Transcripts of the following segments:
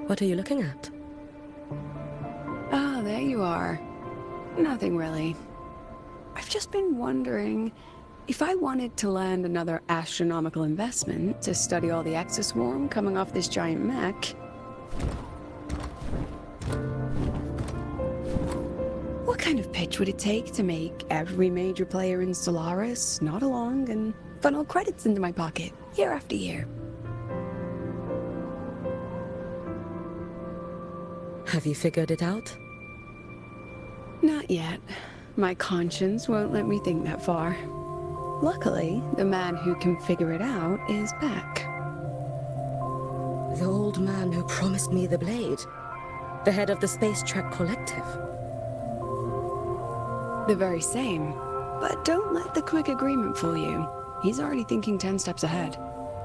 What are you looking at? Ah, there you are. Nothing really. I've just been wondering, if I wanted to land another astronomical investment to study all the exoswarm coming off this giant mech, what kind of pitch would it take to make every major player in Solaris nod along and funnel credits into my pocket year after year? Have you figured it out? Not yet. My conscience won't let me think that far. Luckily, the man who can figure it out is back. The old man who promised me the blade. The head of the Space Trek Collective. The very same. But don't let the quick agreement fool you. He's already thinking 10 steps ahead.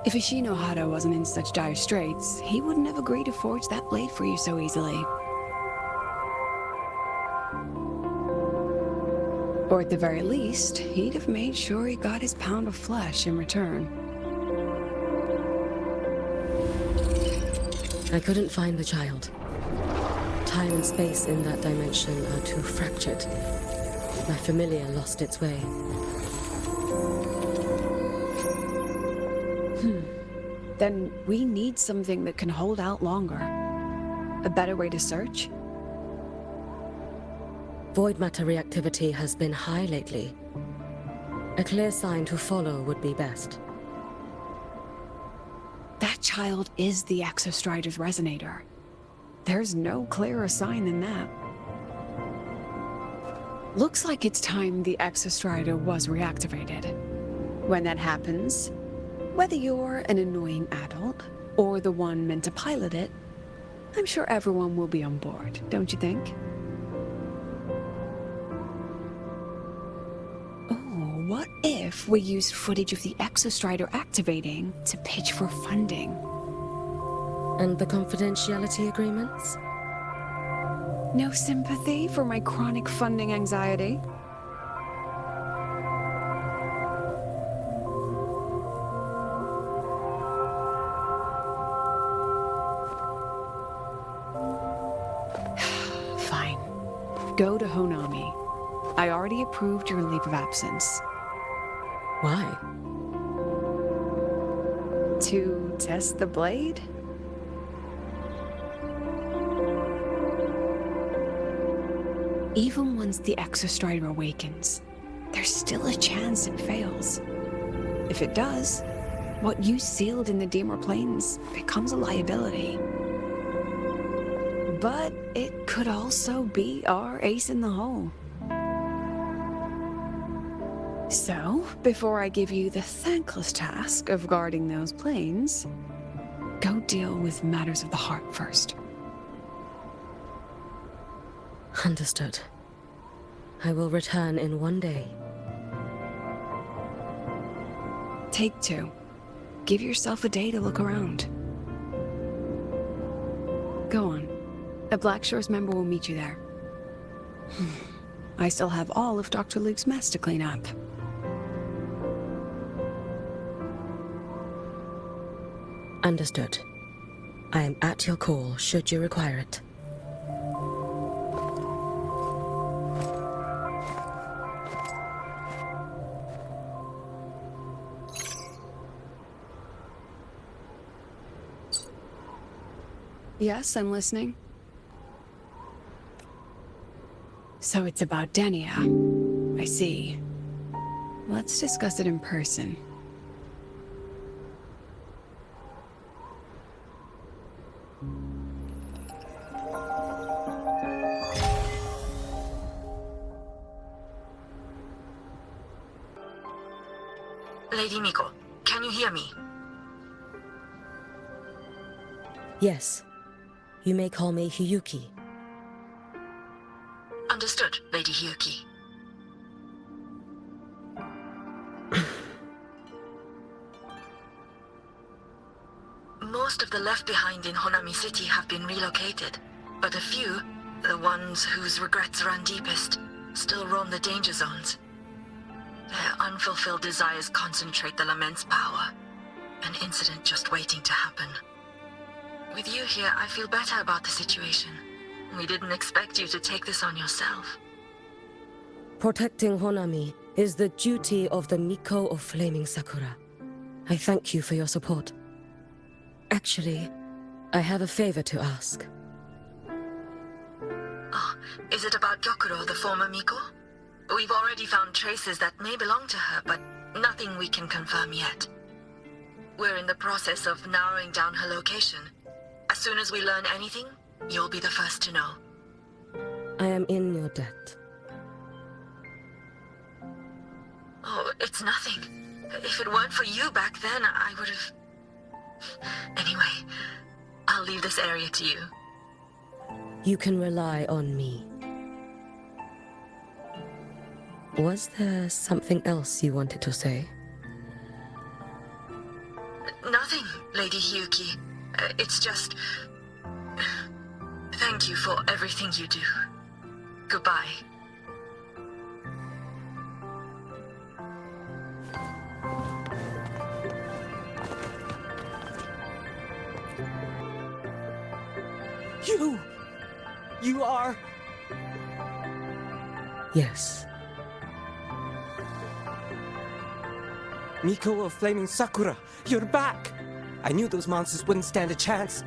If Ishino Hado wasn't in such dire straits, he wouldn't have agreed to forge that blade for you so easily. Or at the very least, he'd have made sure he got his pound of flesh in return. I couldn't find the child. Time and space in that dimension are too fractured. My familiar lost its way. Then we need something that can hold out longer. A better way to search? Void matter reactivity has been high lately. A clear sign to follow would be best. That child is the Exostrider's resonator. There's no clearer sign than that. Looks like it's time the Exostrider was reactivated. When that happens, whether you're an annoying adult or the one meant to pilot it, I'm sure everyone will be on board, don't you think? Oh, what if we used footage of the Exostrider activating to pitch for funding? And the confidentiality agreements? No sympathy for my chronic funding anxiety? Fine. Go to Honami. I already approved your leave of absence. Why? To test the blade? Even once the Exostrider awakens, there's still a chance it fails. If it does, what you sealed in the Deemer Plains becomes a liability. But it could also be our ace in the hole. So, before I give you the thankless task of guarding those planes, go deal with matters of the heart first. Understood. I will return in one day. Take 2. Give yourself a day to look around. Go on. A Black Shores member will meet you there. I still have all of Dr. Luke's mess to clean up. Understood. I am at your call should you require it. Yes, I'm listening. So it's about Denia. I see. Let's discuss it in person. Lady Miko, can you hear me? Yes. You may call me Hiyuki. Understood, Lady Hiyuki. Most of the left behind in Honami City have been relocated, but a few, the ones whose regrets run deepest, still roam the danger zones. Their unfulfilled desires concentrate the Lament's power, an incident just waiting to happen. With you here, I feel better about the situation. We didn't expect you to take this on yourself. Protecting Honami is the duty of the Miko of Flaming Sakura. I thank you for your support. Actually, I have a favor to ask. Oh, is it about Gyokuro, the former Miko? We've already found traces that may belong to her, but nothing we can confirm yet. We're in the process of narrowing down her location. As soon as we learn anything, you'll be the first to know. I am in your debt. Oh, it's nothing. If it weren't for you back then, I would have... Anyway, I'll leave this area to you. You can rely on me. Was there something else you wanted to say? Nothing, Lady Hiyuki. It's just... Thank you for everything you do. Goodbye. You are... Yes. Miko of Flaming Sakura, you're back! I knew those monsters wouldn't stand a chance.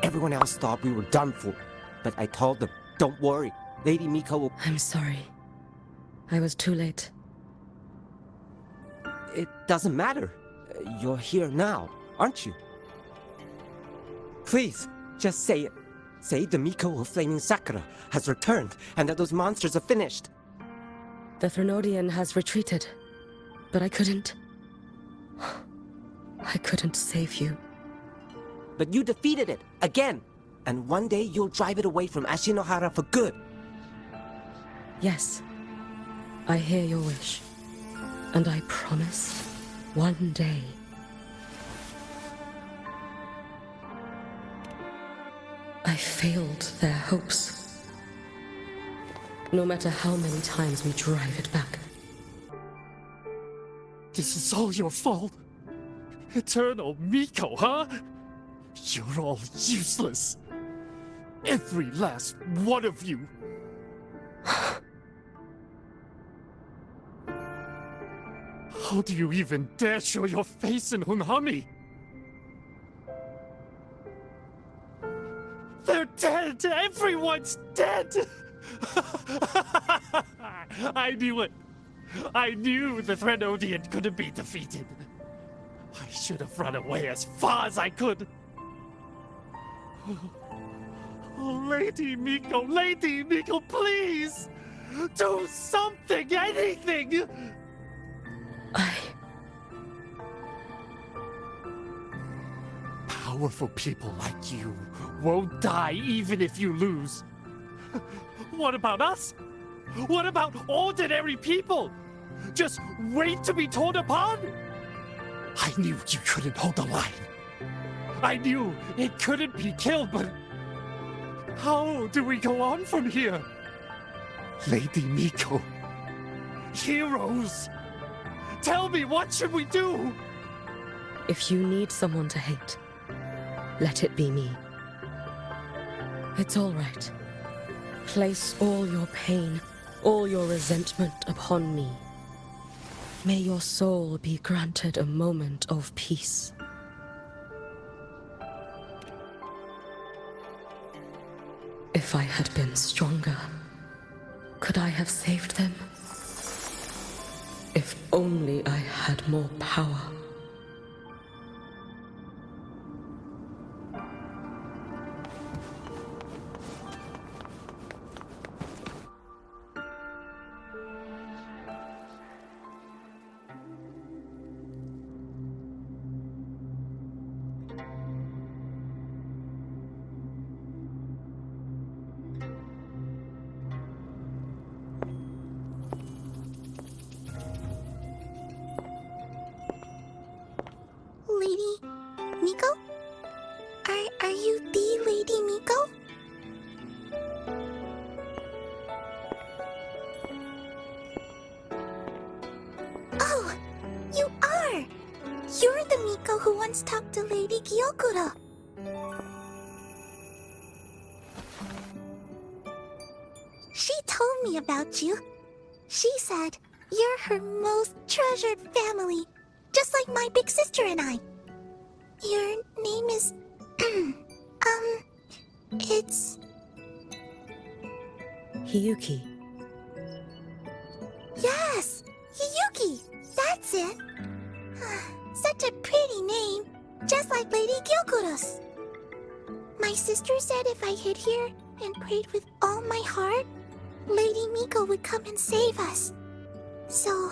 Everyone else thought we were done for, but I told them, don't worry, Lady Miko will... I'm sorry. I was too late. It doesn't matter. You're here now, aren't you? Please, just say it. Say the Miko of Flaming Sakura has returned and that those monsters are finished. The Threnodian has retreated, but I couldn't... I couldn't save you. But you defeated it, again! And one day you'll drive it away from Ashinohara for good. Yes, I hear your wish. And I promise, one day... I failed their hopes. No matter how many times we drive it back. This is all your fault. Eternal Miko, huh? You're all useless. Every last one of you. How do you even dare show your face in Hunhami? They're dead! Everyone's dead! I knew it! I knew the Threnodian couldn't be defeated. I should have run away as far as I could. Oh, Lady Miko, please! Do something, anything! Powerful people like you won't die even if you lose. What about us? What about ordinary people? Just wait to be torn apart? I knew you couldn't hold the line. I knew it couldn't be killed, but how do we go on from here? Lady Miko, heroes, tell me, what should we do? If you need someone to hate, let it be me. It's all right. Place all your pain, all your resentment upon me. May your soul be granted a moment of peace. If I had been stronger, could I have saved them? If only I had more power. Lady Miko? Are you the Lady Miko? Oh, you are! You're the Miko who once talked to Lady Gyokuro. She told me about you. She said you're her most treasured family, just like my big sister and I. Your name is... it's... Hiyuki. Yes! Hiyuki! That's it! Such a pretty name, just like Lady Gyokura's. My sister said if I hid here and prayed with all my heart, Lady Miko would come and save us. So,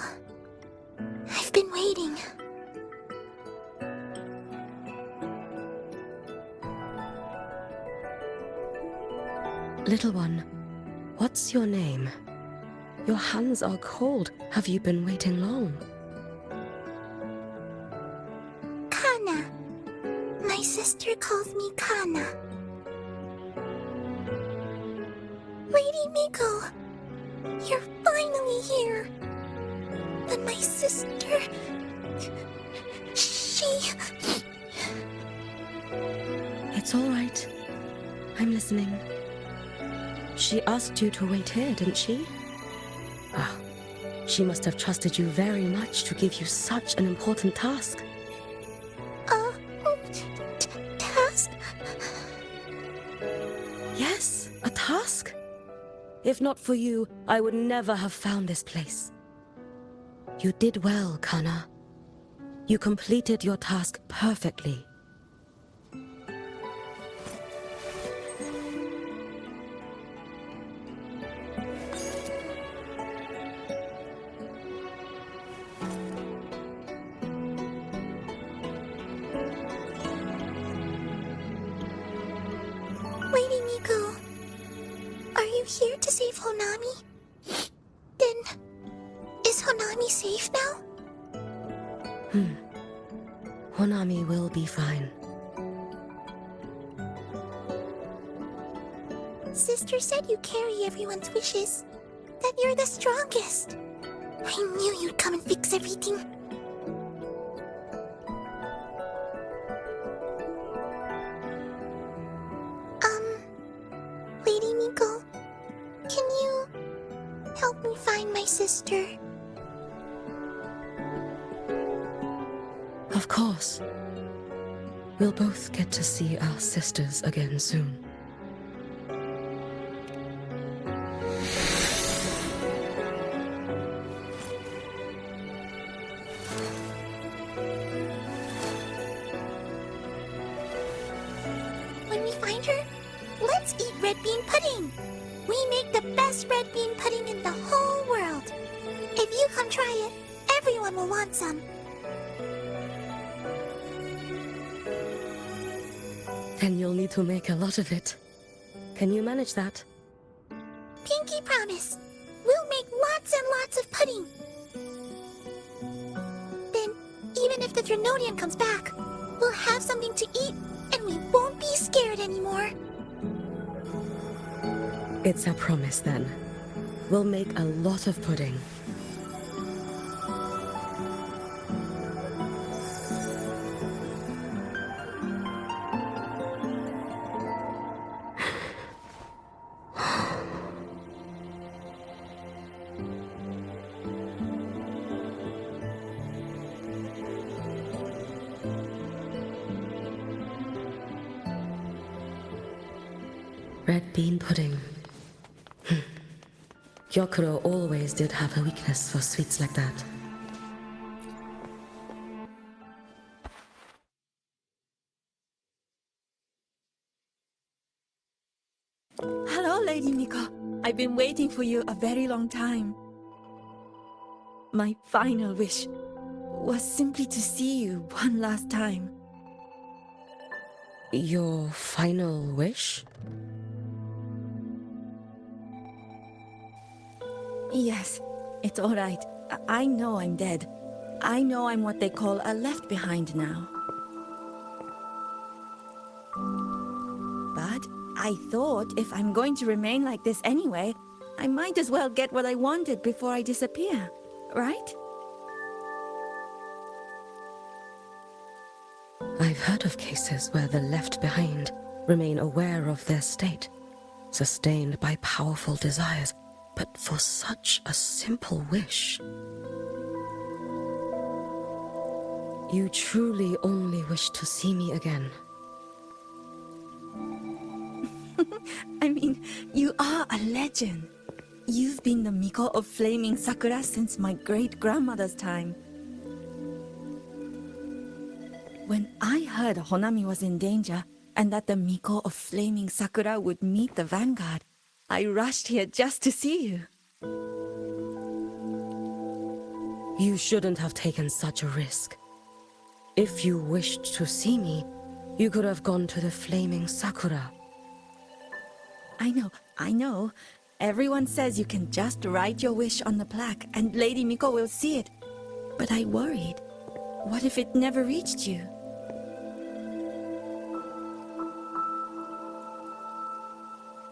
I've been waiting. Little one, what's your name? Your hands are cold. Have you been waiting long? Kana. My sister calls me Kana. Lady Miko, you're finally here. But my sister... she... It's all right. I'm listening. She asked you to wait here, didn't she? Ah, she must have trusted you very much to give you such an important task. Task? Yes, a task. If not for you, I would never have found this place. You did well, Kana. You completed your task perfectly. Lady Miko, are you here to save Honami? Then, is Honami safe now? Honami will be fine. Sister said you carry everyone's wishes. That you're the strongest. I knew you'd come and fix everything. Lady Miko, can you help me find my sister? Of course. We'll both get to see our sisters again soon. When we find her, let's eat red bean pudding. We make the best red bean pudding in the whole world. If you come try it, everyone will want some. Then you'll need to make a lot of it. Can you manage that? Pinky promise. We'll make lots and lots of pudding. Then, even if the Drenodian comes back, we'll have something to eat and we won't be scared anymore. It's a promise then. We'll make a lot of pudding. Red bean pudding. Gyokuro always did have a weakness for sweets like that. Hello, Lady Miko. I've been waiting for you a very long time. My final wish was simply to see you one last time. Your final wish? Yes, it's all right. I know I'm dead. I know I'm what they call a left behind now. But I thought if I'm going to remain like this anyway, I might as well get what I wanted before I disappear, right? I've heard of cases where the left behind remain aware of their state, sustained by powerful desires, but for such a simple wish. You truly only wish to see me again. I mean, you are a legend. You've been the Miko of Flaming Sakura since my great-grandmother's time. When I heard Honami was in danger, and that the Miko of Flaming Sakura would meet the vanguard, I rushed here just to see you. You shouldn't have taken such a risk. If you wished to see me, you could have gone to the Flaming Sakura. I know. Everyone says you can just write your wish on the plaque and Lady Miko will see it. But I worried. What if it never reached you?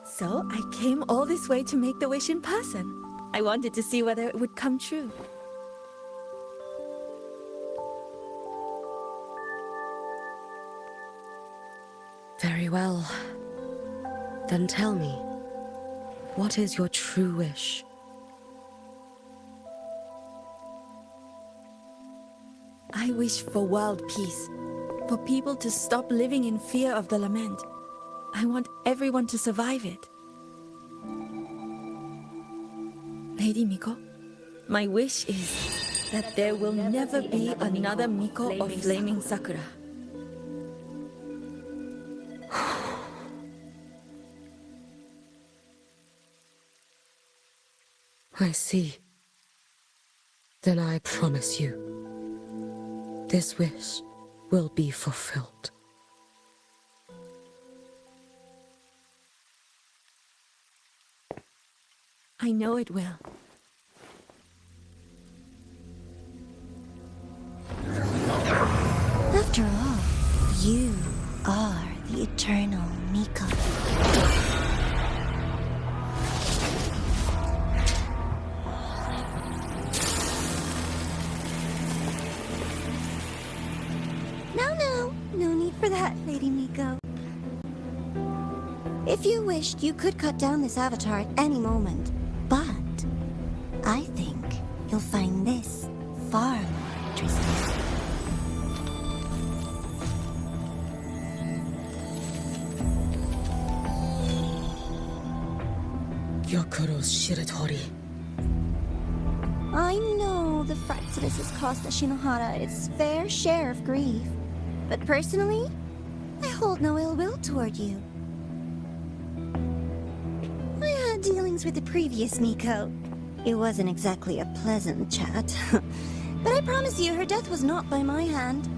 So I came all this way to make the wish in person. I wanted to see whether it would come true. Very well. Then tell me, what is your true wish? I wish for world peace, for people to stop living in fear of the lament. I want everyone to survive it. Lady Miko, my wish is that there will never be another Miko of Flaming Sakura. I see. Then I promise you, this wish will be fulfilled. I know it will. After all, you are the eternal Miko. No need for that, Lady Miko. If you wished, you could cut down this avatar at any moment. But I think you'll find this far more interesting. Gyokuro's Shiratori. I know the Fraxidus has cost Ashinohara its fair share of grief. But personally, I hold no ill will toward you. I had dealings with the previous Miko. It wasn't exactly a pleasant chat. But I promise you, her death was not by my hand.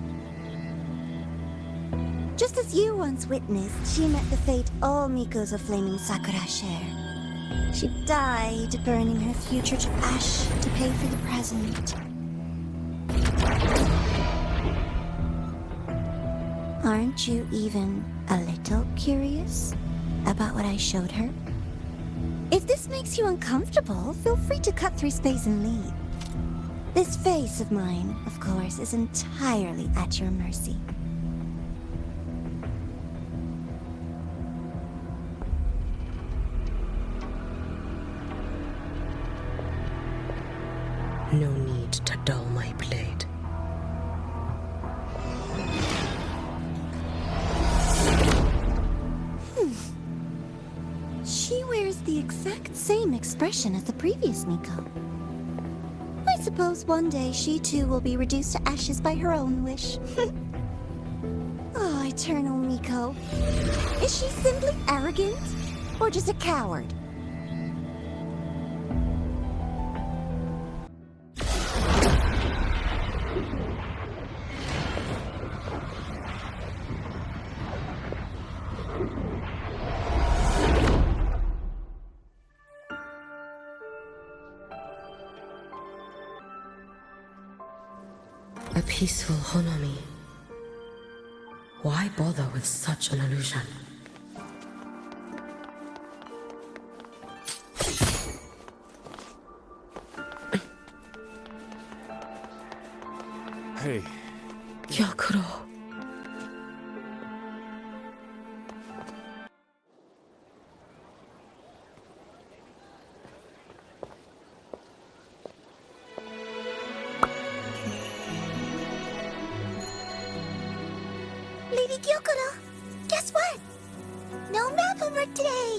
Just as you once witnessed, she met the fate all Mikos of Flaming Sakura share. She died, burning her future to ash to pay for the present. Aren't you even a little curious about what I showed her? If this makes you uncomfortable, feel free to cut through space and leave. This face of mine, of course, is entirely at your mercy. No need to dull my blade. She wears the exact same expression as the previous Miko. I suppose one day she too will be reduced to ashes by her own wish. Oh, eternal Miko. Is she simply arrogant? Or just a coward? A peaceful Honami. Why bother with such an illusion? Hey, Gyokuro. Lady Gyokuro, guess what? No math homework today!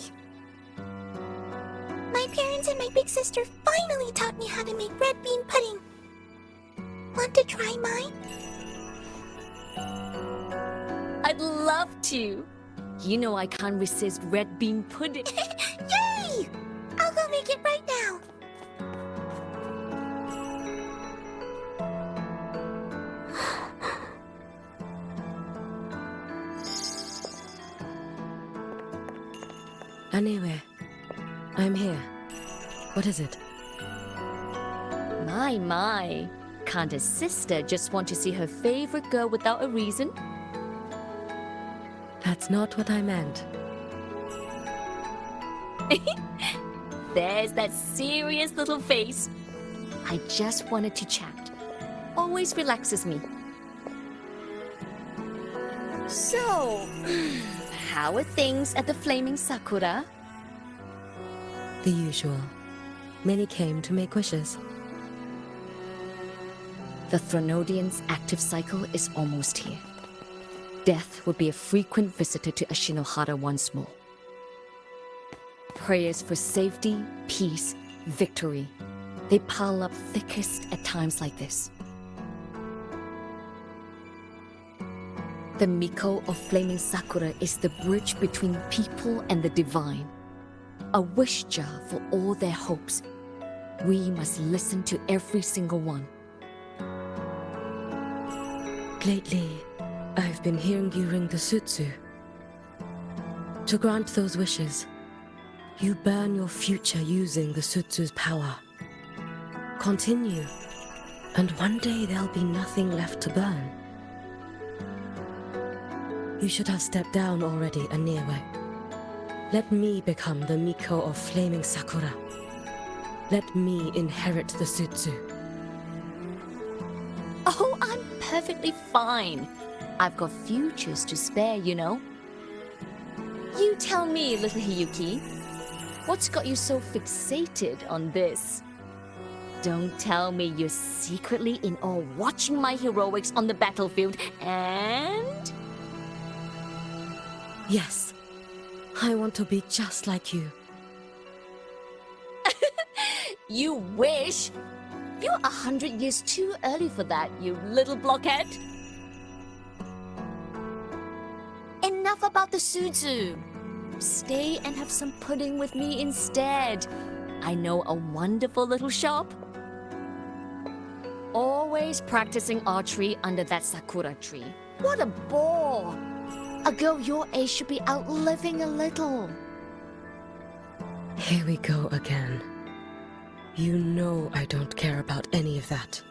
My parents and my big sister finally taught me how to make red bean pudding. Want to try mine? I'd love to. You know I can't resist red bean pudding. Yay! I'll go make it right now. Anyway, I'm here. What is it? My. Can't a sister just want to see her favorite girl without a reason? That's not what I meant. There's that serious little face. I just wanted to chat. Always relaxes me. So, how are things at the Flaming Sakura? The usual. Many came to make wishes. The Thronodian's active cycle is almost here. Death would be a frequent visitor to Ashinohara once more. Prayers for safety, peace, victory. They pile up thickest at times like this. The Miko of Flaming Sakura is the bridge between people and the divine. A wish jar for all their hopes. We must listen to every single one. Lately, I've been hearing you ring the sutsu. To grant those wishes, you burn your future using the sutsu's power. Continue, and one day there'll be nothing left to burn. You should have stepped down already, Aniewe. Let me become the Miko of Flaming Sakura. Let me inherit the sutsu. Oh, I'm perfectly fine. I've got futures to spare, you know. You tell me, little Hiyuki, what's got you so fixated on this? Don't tell me you're secretly in awe watching my heroics on the battlefield and... Yes, I want to be just like you. You wish! You're 100 years too early for that, you little blockhead. Enough about the sutsu. Stay and have some pudding with me instead. I know a wonderful little shop. Always practicing archery under that sakura tree. What a bore! A girl your age should be out living a little. Here we go again. You know I don't care about any of that.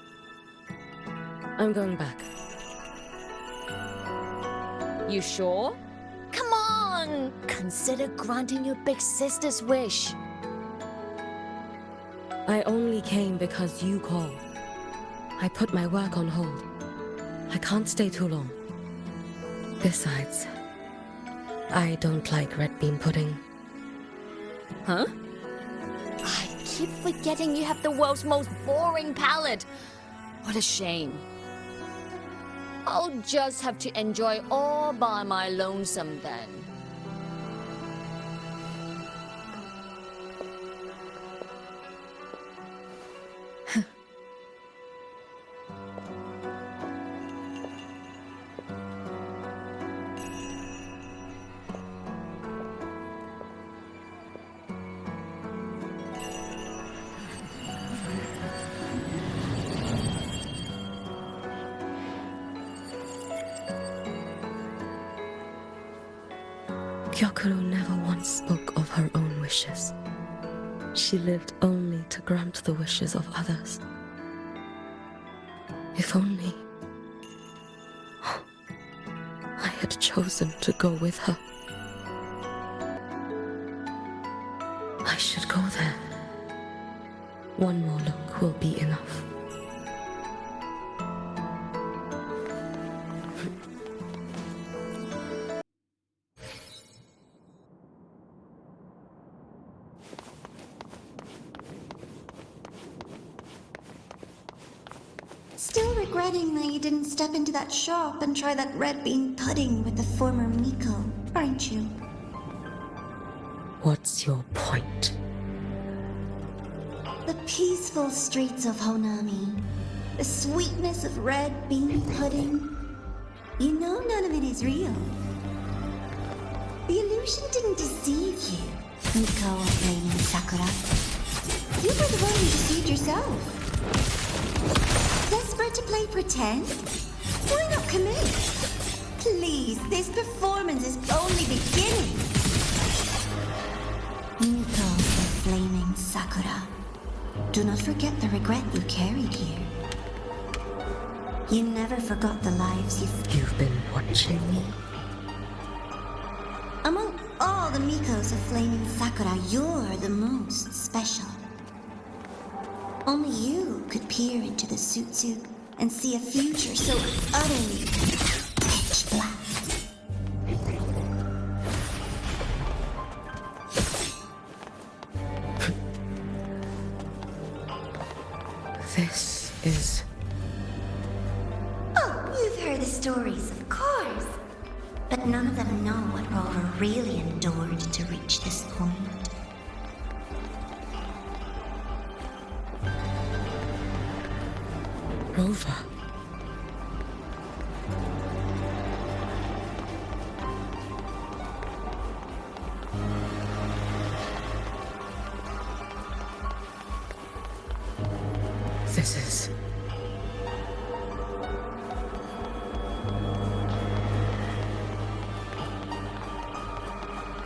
I'm going back. You sure? Come on! Consider granting your big sister's wish. I only came because you called. I put my work on hold. I can't stay too long. Besides, I don't like red bean pudding. Huh? I keep forgetting you have the world's most boring palate. What a shame. I'll just have to enjoy all by my lonesome then. Gyokuro never once spoke of her own wishes. She lived only to grant the wishes of others. If only I had chosen to go with her. I should go there. One more look will be enough. Still regretting that you didn't step into that shop and try that red bean pudding with the former Miko, aren't you? What's your point? The peaceful streets of Honami, the sweetness of red bean pudding. You know none of it is real. The illusion didn't deceive you, Miko of Flaming Sakura. You were the one who deceived yourself. Desperate to play pretend? Why not commit? Please, this performance is only beginning. Miko of Flaming Sakura. Do not forget the regret you carried here. You never forgot the lives You've been watching me? Among all the Mikos of Flaming Sakura, you're the most special. Only you could peer into the Sutsu and see a future so utterly pitch black. This is... Oh, you've heard the stories, of course. But none of them know what Rover really endured to reach this point. Rover. This is...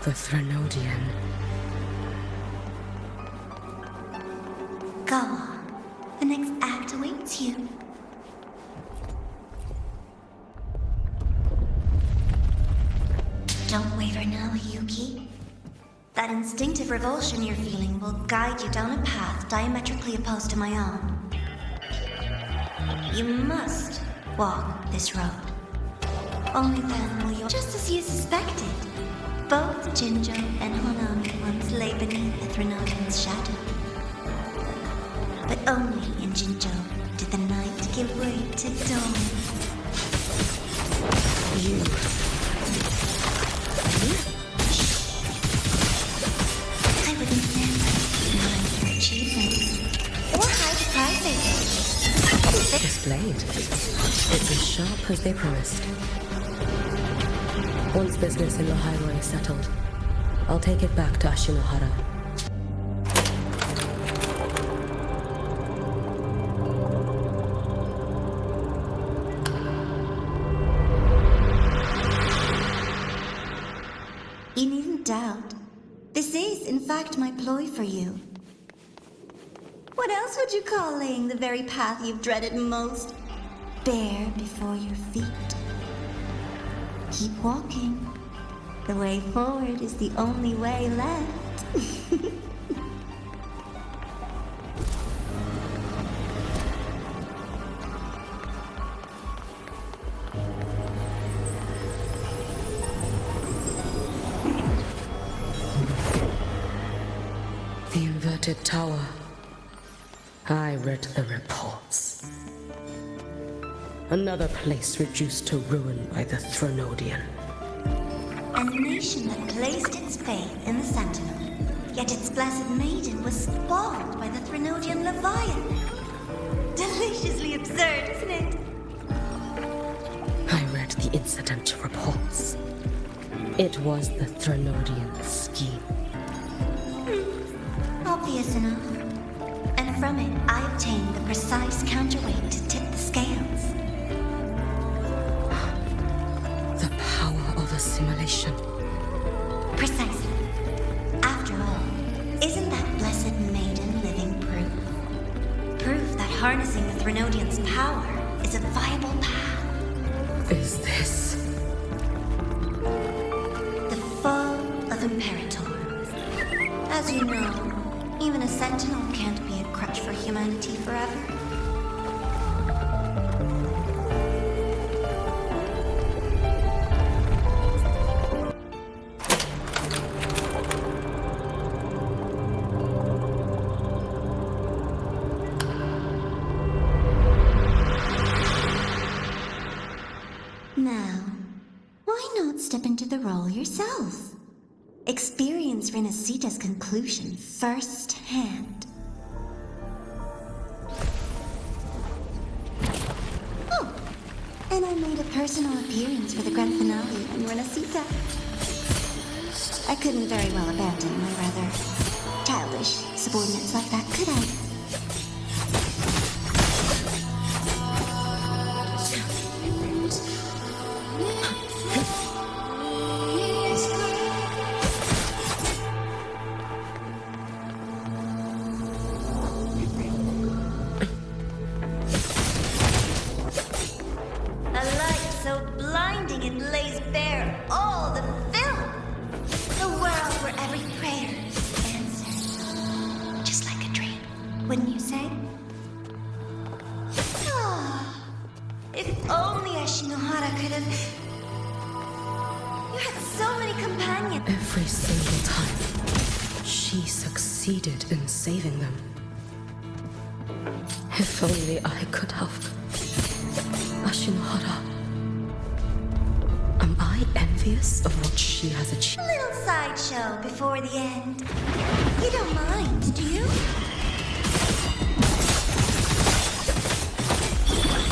the Threnodian. Go on. The next act awaits you. Don't waver now, Yuki. That instinctive revulsion you're feeling will guide you down a path diametrically opposed to my own. You must walk this road. Only then will you, just as you suspected, both Jinjo and Honami once lay beneath the Threnodian's shadow. But only in Jinjo did the night give way to dawn. You. I wouldn't stand by your achievements or hide the prize. This blade. It's as sharp as they promised. Once business in Lahai-roi is settled, I'll take it back to Ashinohara. You needn't doubt. This is, in fact, my ploy for you. What else would you call laying the very path you've dreaded most bare before your feet? Keep walking. The way forward is the only way left. The inverted tower. I read the reports. Another place reduced to ruin by the Threnodian. A nation that placed its faith in the Sentinel, yet its blessed maiden was spawned by the Threnodian Leviathan. Deliciously absurd, isn't it? I read the incident reports. It was the Threnodian scheme. Obvious enough. And from it, I obtained the precise counterweight to tip the scales. The power of assimilation. Precisely. After all, isn't that blessed maiden living proof? Proof that harnessing the Threnodian's power is a viable path. Is this... The fall of Imperator. As you know, even a sentinel can't be a crutch for humanity forever. the role yourself. Experience Renacita's conclusion firsthand. Oh, and I made a personal appearance for the grand finale in Renacita. I couldn't very well abandon my rather childish subordinates like that, could I? A light so blinding it lays bare all the film. The world where every prayer is answered. Just like a dream, wouldn't you say? Ah, if only Ashinohara could have... You had so many companions. Every single time, she succeeded in saving them. If only I could have. Ashinohara. Am I envious of what she has achieved? A little sideshow before the end. You don't mind, do you?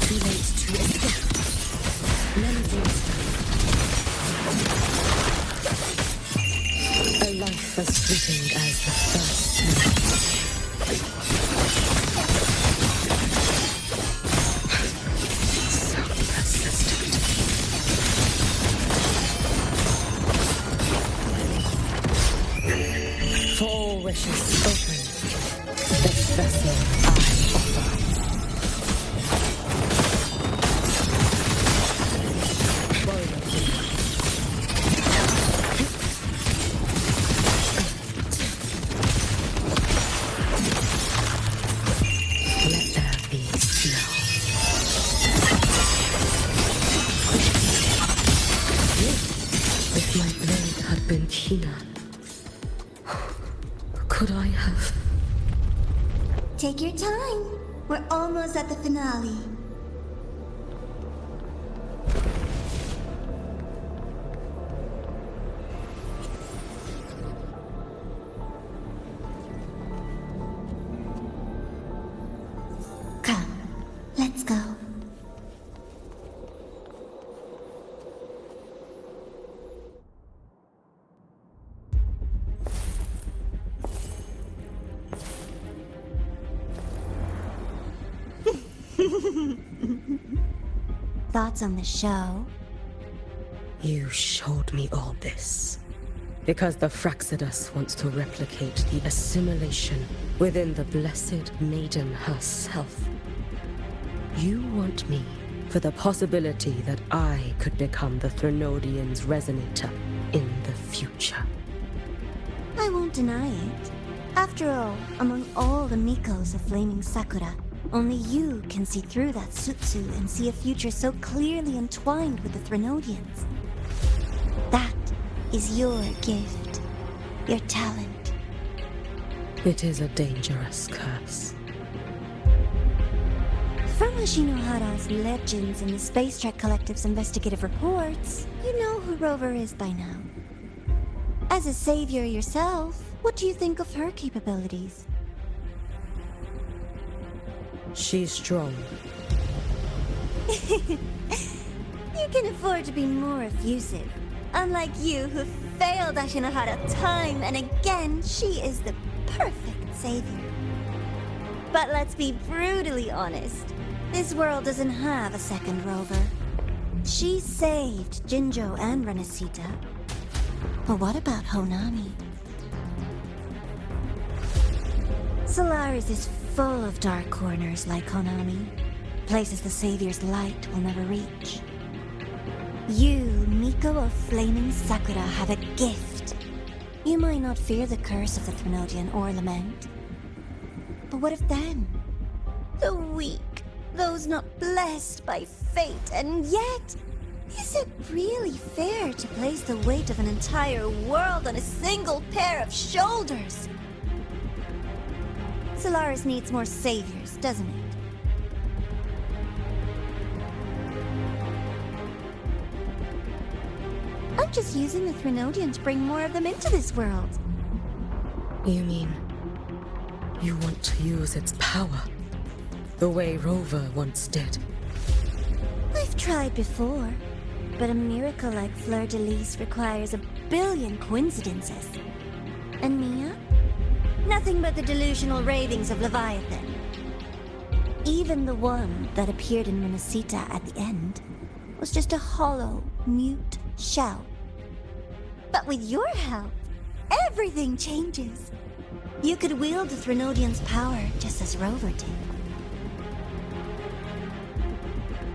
Too late to escape. A life as fleeting as the first night. So persistent. For all wishes open, this vessel I offer. Let there be snow. If my blade had been keener, could I have? Take your time. We're almost at the finale. Come, let's go. Thoughts on the show? You showed me all this. Because the Fraxidus wants to replicate the assimilation within the blessed maiden herself. You want me for the possibility that I could become the Threnodian's resonator in the future. I won't deny it. After all, among all the Mikos of Flaming Sakura, only you can see through that Sutsu and see a future so clearly entwined with the Threnodians. That is your gift, your talent. It is a dangerous curse. From Ashinohara's legends and the Space Trek Collective's investigative reports, you know who Rover is by now. As a savior yourself, what do you think of her capabilities? She's strong. You can afford to be more effusive. Unlike you, who failed Ashinohara time and again, she is the perfect savior. But let's be brutally honest. This world doesn't have a second Rover. She saved Jinjo and Renacita. But what about Honami? Solaris is full of dark corners like Honami. Places the Savior's light will never reach. You, Miko of Flaming Sakura, have a gift. You might not fear the curse of the Threnodian or lament. But what of them? The weak, those not blessed by fate, and yet... Is it really fair to place the weight of an entire world on a single pair of shoulders? Solaris needs more saviors, doesn't it? I'm just using the Threnodian to bring more of them into this world. You mean you want to use its power the way Rover once did? I've tried before, but a miracle like Fleur-de-Lis requires a billion coincidences. And Mia? Nothing but the delusional ravings of Leviathan. Even the one that appeared in Minnesota at the end was just a hollow, mute shell. But with your help, everything changes. You could wield the Threnodian's power just as Rover did.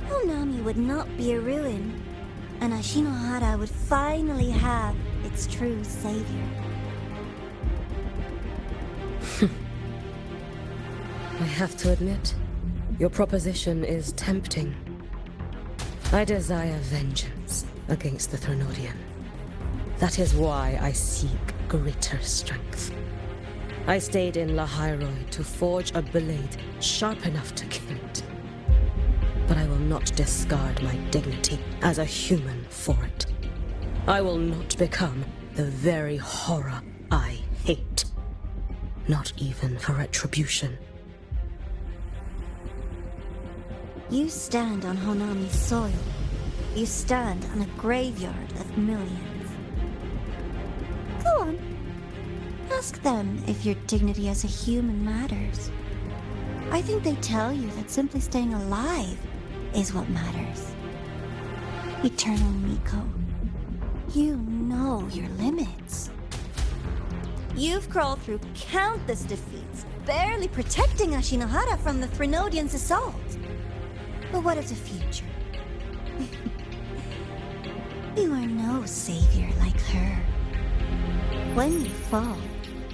Honami would not be a ruin, and Ashinohara would finally have its true savior. I have to admit, your proposition is tempting. I desire vengeance against the Threnodian. That is why I seek greater strength. I stayed in Lahai-roi to forge a blade sharp enough to kill it. But I will not discard my dignity as a human for it. I will not become the very horror I hate. Not even for retribution. You stand on Honami's soil. You stand on a graveyard of millions. Go on. Ask them if your dignity as a human matters. I think they tell you that simply staying alive is what matters. Eternal Miko, you know your limits. You've crawled through countless defeats, barely protecting Ashinohara from the Threnodian's assault. But what of the future? You are no savior like her. When you fall,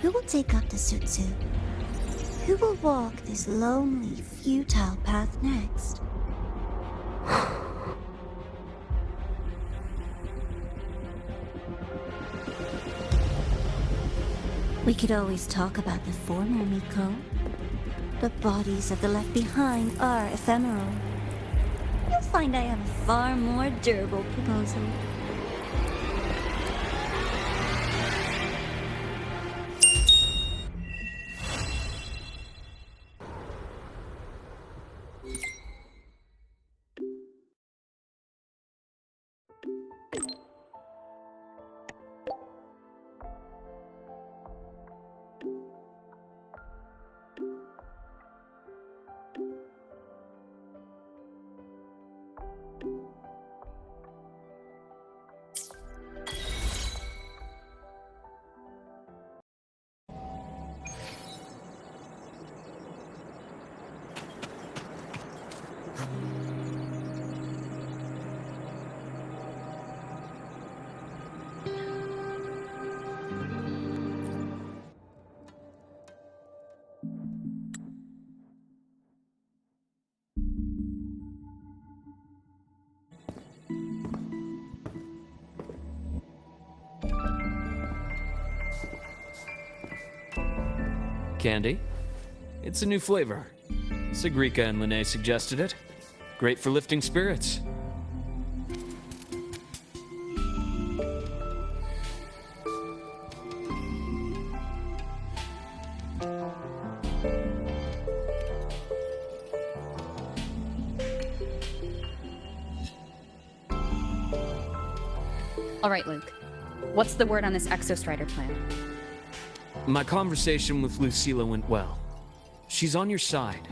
who will take up the Sutsu? Who will walk this lonely, futile path next? We could always talk about the former, Miko. The bodies of the left behind are ephemeral. You'll find I have a far more durable proposal. Candy? It's a new flavor. Sigrika and Lene suggested it. Great for lifting spirits. All right, Luke. What's the word on this Exostrider plan? My conversation with Lucilla went well. She's on your side.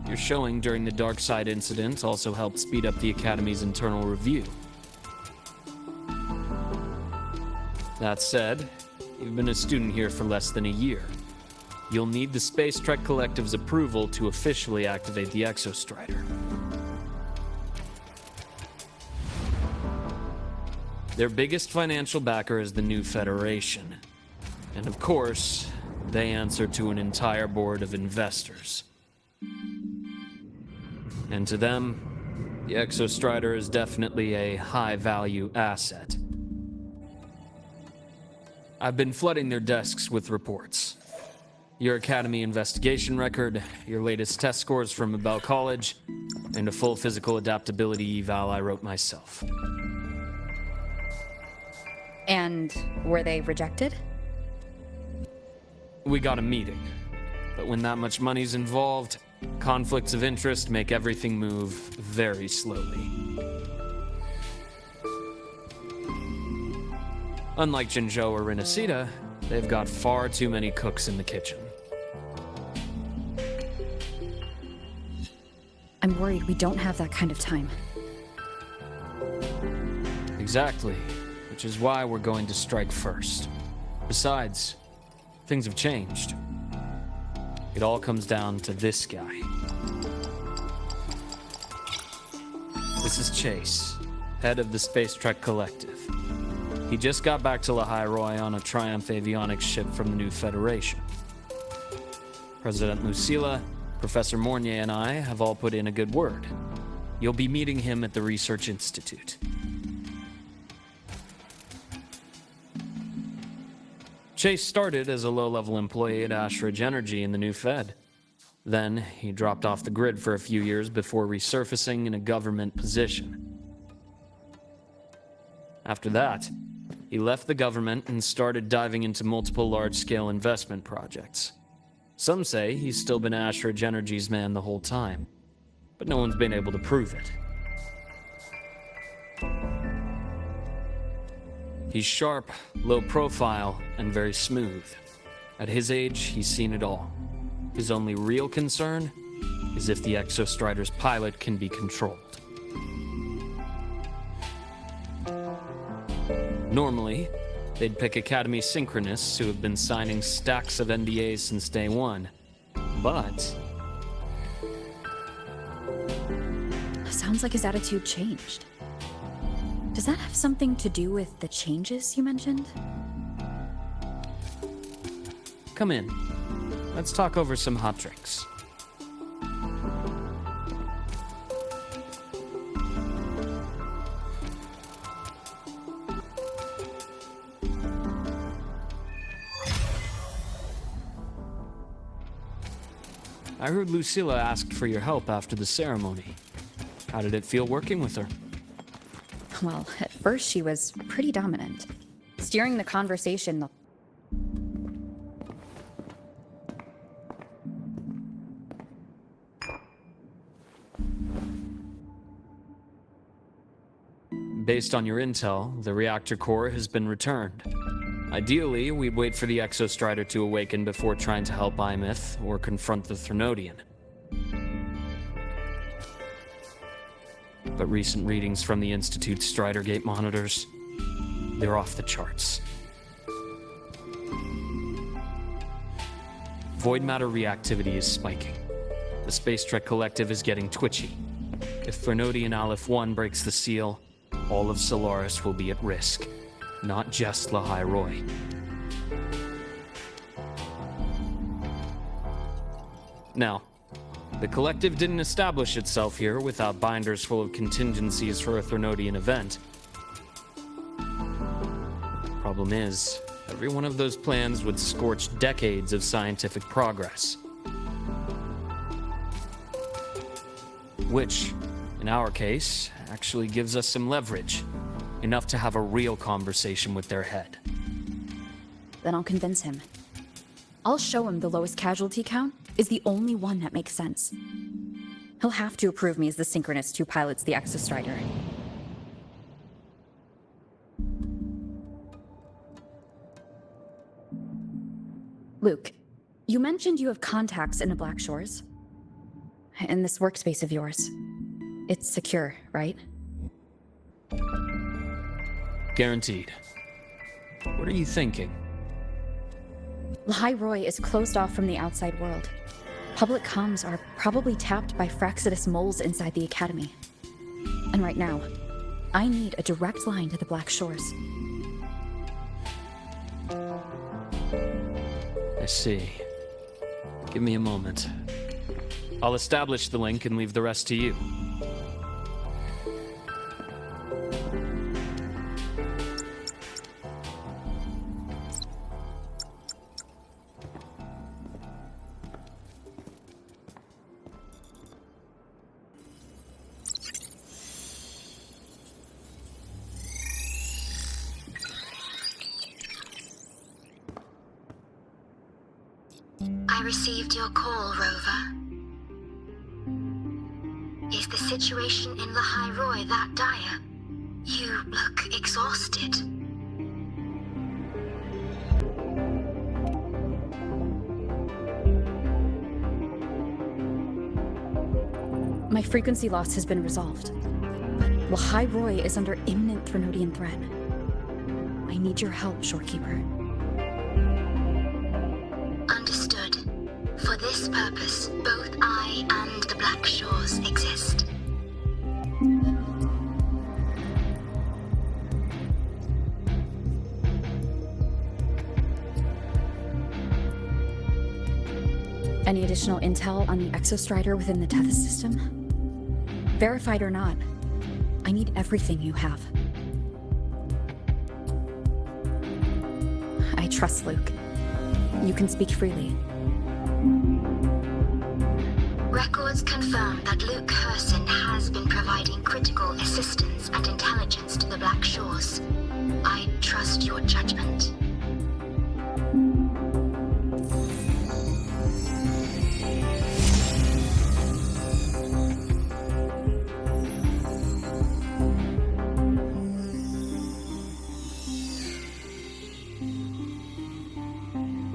Your showing during the Dark Side incident also helped speed up the Academy's internal review. That said, you've been a student here for less than a year. You'll need the Space Trek Collective's approval to officially activate the Exostrider. Their biggest financial backer is the new Federation. And of course, they answer to an entire board of investors. And to them, the Exostrider is definitely a high-value asset. I've been flooding their desks with reports. Your Academy investigation record, your latest test scores from Abel College, and a full physical adaptability eval I wrote myself. And were they rejected? We got a meeting. But when that much money's involved, conflicts of interest make everything move very slowly. Unlike Jinzhou or Rinasita, they've got far too many cooks in the kitchen. I'm worried we don't have that kind of time. Exactly, which is why we're going to strike first. Besides, things have changed. It all comes down to this guy. This is Chase, head of the Space Trek Collective. He just got back to Lahai-roi on a Triumph avionics ship from the new Federation. President Lucilla, Professor Mornier, and I have all put in a good word. You'll be meeting him at the Research Institute. Chase started as a low-level employee at Ashridge Energy in the new Fed. Then, he dropped off the grid for a few years before resurfacing in a government position. After that, he left the government and started diving into multiple large-scale investment projects. Some say he's still been Ashridge Energy's man the whole time, but no one's been able to prove it. He's sharp, low profile, and very smooth. At his age, he's seen it all. His only real concern is if the Exostrider's pilot can be controlled. Normally, they'd pick Academy Synchronists who have been signing stacks of NDAs since day one. But Sounds like his attitude changed. Does that have something to do with the changes you mentioned? come in. Let's talk over some hot drinks. I heard Lucilla asked for your help after the ceremony. How did it feel working with her? Well, at first she was pretty dominant. Steering the conversation. Based on your intel, the reactor core has been returned. Ideally, we'd wait for the Exostrider to awaken before trying to help Imyth or confront the Threnodian. But recent readings from the Institute's Strider Gate monitors, they're off the charts. Void matter reactivity is spiking. The Space Trek Collective is getting twitchy. If Threnodian Aleph 1 breaks the seal, all of Solaris will be at risk. Not just Lahai-roi. Now, the Collective didn't establish itself here without binders full of contingencies for a Threnodian event. Problem is, every one of those plans would scorch decades of scientific progress. Which, in our case, actually gives us some leverage. Enough to have a real conversation with their head. Then I'll convince him. I'll show him the lowest casualty count is the only one that makes sense. He'll have to approve me as the synchronist who pilots the Exostrider. Luke, you mentioned you have contacts in the Black Shores. In this workspace of yours. It's secure, right? Guaranteed. What are you thinking? Lahai-roi is closed off from the outside world. Public comms are probably tapped by Fraxidus moles inside the Academy. And right now, I need a direct line to the Black Shores. I see. Give me a moment. I'll establish the link and leave the rest to you. I received your call, Rover. Is the situation in Lahai-roi that dire? You look exhausted. My frequency loss has been resolved. But Lahai-roi is under imminent Threnodian threat. I need your help, Shorekeeper. Understood. For this purpose, both I and the Black Shores exist. Any additional intel on the Exostrider within the Tethys system? Verified or not, I need everything you have. I trust Luke. You can speak freely. Records confirm that Luke Herson has been providing critical assistance and intelligence to the Black Shores. I trust your judgment.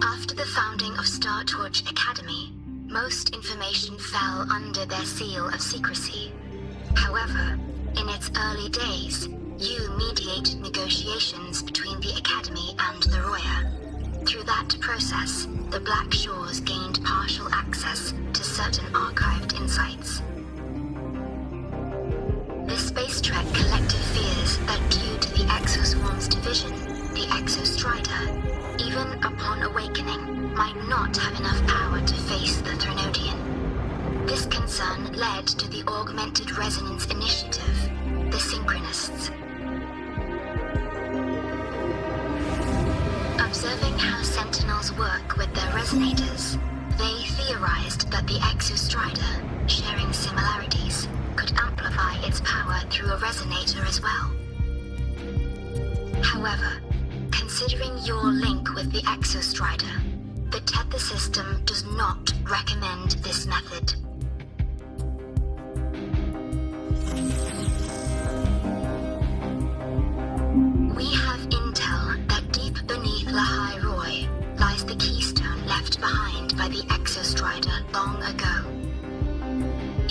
After the founding of Star Torch Academy, most information fell under their seal of secrecy. However, in its early days, you mediated negotiations between the Academy and the Roya. Through that process, the Black Shores gained partial access to certain archived insights. The Space Trek collective fears that due to the Exoswarm's division, the Exostrider, even upon awakening, might not have enough power to face the Threnodian. This concern led to the Augmented Resonance Initiative, the Synchronists. Observing how Sentinels work with their resonators, they theorized that the Exostrider, sharing similarities, could amplify its power through a resonator as well. However, considering your link with the Exostrider, the Tether system does not recommend this method. We have intel that deep beneath Lahai-roi lies the keystone left behind by the Exostrider long ago.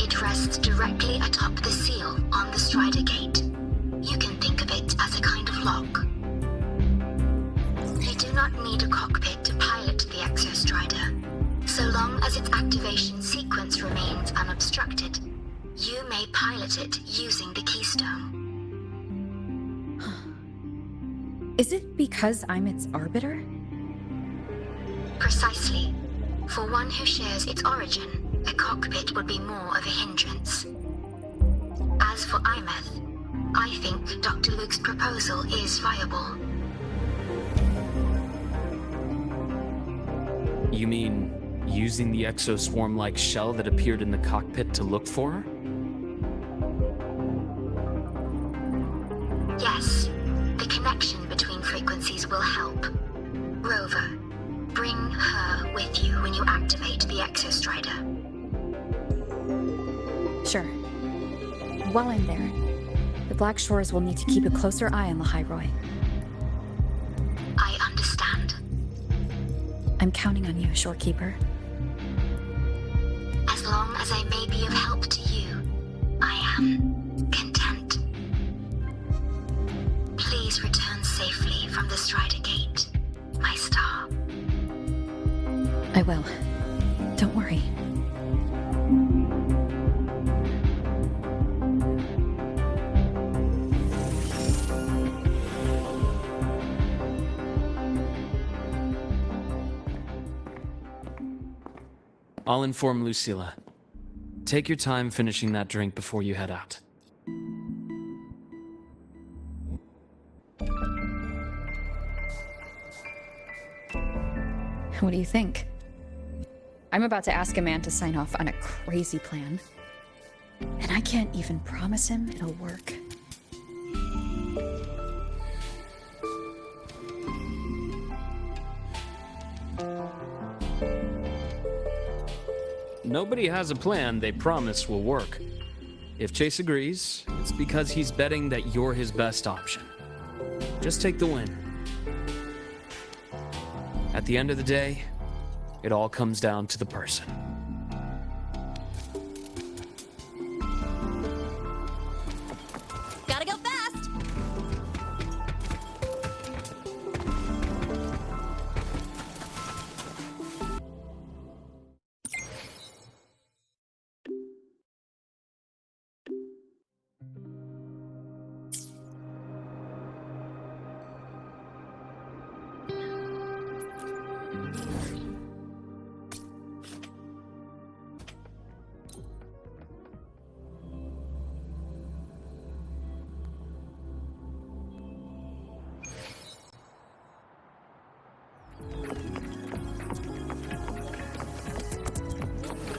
It rests directly atop the seal on the Strider Gate. You can think of it as a kind of lock. You do not need a cockpit to pilot the Exostrider. So long as its activation sequence remains unobstructed, you may pilot it using the keystone. Is it because I'm its arbiter? Precisely. For one who shares its origin, a cockpit would be more of a hindrance. As for Imeth, I think Dr. Luke's proposal is viable. You mean using the exoswarm-like shell that appeared in the cockpit to look for her? Yes, the connection between frequencies will help. Rover, bring her with you when you activate the Exostrider. Sure. While I'm there, the Black Shores will need to keep a closer eye on Lahai-roi. I understand. I'm counting on you, Shorekeeper. As long as I may be of help to you, I am content. Please return safely from the Strider Gate, my star. I will. Don't worry. I'll inform Lucilla. Take your time finishing that drink before you head out. What do you think? I'm about to ask a man to sign off on a crazy plan. And I can't even promise him it'll work. nobody has a plan they promise will work. If Chase agrees, it's because he's betting that you're his best option. Just take the win. At the end of the day, it all comes down to the person. Gotta go fast!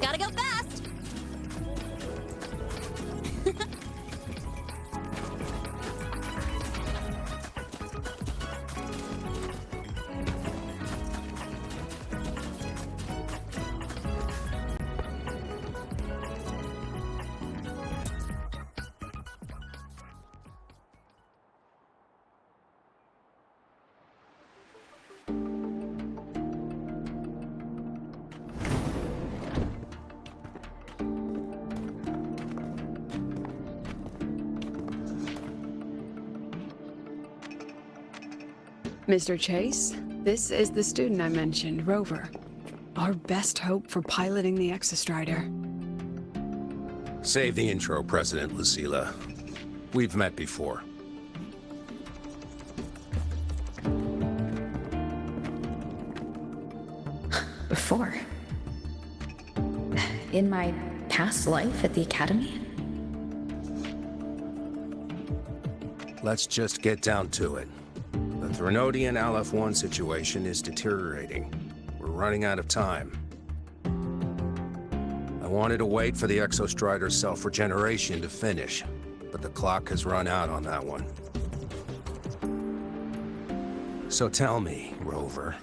Gotta go fast! Mr. Chase, this is the student I mentioned, Rover. Our best hope for piloting the Exostrider. Save the intro, President Lucilla. We've met before. Before? In my past life at the Academy? Let's just get down to it. The Threnodian Aleph-1 situation is deteriorating. We're running out of time. I wanted to wait for the Exostrider's self-regeneration to finish, but the clock has run out on that one. So tell me, Rover,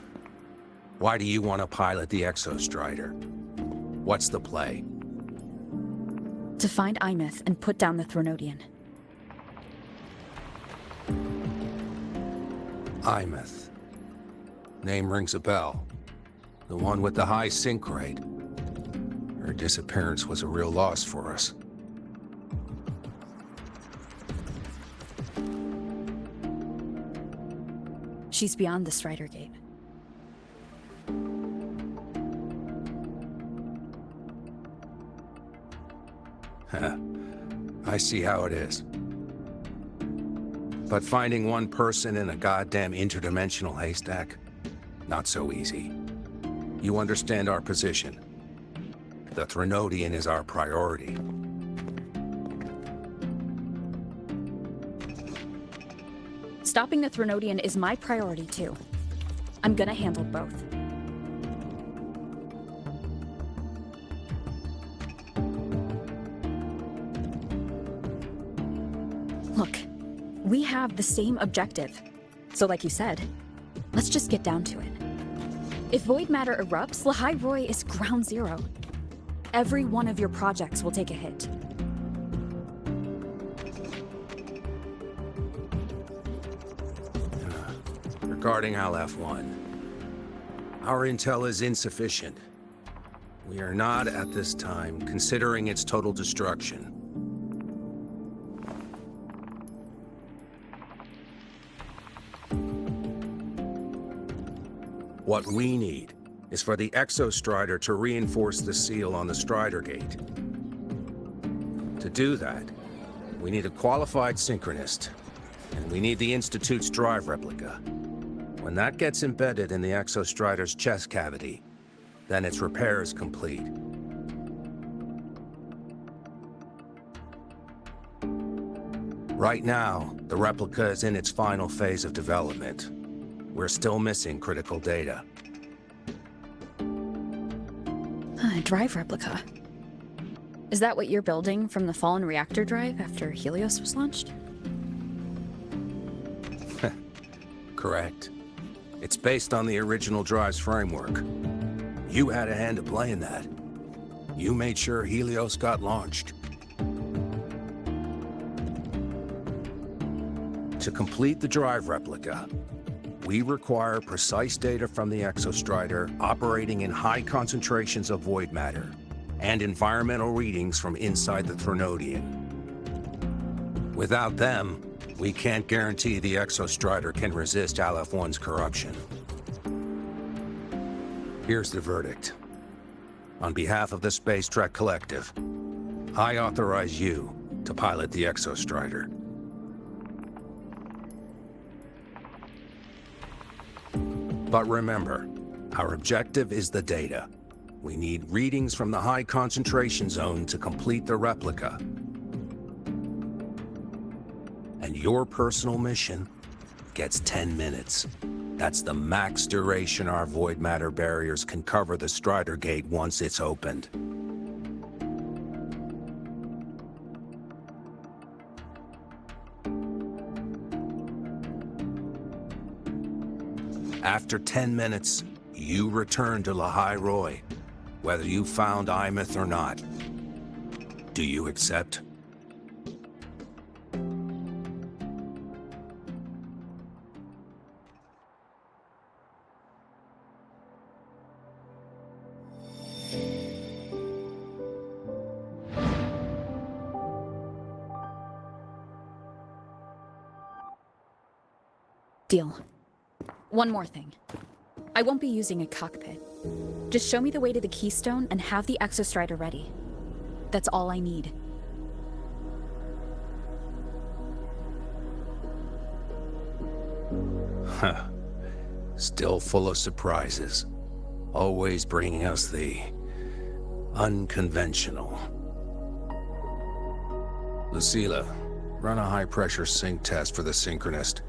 why do you want to pilot the Exostrider? What's the play? To find Imeth and put down the Threnodian. Imeth. Name rings a bell. The one with the high sync rate. Her disappearance was a real loss for us. She's beyond the Strider Gate. I see how it is. But finding one person in a goddamn interdimensional haystack? Not so easy. You understand our position. The Threnodian is our priority. Stopping the Threnodian is my priority too. I'm gonna handle both. Look, we have the same objective. So like you said, let's just get down to it. If void matter erupts, Lahai-roi is ground zero. Every one of your projects will take a hit. Regarding Aleph-1, our intel is insufficient. We are not, at this time, considering its total destruction. What we need is for the Exostrider to reinforce the seal on the Strider Gate. To do that, we need a qualified synchronist, and we need the Institute's drive replica. When that gets embedded in the Exostrider's chest cavity, then its repair is complete. Right now, the replica is in its final phase of development. We're still missing critical data. A drive replica. Is that what you're building from the fallen reactor drive after Helios was launched? Correct. It's based on the original drive's framework. You had a hand to play in that. You made sure Helios got launched. To complete the drive replica, we require precise data from the Exostrider operating in high concentrations of void matter, and environmental readings from inside the Threnodian. Without them, we can't guarantee the Exostrider can resist Aleph-1's corruption. Here's the verdict. On behalf of the Space Trek Collective, I authorize you to pilot the Exostrider. But remember, our objective is the data. We need readings from the high concentration zone to complete the replica. And your personal mission gets 10 minutes. That's the max duration our void matter barriers can cover the Strider Gate once it's opened. After 10 minutes, you return to Lahai-roi, whether you found Imeth or not. Do you accept? Deal. One more thing. I won't be using a cockpit. Just show me the way to the Keystone and have the Exostrider ready. That's all I need. Huh. Still full of surprises. Always bringing us the unconventional. Lucilla, run a high-pressure sync test for the Synchronist.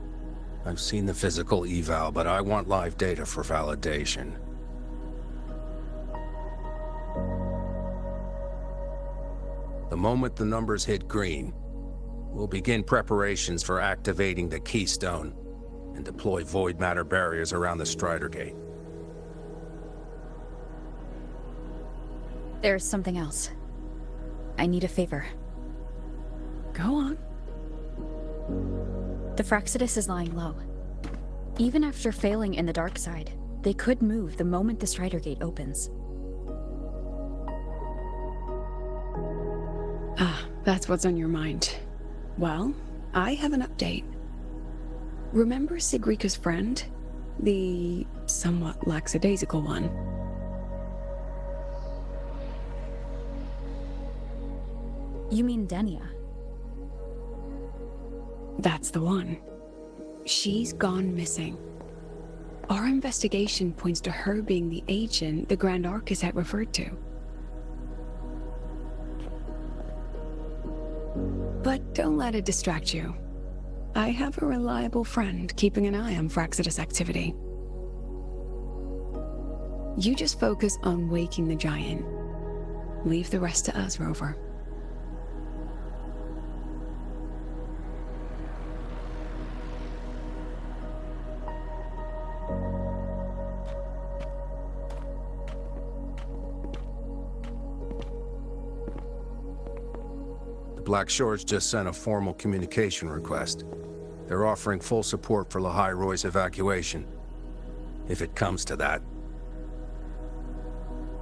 I've seen the physical eval, but I want live data for validation. The moment the numbers hit green, we'll begin preparations for activating the Keystone and deploy void matter barriers around the Strider Gate. There's something else. I need a favor. Go on. The Fractsidus is lying low. Even after failing in the dark side, they could move the moment the Strider Gate opens. Ah, that's what's on your mind. Well, I have an update. Remember Sigrika's friend? The somewhat lackadaisical one? You mean Denia? That's the one. She's gone missing. Our investigation points to her being the agent the Grand Architect referred to. But don't let it distract you. I have a reliable friend keeping an eye on Fractsidus activity. You just focus on waking the giant. Leave the rest to us, Rover. Black Shores just sent a formal communication request. They're offering full support for Lahai-roi's evacuation. If it comes to that.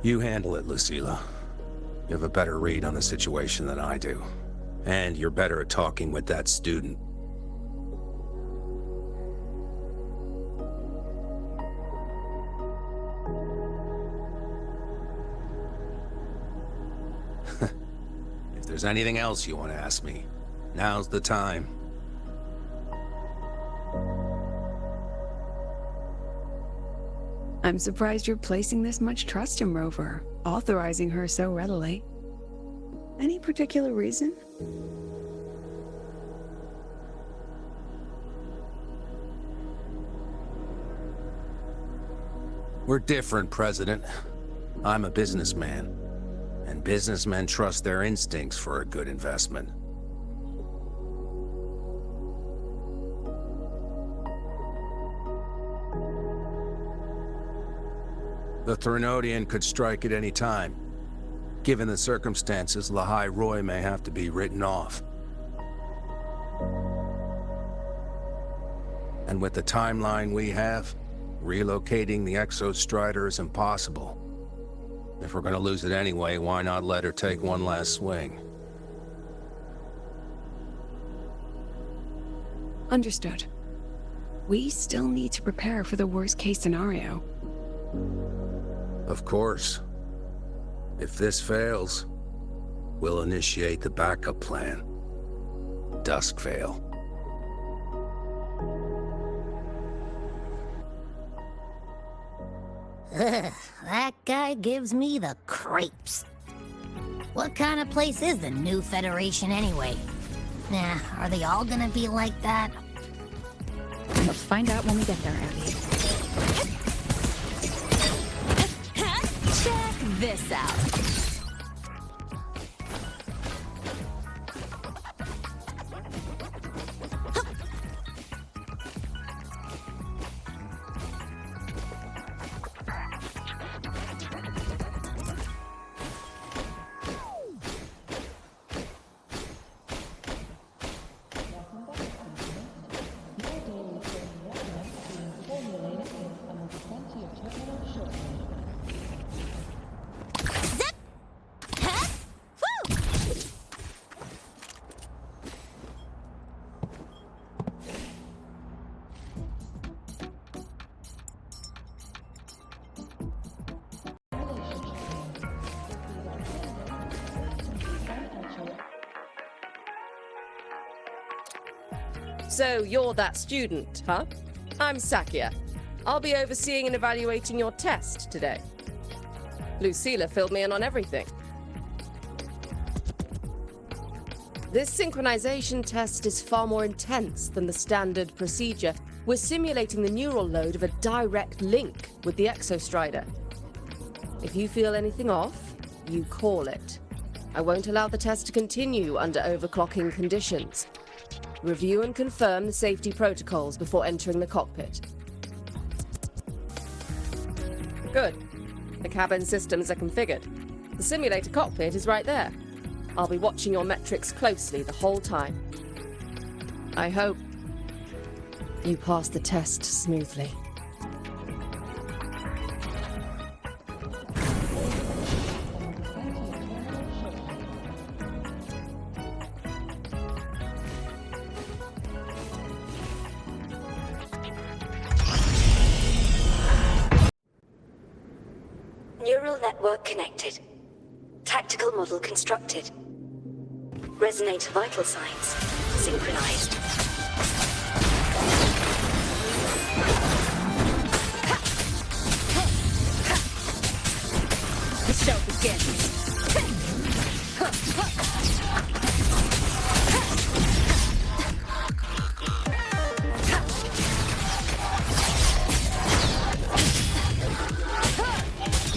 You handle it, Lucilla. You have a better read on the situation than I do. And you're better at talking with that student. If there's anything else you want to ask me, now's the time. I'm surprised you're placing this much trust in Rover, authorizing her so readily. Any particular reason? We're different, President. I'm a businessman, and businessmen trust their instincts for a good investment. The Threnodian could strike at any time. Given the circumstances, Lahai-roi may have to be written off. And with the timeline we have, relocating the Exostrider is impossible. If we're gonna lose it anyway, why not let her take one last swing? Understood. We still need to prepare for the worst-case scenario. Of course. If this fails, we'll initiate the backup plan. Duskvale. Ugh, that guy gives me the creeps. What kind of place is the new Federation anyway? Nah, are they all gonna be like that? We'll find out when we get there, Abby. Check this out. So you're that student, huh? I'm Sakia. I'll be overseeing and evaluating your test today. Lucilla filled me in on everything. This synchronization test is far more intense than the standard procedure. We're simulating the neural load of a direct link with the Exostrider. If you feel anything off, you call it. I won't allow the test to continue under overclocking conditions. Review and confirm the safety protocols before entering the cockpit. Good. The cabin systems are configured. The simulator cockpit is right there. I'll be watching your metrics closely the whole time. I hope you pass the test smoothly. Neural network connected. Tactical model constructed. Resonator vital signs synchronized. The show begins.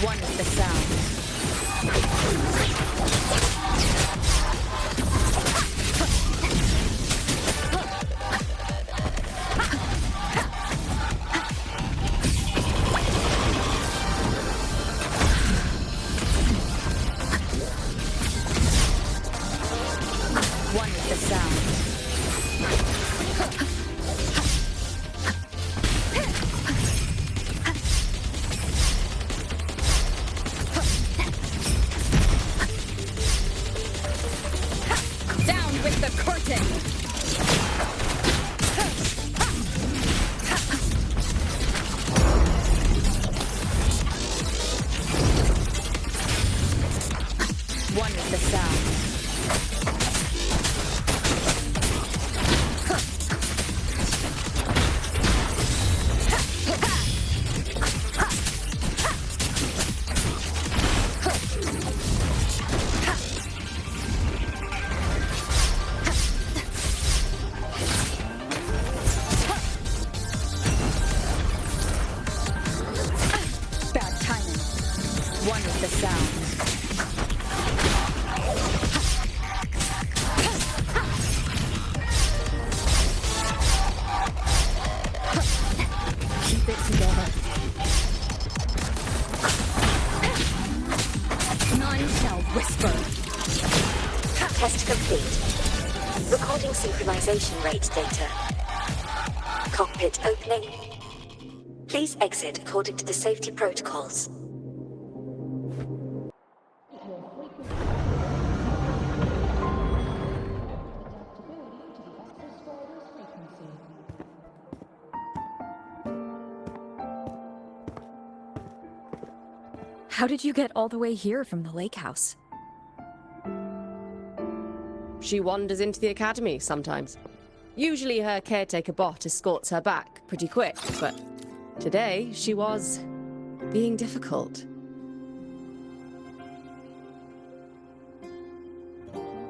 One is the sound. One is the sound. Down with the curtain! One is the sound. Bad timing. One is the sound. Keep it together. None shall whisper. Test complete. Recording synchronization rate data. Cockpit opening. Please exit according to the safety protocols. How did you get all the way here from the lake house? She wanders into the academy sometimes. Usually her caretaker bot escorts her back pretty quick, but today she was being difficult.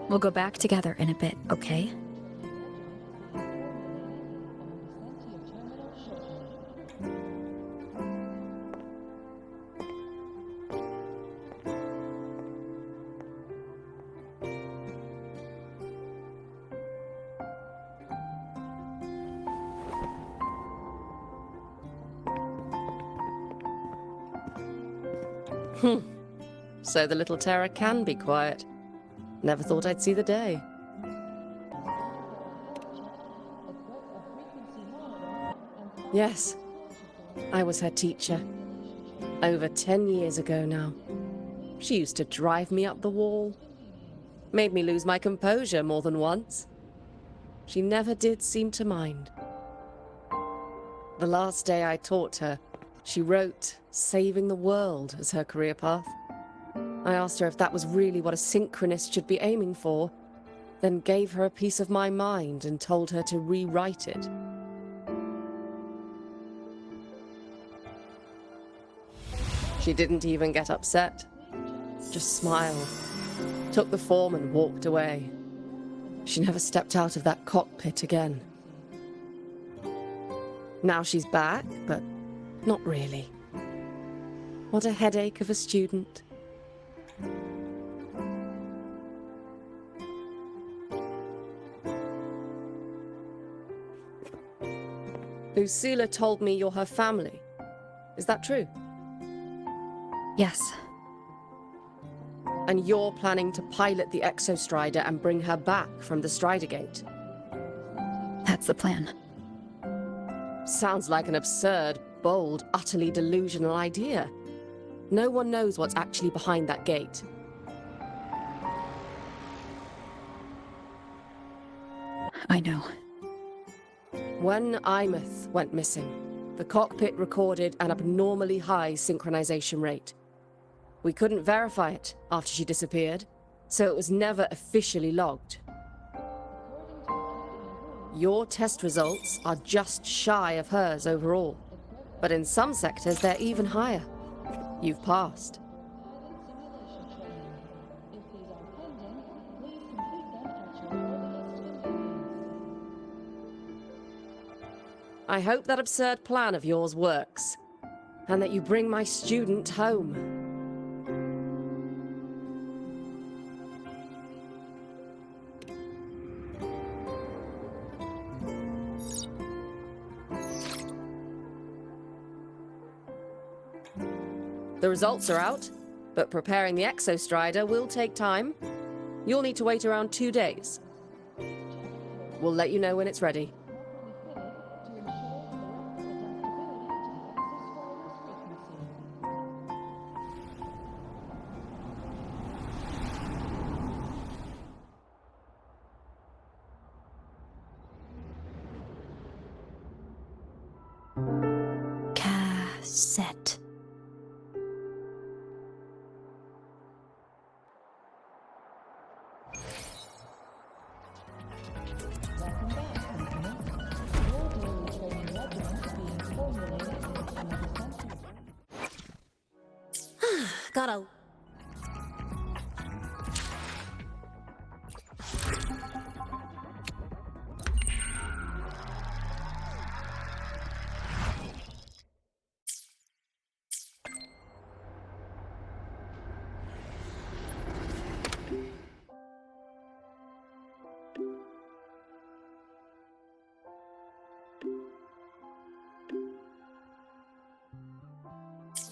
We'll go back together in a bit, okay? So the little terror can be quiet. Never thought I'd see the day. Yes, I was her teacher. Over 10 years ago now. She used to drive me up the wall. Made me lose my composure more than once. She never did seem to mind. The last day I taught her, she wrote saving the world as her career path. I asked her if that was really what a synchronist should be aiming for, then gave her a piece of my mind and told her to rewrite it. She didn't even get upset, just smiled, took the form and walked away. She never stepped out of that cockpit again. Now she's back, but not really. What a headache of a student. Lucilla told me you're her family. Is that true? Yes. And you're planning to pilot the Exostrider and bring her back from the Strider Gate? That's the plan. Sounds like an absurd, bold, utterly delusional idea. No one knows what's actually behind that gate. I know. When Imeth went missing, the cockpit recorded an abnormally high synchronization rate. We couldn't verify it after she disappeared, so it was never officially logged. Your test results are just shy of hers overall, but in some sectors they're even higher. You've passed. I hope that absurd plan of yours works, and that you bring my student home. The results are out, but preparing the Exostrider will take time. You'll need to wait around 2 days. We'll let you know when it's ready. Cassette. Gotta...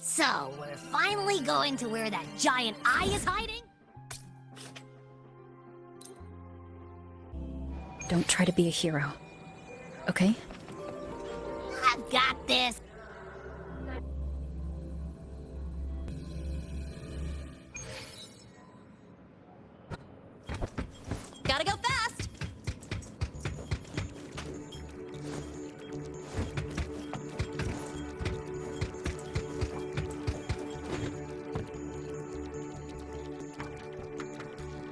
So, we're finally going to where that giant eye is hiding? Don't try to be a hero. Okay? I've got this. Gotta go fast!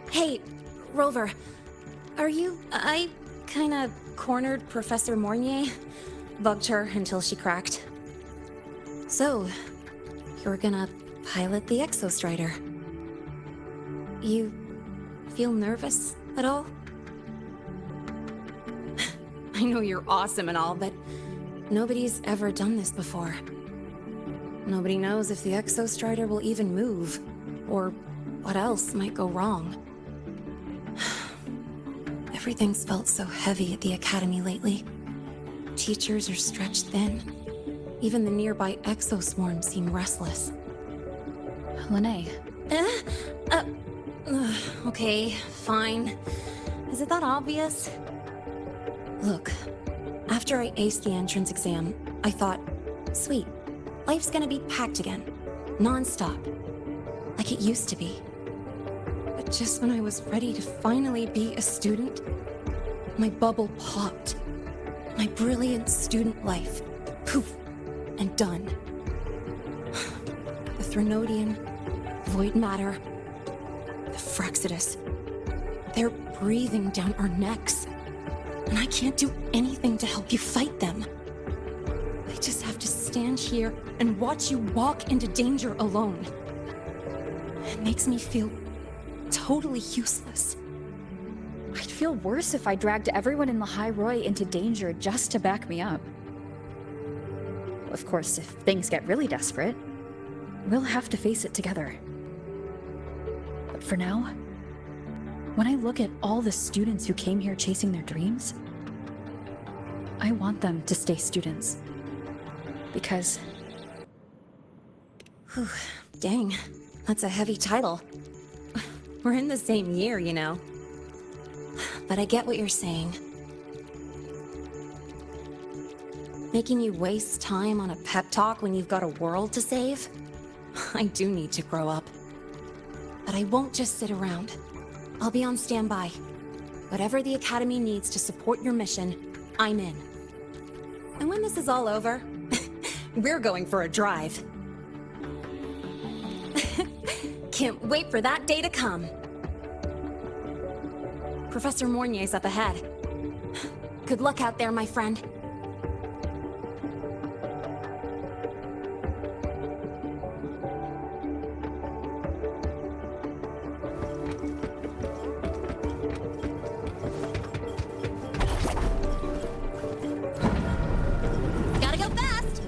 Hey, Rover. Are you... I kinda cornered Professor Mornier. Bugged her until she cracked. So, you're gonna pilot the Exostrider. You feel nervous at all? I know you're awesome and all, but nobody's ever done this before. Nobody knows if the Exostrider will even move, or what else might go wrong. Everything's felt so heavy at the Academy lately. Teachers are stretched thin. Even the nearby exoswarms seem restless. Lene. Okay, fine. Is it that obvious? Look, after I aced the entrance exam, I thought, sweet, life's gonna be packed again. Non-stop. Like it used to be. But just when I was ready to finally be a student, my bubble popped. My brilliant student life, poof, and done. The Threnodian, void matter, the Frexidus, they're breathing down our necks. And I can't do anything to help you fight them. I just have to stand here and watch you walk into danger alone. It makes me feel totally useless. I'd feel worse if I dragged everyone in Lahai-roi into danger just to back me up. Of course, if things get really desperate, we'll have to face it together. But for now, when I look at all the students who came here chasing their dreams, I want them to stay students. Because... Whew, dang, that's a heavy title. We're in the same year, you know. But I get what you're saying. Making you waste time on a pep talk when you've got a world to save? I do need to grow up. But I won't just sit around. I'll be on standby. Whatever the Academy needs to support your mission, I'm in. And when this is all over, we're going for a drive. Can't wait for that day to come. Professor Mornier's up ahead. Good luck out there, my friend. Gotta go fast!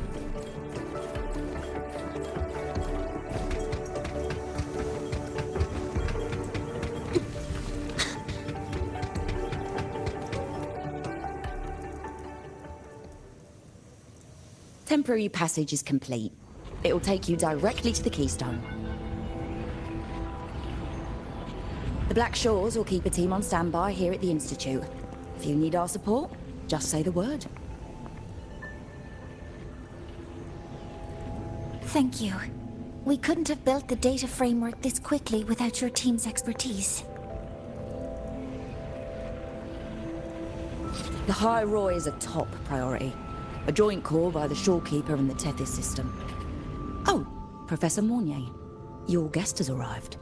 Temporary passage is complete. It'll take you directly to the Keystone. The Black Shores will keep a team on standby here at the Institute. If you need our support, just say the word. Thank you. We couldn't have built the data framework this quickly without your team's expertise. Lahai-roi is a top priority. A joint call by the Shorekeeper and the Tethys system. Oh, Professor Mornier, your guest has arrived.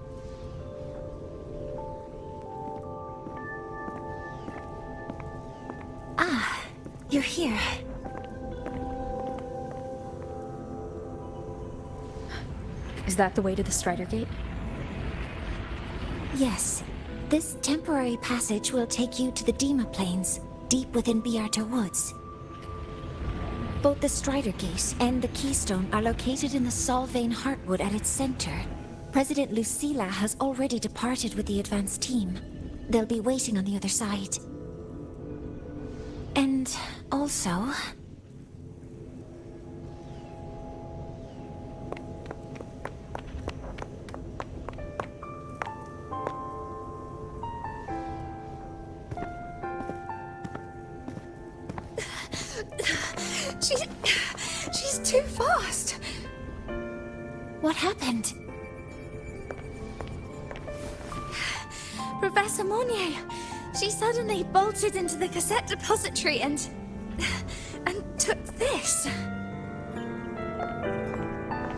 Ah, you're here. Is that the way to the Strider Gate? Yes. This temporary passage will take you to the Dima Plains, deep within Biarta Woods. Both the Strider Gate and the Keystone are located in the Solvane Heartwood at its center. President Lucilla has already departed with the advance team. They'll be waiting on the other side. And also... She's too fast. What happened? Professor Monnier, she suddenly bolted into the cassette depository and took this.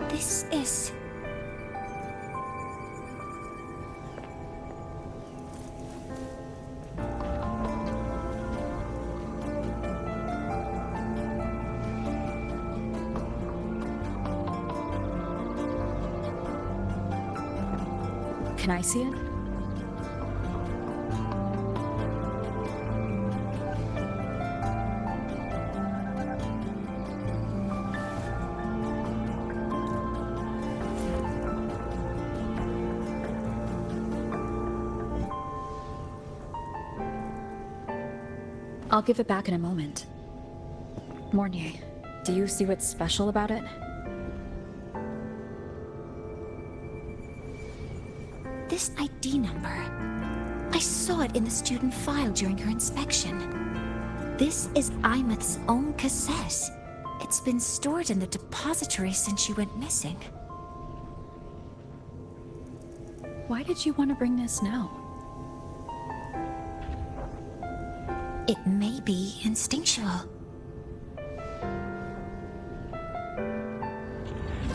This is... Can I see it? I'll give it back in a moment. Mornier, do you see what's special about it? This ID number. I saw it in the student file during her inspection. This is Imeth's own cassette. It's been stored in the depository since she went missing. Why did you want to bring this now? It may be instinctual.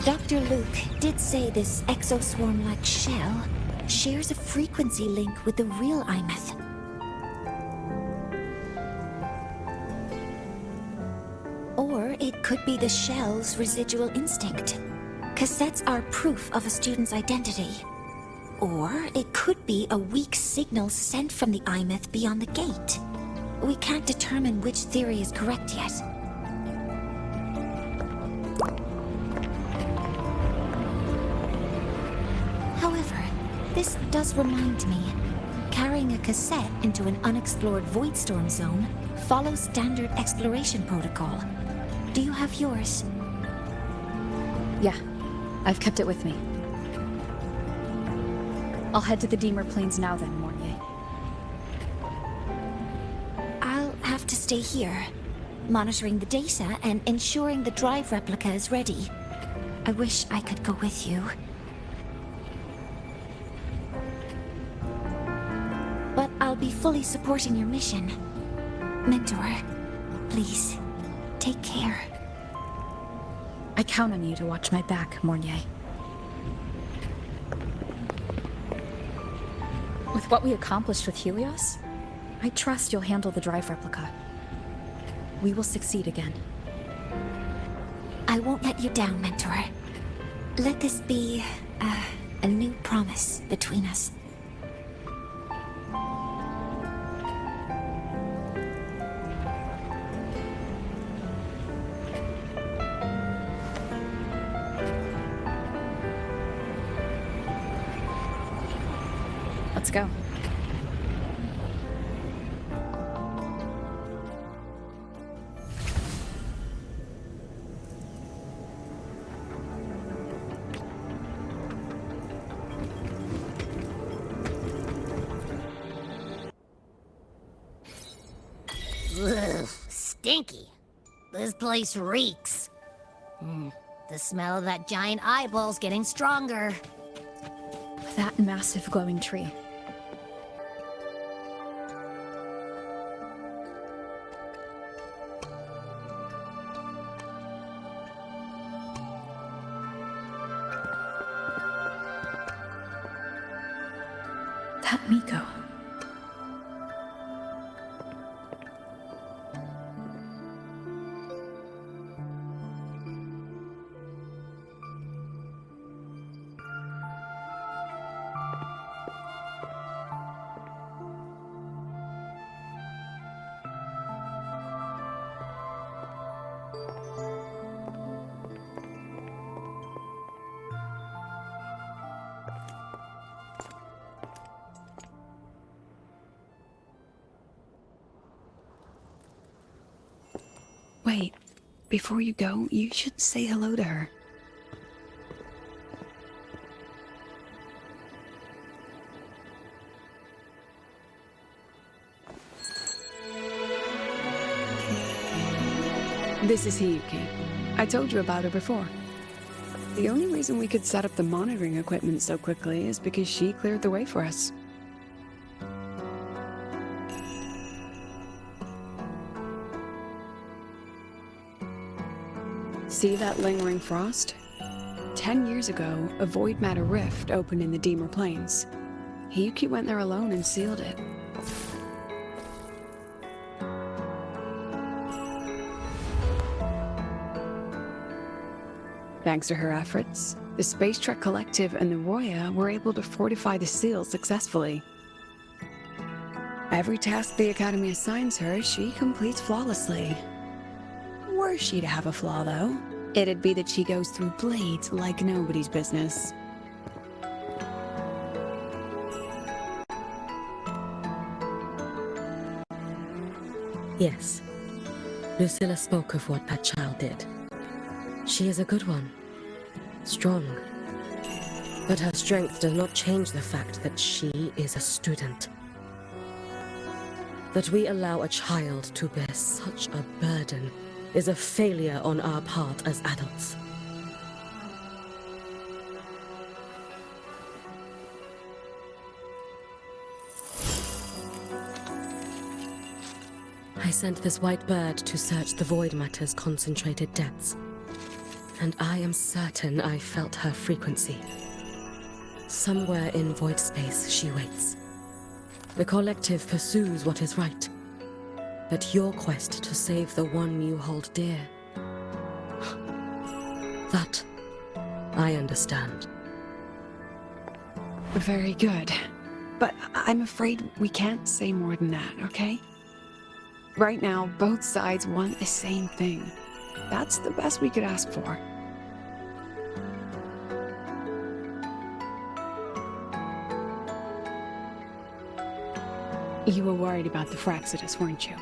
Dr. Luke did say this exoswarm-like shell shares a frequency link with the real Imeth. Or it could be the shell's residual instinct. Cassettes are proof of a student's identity. Or it could be a weak signal sent from the Imeth beyond the gate. We can't determine which theory is correct yet. However, this does remind me, carrying a cassette into an unexplored Voidstorm zone follows standard exploration protocol. Do you have yours? Yeah, I've kept it with me. I'll head to the Deemer Plains now then, Mornier. I'll have to stay here, monitoring the data and ensuring the drive replica is ready. I wish I could go with you. But I'll be fully supporting your mission. Mentor, please, take care. I count on you to watch my back, Mornier. With what we accomplished with Helios, I trust you'll handle the drive replica. We will succeed again. I won't let you down, Mentor. Let this be a new promise between us. Let's go. Ugh, stinky. This place reeks. The smell of that giant eyeball's getting stronger. That massive glowing tree. That Miko. Wait, before you go, you should say hello to her. This is Hiyuki. I told you about her before. The only reason we could set up the monitoring equipment so quickly is because she cleared the way for us. See that lingering frost? 10 years ago, a void matter rift opened in the Deemer Plains. Hiyuki went there alone and sealed it. Thanks to her efforts, the Space Trek Collective and the Roya were able to fortify the seal successfully. Every task the Academy assigns her, she completes flawlessly. Were she to have a flaw, though, it'd be that she goes through blades like nobody's business. Yes. Lucilla spoke of what that child did. She is a good one. Strong. But her strength does not change the fact that she is a student. That we allow a child to bear such a burden is a failure on our part as adults. I sent this white bird to search the void matter's concentrated depths, and I am certain I felt her frequency. Somewhere in void space she waits. The collective pursues what is right, but your quest to save the one you hold dear, that I understand. Very good. But I'm afraid we can't say more than that, okay? Right now, both sides want the same thing. That's the best we could ask for. You were worried about the Fraxidus, weren't you?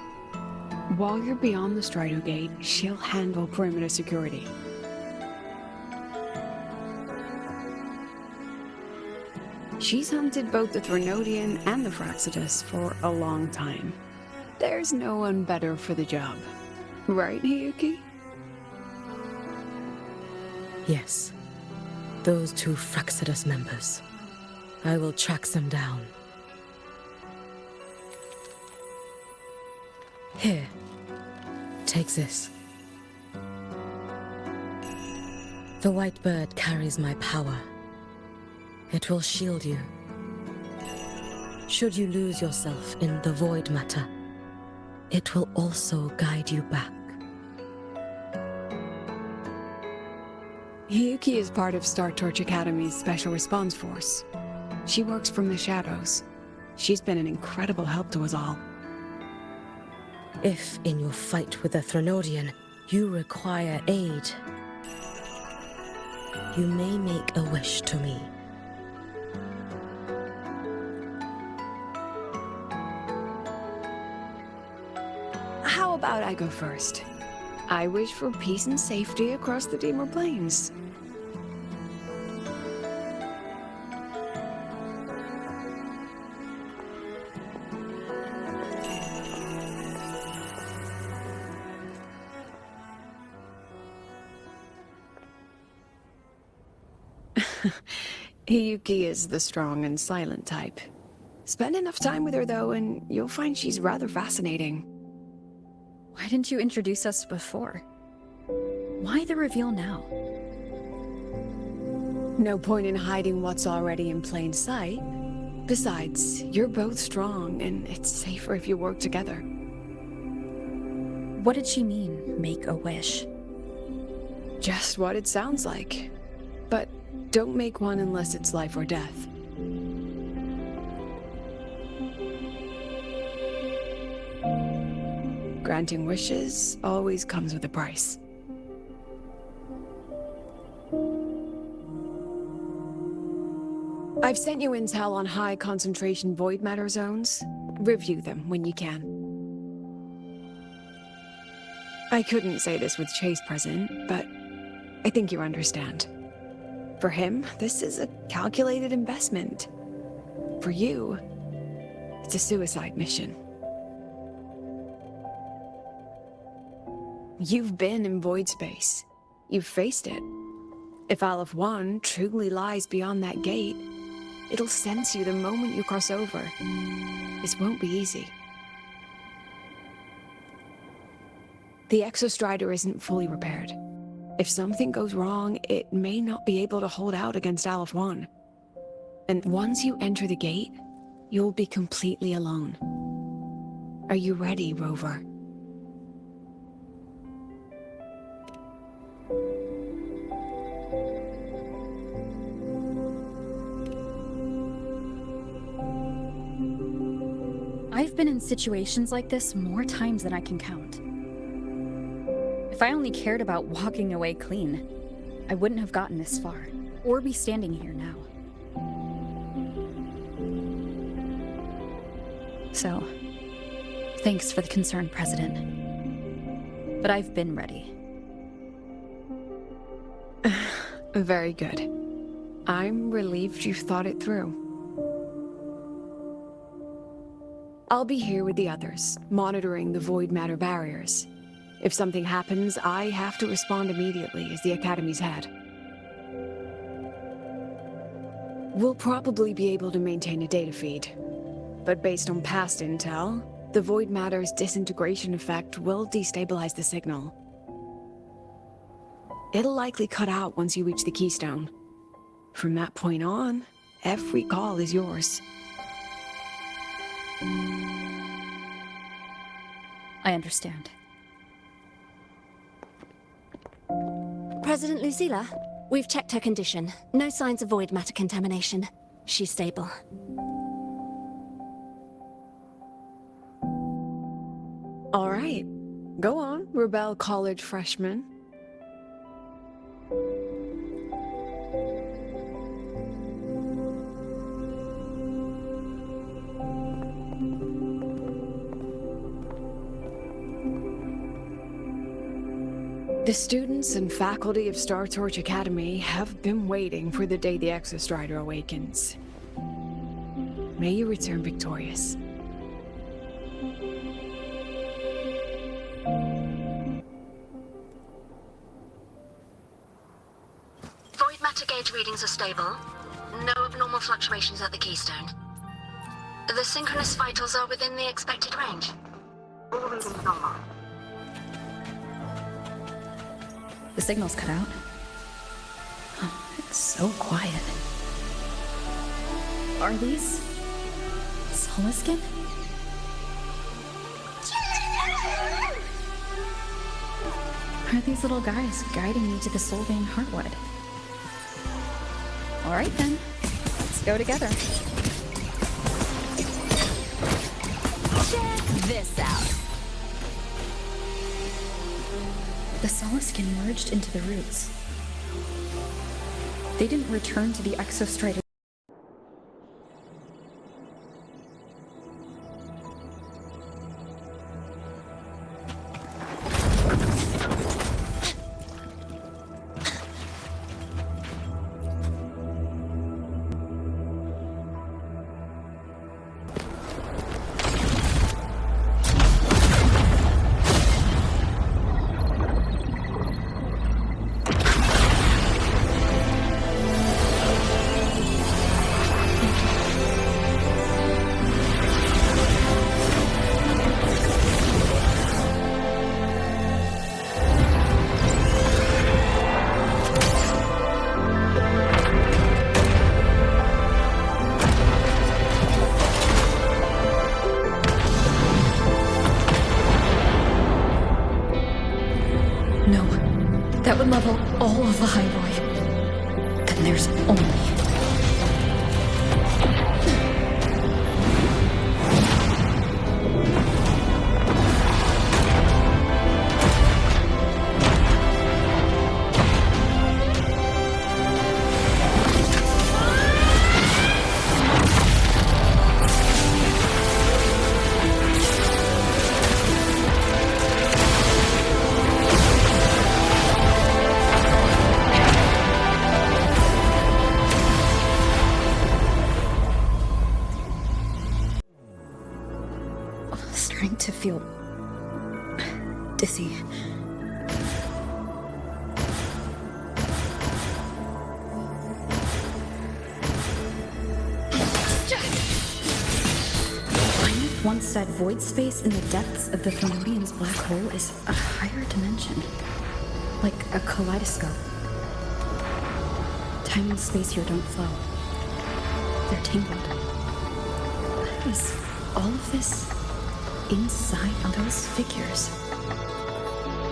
While you're beyond the Strider Gate, she'll handle perimeter security. She's hunted both the Threnodian and the Fraxidus for a long time. There's no one better for the job. Right, Hiyuki? Yes. Those two Fraxidus members. I will track them down. Here. Take this. The white bird carries my power. It will shield you. Should you lose yourself in the void matter, it will also guide you back. Hiyuki is part of Star Torch Academy's Special Response Force. She works from the shadows. She's been an incredible help to us all. If, in your fight with the Threnodian, you require aid, you may make a wish to me. How about I go first? I wish for peace and safety across the Deemer Plains. Hiyuki is the strong and silent type. Spend enough time with her, though, and you'll find she's rather fascinating. Why didn't you introduce us before? Why the reveal now? No point in hiding what's already in plain sight. Besides, you're both strong, and it's safer if you work together. What did she mean, make a wish? Just what it sounds like. But don't make one unless it's life or death. Granting wishes always comes with a price. I've sent you intel on high concentration void matter zones. Review them when you can. I couldn't say this with Chase present, but I think you understand. For him, this is a calculated investment. For you, it's a suicide mission. You've been in void space. You've faced it. If Aleph 1 truly lies beyond that gate, it'll sense you the moment you cross over. This won't be easy. The Exostrider isn't fully repaired. If something goes wrong, it may not be able to hold out against Aleph 1. And once you enter the gate, you'll be completely alone. Are you ready, Rover? I've been in situations like this more times than I can count. If I only cared about walking away clean, I wouldn't have gotten this far, or be standing here now. So, thanks for the concern, President. But I've been ready. Very good. I'm relieved you thought it through. I'll be here with the others, monitoring the void matter barriers. If something happens, I have to respond immediately as the Academy's head. We'll probably be able to maintain a data feed, but based on past intel, the void matter's disintegration effect will destabilize the signal. It'll likely cut out once you reach the keystone. From that point on, every call is yours. I understand. President Lucilla, we've checked her condition. No signs of void matter contamination. She's stable. All right. Go on, Rebel College freshman. The students and faculty of Star Torch Academy have been waiting for the day the Exostrider awakens. May you return victorious. Void matter gauge readings are stable. No abnormal fluctuations at the keystone. The synchronous vitals are within the expected range. All readings normal. The signal's cut out. Oh, it's so quiet. Are these Solaskin? Are these little guys guiding me to the Soulbane Heartwood? Alright then, let's go together. Check this out. The Solaskin merged into the roots. They didn't return to the Exostrider. No, that would level all of Lahai-roi. Then there's only... Starting to feel dizzy. said void space in the depths of the Thermodian's black hole is a higher dimension. Like a kaleidoscope. Time and space here don't flow. They're tangled. What is all of this inside those figures?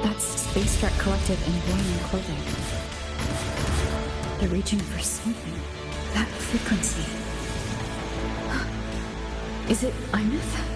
That's Space Trek Collective in Roman clothing. They're reaching for something. That frequency. Is it Imeth?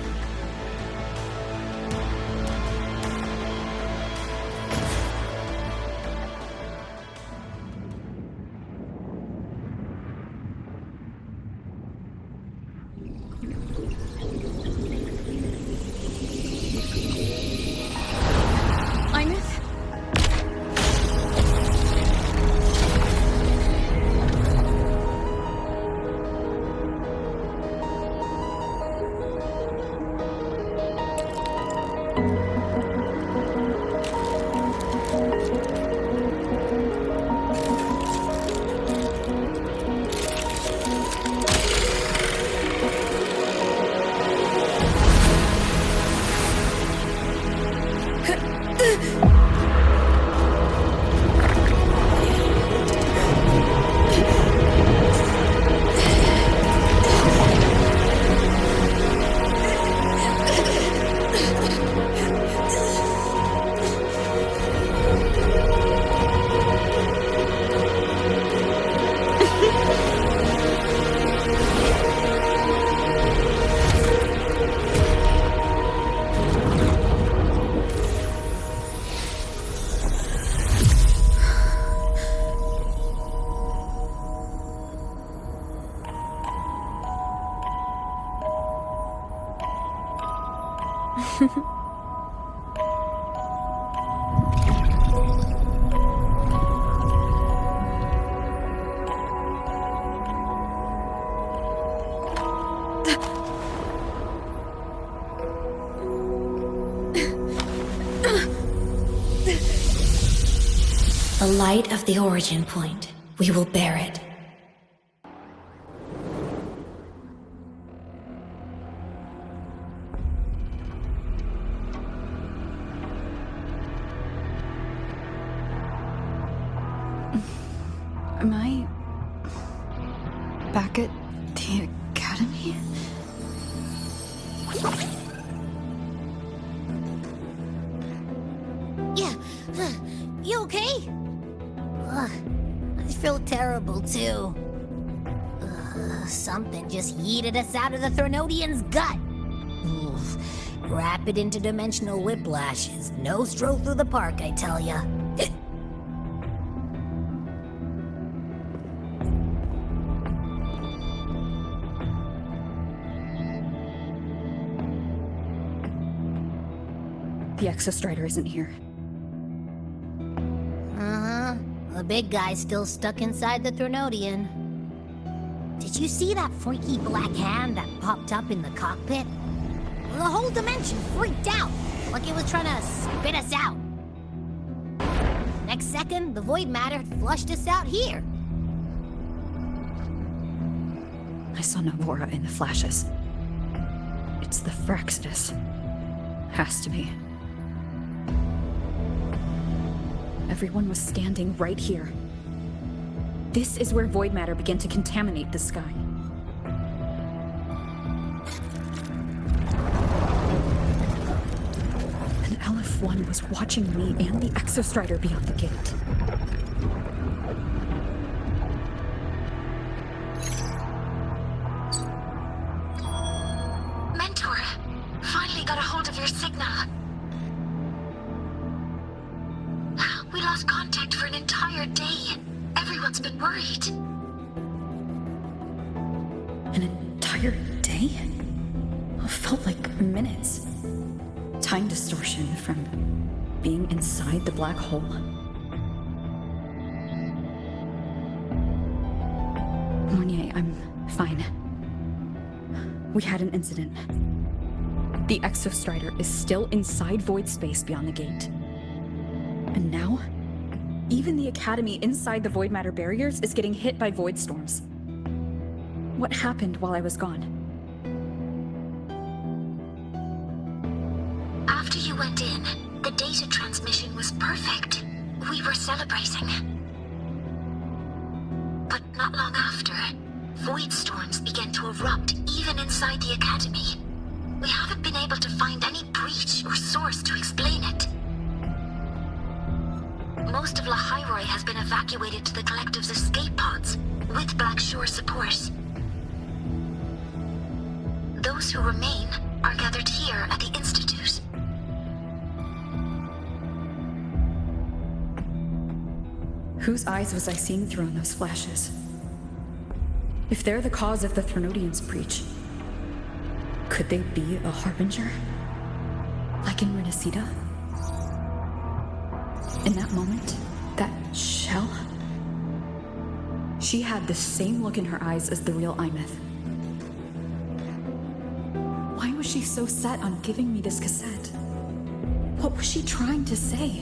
The light of the origin point. We will bear it. Am I back at the academy? Yeah. You okay? Ugh, I feel terrible too. Something just yeeted us out of the Thermodian's gut. Oof. Rapid interdimensional whiplash is no stroll through the park, I tell ya. The Exostrider isn't here. Uh-huh. The big guy's still stuck inside the Thermodian. Did you see that freaky black hand that popped up in the cockpit? The whole dimension freaked out, like it was trying to spit us out. Next second, the void matter flushed us out here. I saw Navora in the flashes. It's the Fraxidus. Has to be. Everyone was standing right here. This is where void matter began to contaminate the sky. And LF1 was watching me and the Exostrider beyond the gate. Mentor, finally got a hold of your signal. We lost contact for an entire day. Everyone's been worried. An entire day? It felt like minutes. Time distortion from being inside the black hole. Mournier, I'm fine. We had an incident. The Exostrider is still inside void space beyond the gate. And now, even the Academy inside the void matter barriers is getting hit by void storms. What happened while I was gone? data transmission was perfect. We were celebrating. But not long after, void storms began to erupt even inside the Academy. We haven't been able to find any breach or source to explain it. Most of Lahai-roi has been evacuated to the Collective's escape pods, with Black Shore support. Those who remain are gathered here at the Institute. Whose eyes was I seeing through in those flashes? If they're the cause of the Threnodians' breach, could they be a harbinger? Like in Renacida? In that moment, that shell? She had the same look in her eyes as the real Imeth. Why was she so set on giving me this cassette? What was she trying to say?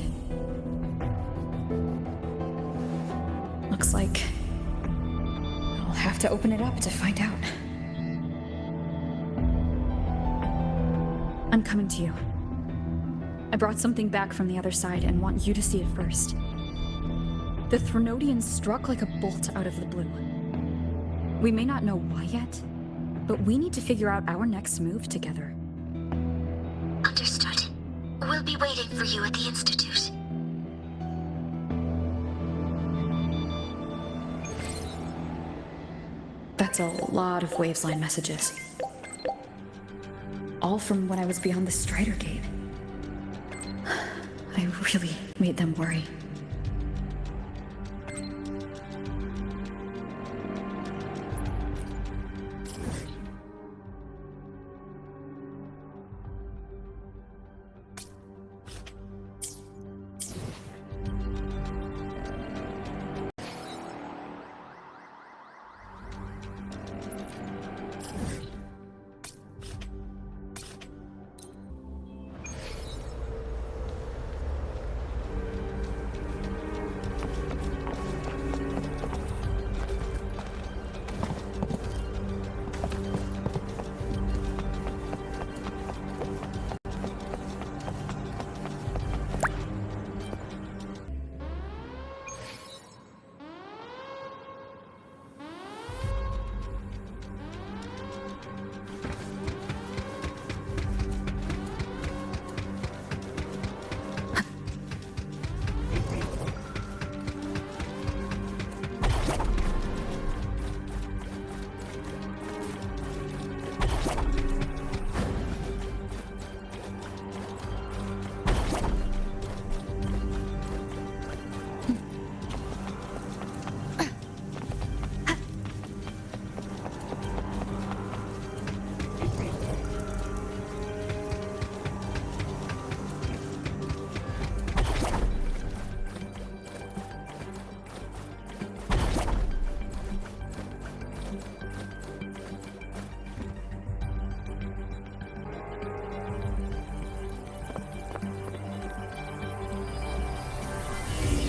Looks like I'll have to open it up to find out. I'm coming to you. I brought something back from the other side and want you to see it first. The Threnodians struck like a bolt out of the blue. We may not know why yet, but we need to figure out our next move together. Understood. We'll be waiting for you at the Institute. That's a lot of Wavesline messages. All from when I was beyond the Strider Gate. I really made them worry.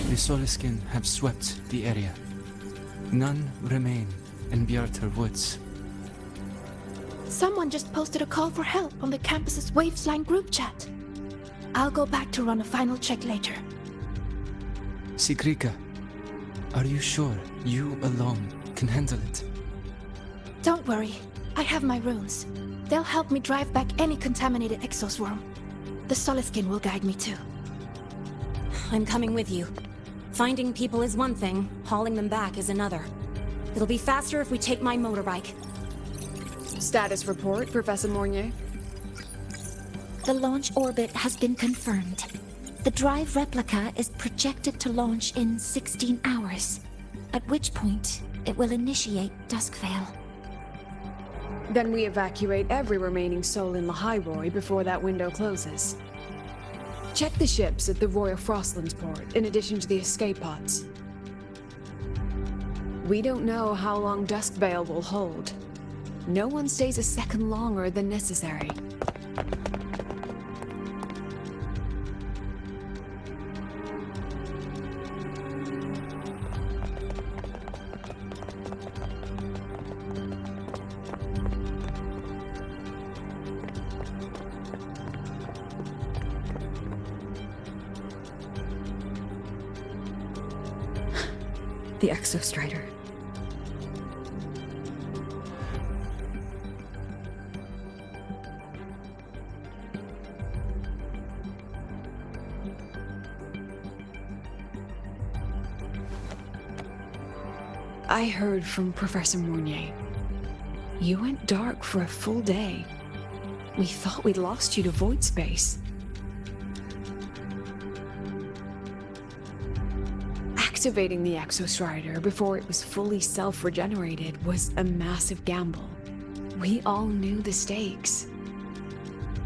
The Soliskin have swept the area. None remain in Bjartar Woods. Someone just posted a call for help on the campus's Wavesline group chat. I'll go back to run a final check later. Sigrika, are you sure you alone can handle it? Don't worry, I have my runes. They'll help me drive back any contaminated exoswarm. The Soliskin will guide me too. I'm coming with you. Finding people is one thing, hauling them back is another. It'll be faster if we take my motorbike. Status report, Professor Mornier. The launch orbit has been confirmed. The drive replica is projected to launch in 16 hours, at which point it will initiate Duskvale. Then we evacuate every remaining soul in Lahai-roi before that window closes. Check the ships at the Royal Frostlands port, in addition to the escape pods. We don't know how long Duskvale will hold. No one stays a second longer than necessary. The Exostrider. I heard from Professor Mournier. You went dark for a full day. We thought we'd lost you to void space. Activating the Exostrider before it was fully self-regenerated was a massive gamble. We all knew the stakes.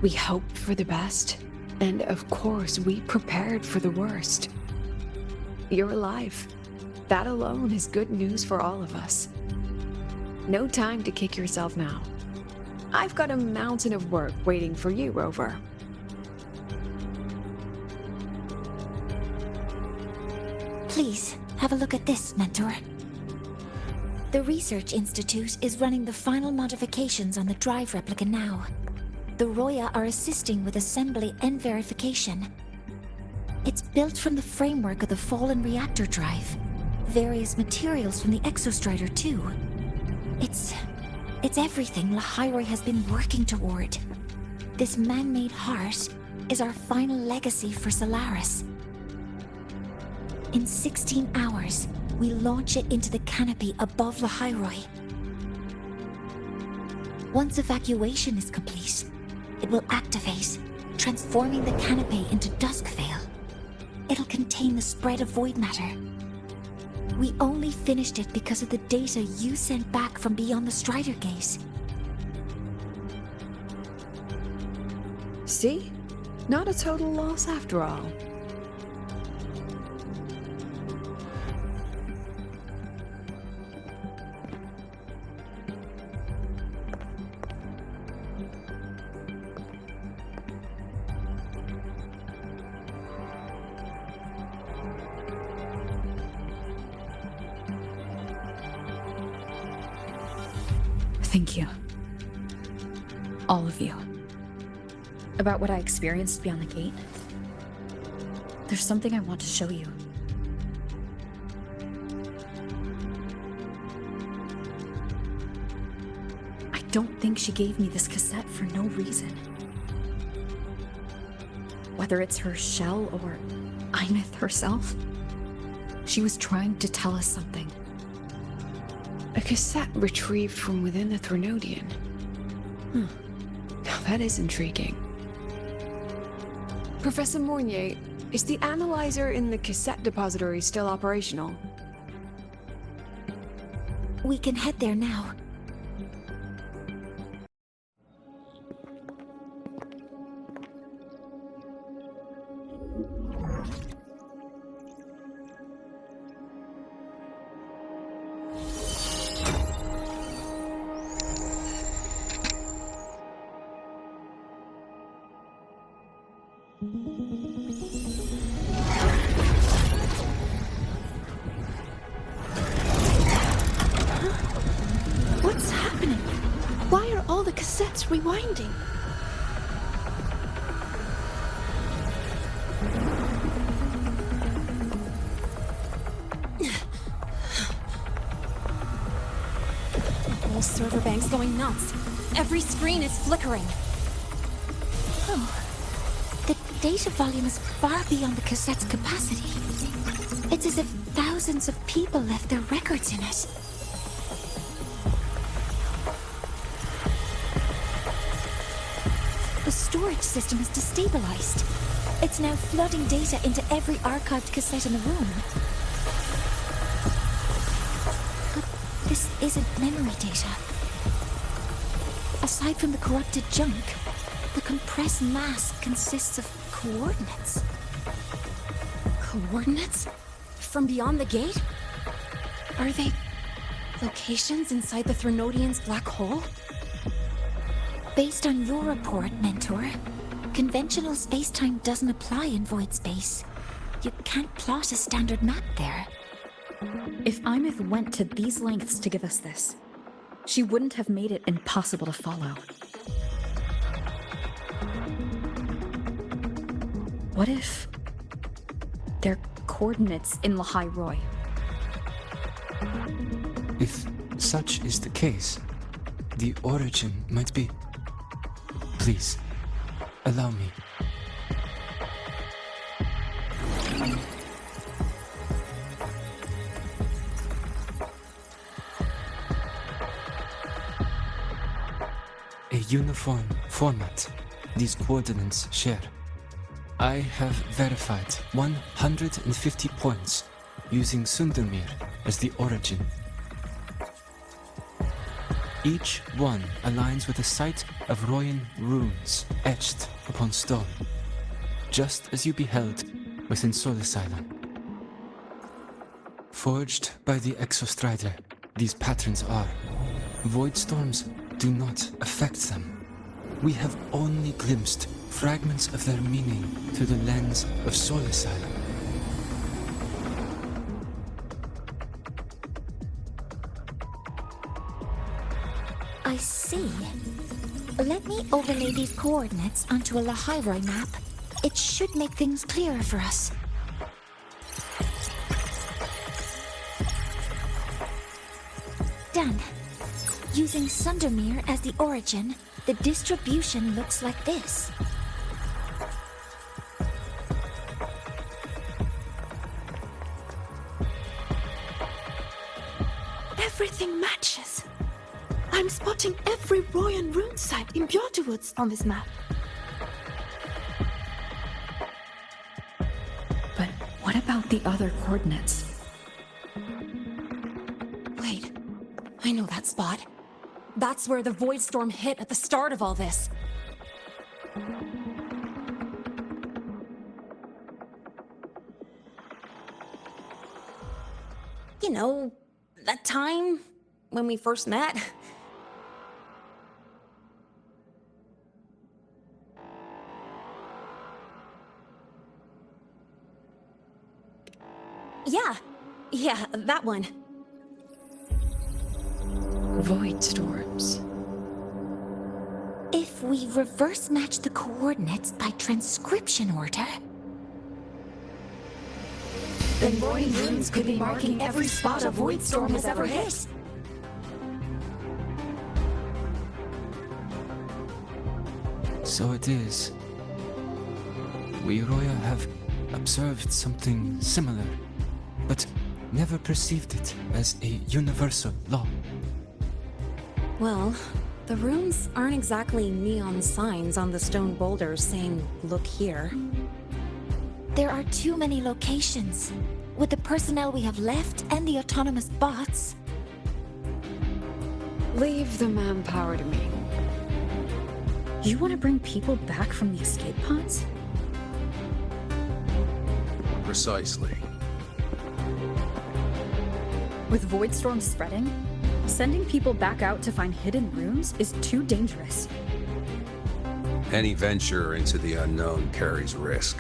We hoped for the best, and of course we prepared for the worst. You're alive. That alone is good news for all of us. No time to kick yourself now. I've got a mountain of work waiting for you, Rover. Please, have a look at this, Mentor. The Research Institute is running the final modifications on the drive replica now. The Roya are assisting with assembly and verification. It's built from the framework of the fallen reactor drive. Various materials from the Exostrider, too. It's everything Lahai-roi has been working toward. This man-made heart is our final legacy for Solaris. In 16 hours, we launch it into the canopy above Lahai-roi. Once evacuation is complete, it will activate, transforming the canopy into Duskvale. It'll contain the spread of void matter. We only finished it because of the data you sent back from beyond the Strider Gate. See? Not a total loss after all. Thank you. All of you. About what I experienced beyond the gate. There's something I want to show you. I don't think she gave me this cassette for no reason. Whether it's her shell or Imith herself, she was trying to tell us something. A cassette retrieved from within the Threnodian. Now that is intriguing. Professor Mournier, is the analyzer in the cassette depository still operational? We can head there now. What's happening? Why are all the cassettes rewinding? The whole server bank's going nuts. Every screen is flickering. Oh. The data volume is far beyond the cassette's capacity. It's as if thousands of people left their records in it. The storage system is destabilized. It's now flooding data into every archived cassette in the room. But this isn't memory data. Aside from the corrupted junk, the compressed mass consists of coordinates. Coordinates? From beyond the gate? Are they locations inside the Threnodian's black hole? Based on your report, Mentor, conventional space-time doesn't apply in void space. You can't plot a standard map there. If Imith went to these lengths to give us this, she wouldn't have made it impossible to follow. What if they're coordinates in Lahai-roi? If such is the case, the origin might be... Please, allow me. A uniform format these coordinates share. I have verified 150 points using Sundermere as the origin. Each one aligns with a site of Royan runes etched upon stone, just as you beheld within Solis Island. Forged by the Exostrider, these patterns are. Void storms do not affect them. We have only glimpsed fragments of their meaning through the lens of Solis Island. I see. Let me overlay these coordinates onto a Lahai-roi map. It should make things clearer for us. Done. Using Sundermere as the origin, the distribution looks like this. Everything matches. I'm spotting every Royan rune site in Bjorderwoods on this map. But what about the other coordinates? Wait, I know that spot. That's where the Void Storm hit at the start of all this. You know, that time when we first met? Yeah, that one. Void storms. If we reverse match the coordinates by transcription order... Then Royan runes could be marking every spot a Void Storm has ever hit. So it is. We Roya have observed something similar, but never perceived it as a universal law. Well, the runes aren't exactly neon signs on the stone boulders saying, "Look here." There are too many locations. With the personnel we have left and the autonomous bots... Leave the manpower to me. You want to bring people back from the escape pods? Precisely. With Void Storm spreading, sending people back out to find hidden rooms is too dangerous. Any venture into the unknown carries risk.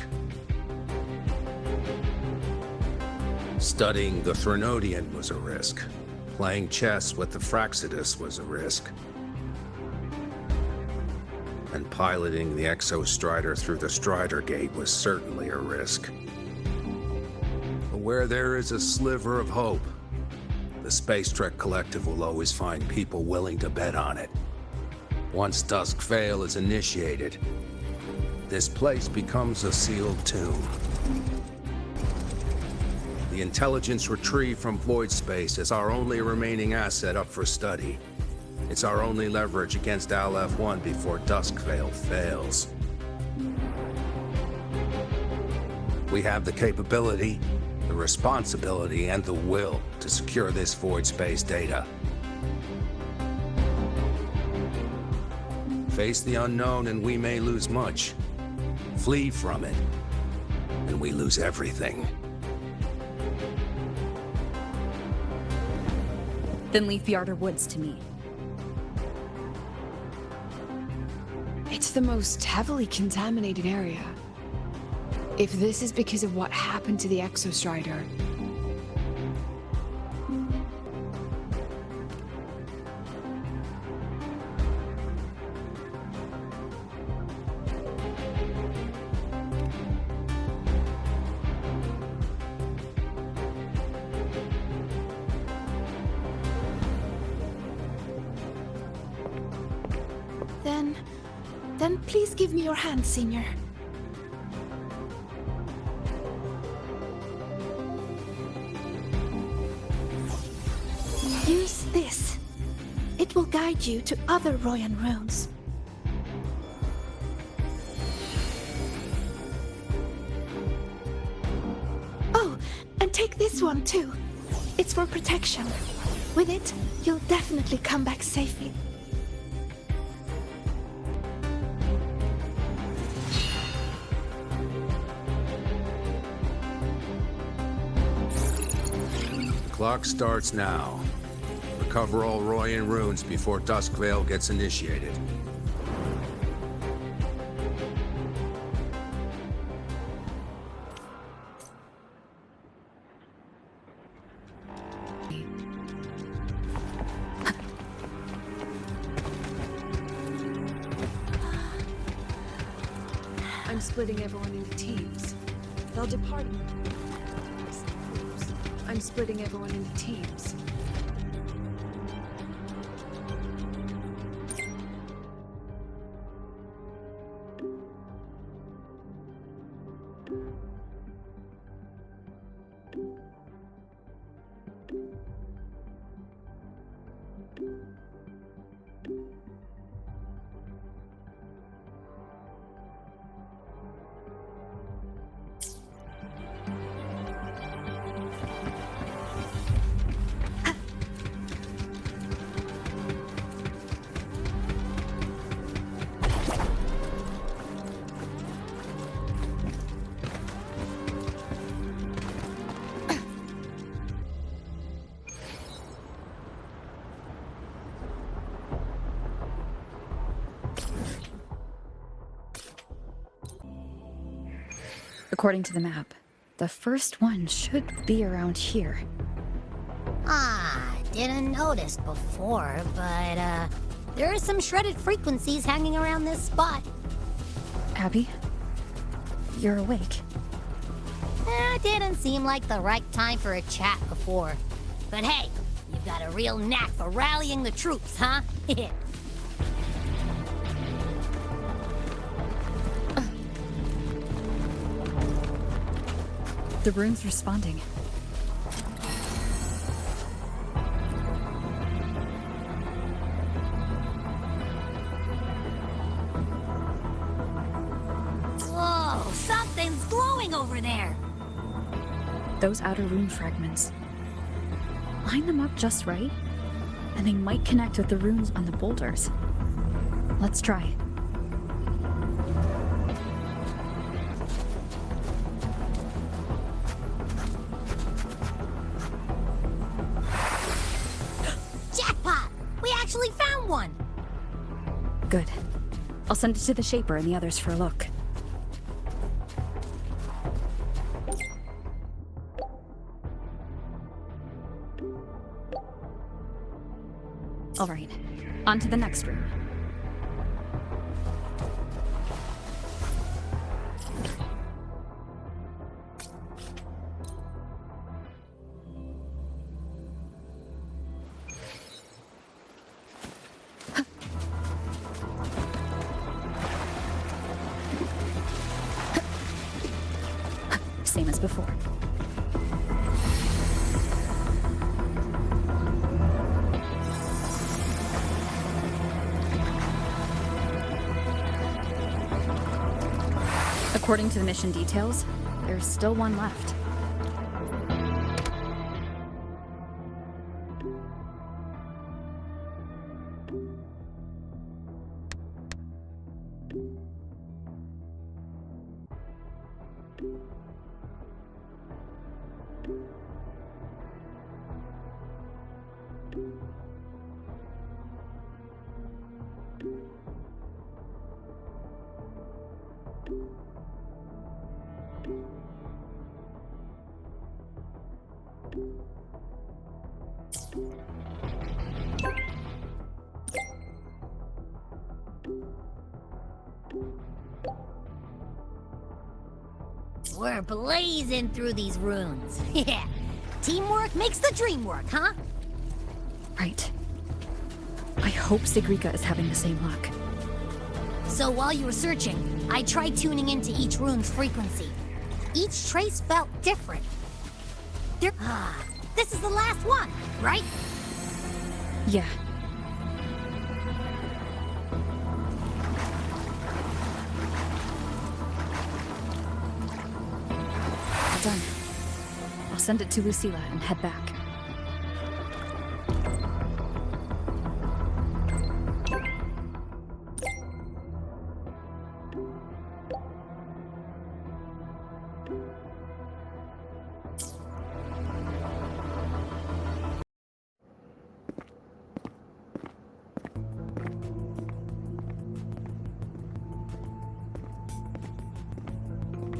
Studying the Threnodian was a risk. Playing chess with the Fraxidus was a risk. And piloting the Exostrider through the Strider Gate was certainly a risk. But where there is a sliver of hope, the Space Trek Collective will always find people willing to bet on it. Once Dusk Vale is initiated, this place becomes a sealed tomb. The intelligence retrieved from void space is our only remaining asset up for study. It's our only leverage against Aleph-1 before Dusk Vale fails. We have the capability, the responsibility, and the will to secure this void space data. Face the unknown and we may lose much. Flee from it, and we lose everything. Then leave Bjorderwoods to me. It's the most heavily contaminated area. If this is because of what happened to the Exostrider, Then please give me your hand, Senior. Use this. It will guide you to other Royan runes. Oh, and take this one too. It's for protection. With it, you'll definitely come back safely. Clock starts now. Recover all Royan runes before Duskvale gets initiated. I'm splitting everyone into teams. They'll depart. I'm splitting everyone into teams. According to the map, the first one should be around here. Ah, didn't notice before, but, there are some shredded frequencies hanging around this spot. Abby, you're awake. Didn't seem like the right time for a chat before. But hey, you've got a real knack for rallying the troops, huh? The rune's responding. Whoa, something's glowing over there. Those outer rune fragments. Line them up just right, and they might connect with the runes on the boulders. Let's try. Jackpot! We actually found one! Good. I'll send it to the Shaper and the others for a look. All right, on to the next room. Same as before. According to the mission details, there's still one left. We're blazing through these runes. Yeah. Teamwork makes the dream work, huh? Right. I hope Sigrika is having the same luck. So while you were searching, I tried tuning into each rune's frequency. Each trace felt different. This is the last one, right? Yeah. Done. I'll send it to Lucilla and head back.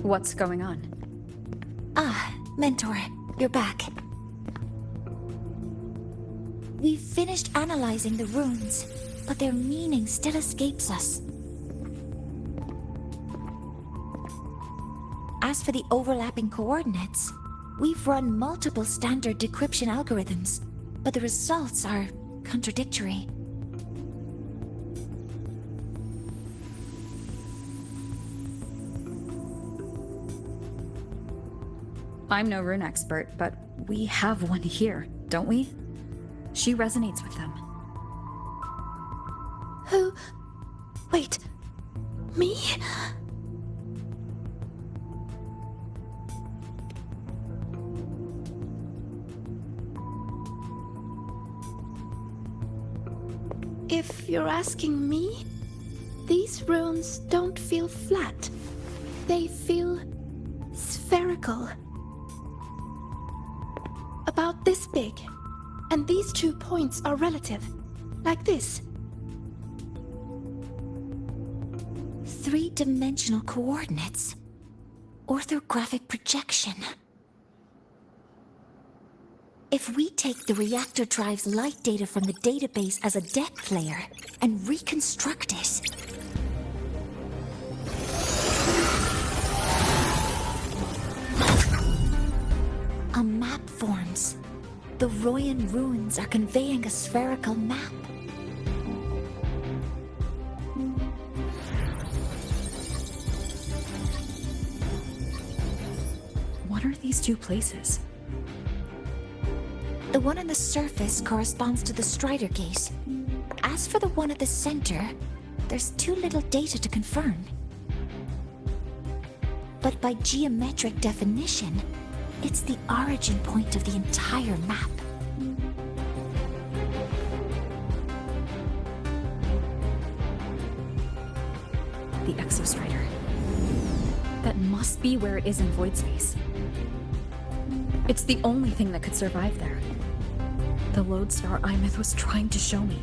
What's going on? Mentor, you're back. We've finished analyzing the runes, but their meaning still escapes us. As for the overlapping coordinates, we've run multiple standard decryption algorithms, but the results are contradictory. I'm no rune expert, but we have one here, don't we? She resonates with them. Who? Wait. Me? If you're asking me, these runes don't feel flat. They feel spherical. About this big. And these 2 points are relative. Like this. 3-dimensional coordinates. Orthographic projection. If we take the reactor drive's light data from the database as a depth layer and reconstruct it, a map forms. The Royan runes are conveying a spherical map. What are these 2 places? The one on the surface corresponds to the Strider Gate. As for the one at the center, there's too little data to confirm. But by geometric definition, it's the origin point of the entire map. The Exostrider. That must be where it is in void space. It's the only thing that could survive there. The lodestar Imyth was trying to show me.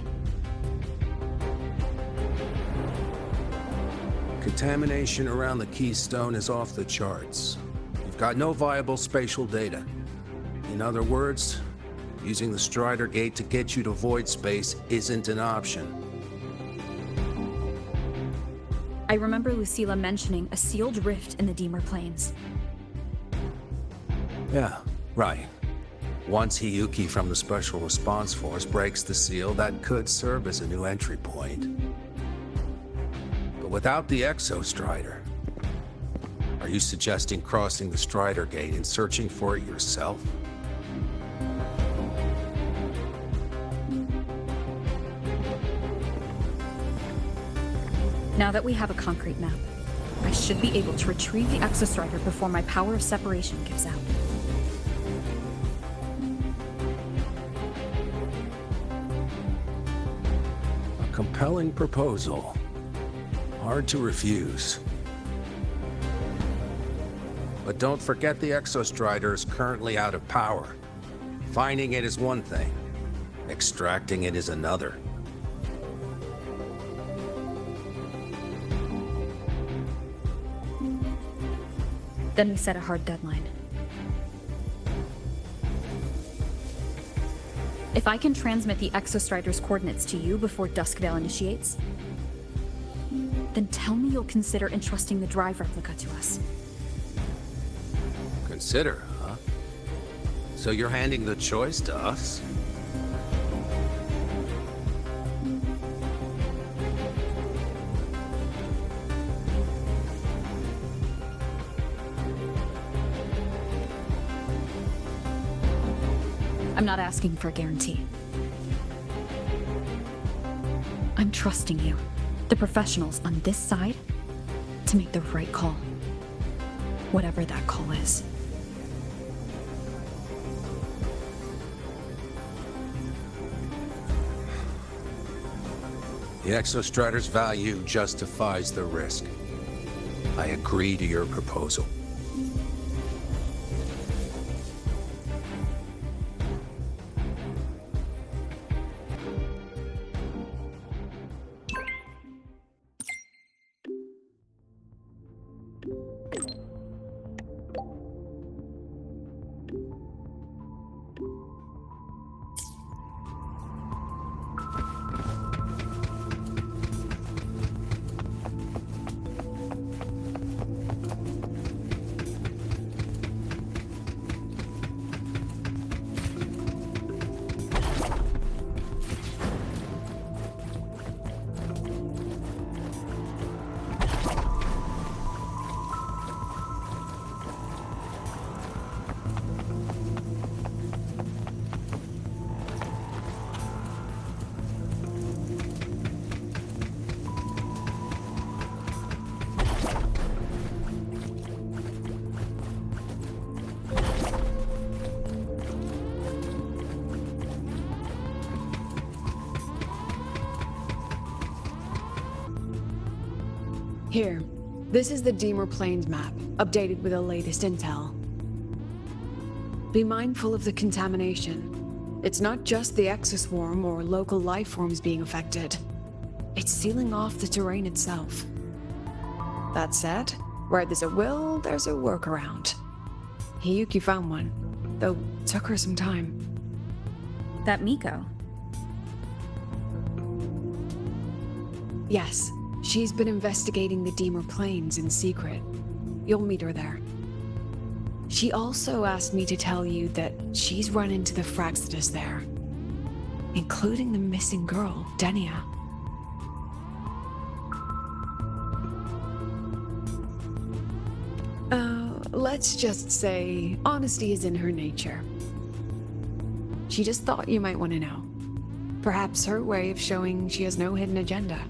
Contamination around the keystone is off the charts. You've got no viable spatial data. In other words, using the Strider Gate to get you to void space isn't an option. I remember Lucilla mentioning a sealed rift in the Deemer Plains. Yeah, right. Once Hiyuki from the Special Response Force breaks the seal, that could serve as a new entry point. But without the Exostrider, are you suggesting crossing the Strider Gate and searching for it yourself? Now that we have a concrete map, I should be able to retrieve the Exostrider before my power of separation gives out. A compelling proposal. Hard to refuse. But don't forget the Exostrider is currently out of power. Finding it is one thing. Extracting it is another. Then we set a hard deadline. If I can transmit the Exostrider's coordinates to you before Duskvale initiates, then tell me you'll consider entrusting the drive replica to us. Consider, huh? So you're handing the choice to us? I'm not asking for a guarantee. I'm trusting you, the professionals on this side, to make the right call. Whatever that call is. The Exostrider's value justifies the risk. I agree to your proposal. Here, this is the Deemer Plains map, updated with the latest intel. Be mindful of the contamination. It's not just the exoswarm or local life forms being affected. It's sealing off the terrain itself. That said, where there's a will, there's a workaround. Hiyuki found one, though it took her some time. That Miko? Yes, she's been investigating the Deemer Plains in secret. You'll meet her there. She also asked me to tell you that she's run into the Fraxidus there, including the missing girl, Denia. Let's just say honesty is in her nature. She just thought you might want to know. Perhaps her way of showing she has no hidden agenda.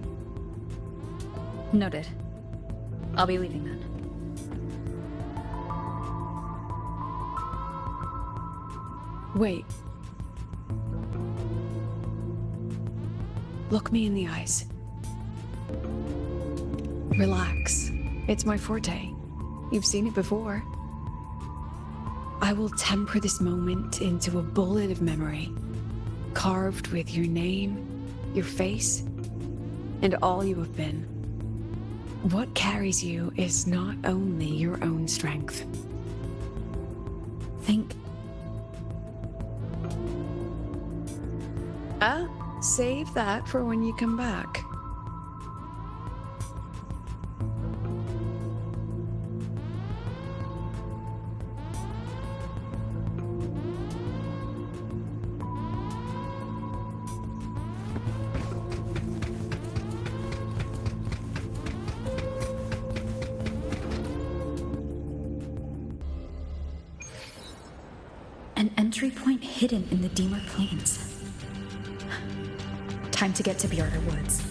Noted. I'll be leaving then. Wait. Look me in the eyes. Relax. It's my forte. You've seen it before. I will temper this moment into a bullet of memory, carved with your name, your face, and all you have been. What carries you is not only your own strength. Think. Save that for when you come back. An entry point hidden in the Deemer Plains. Time to get to Bjarter Woods.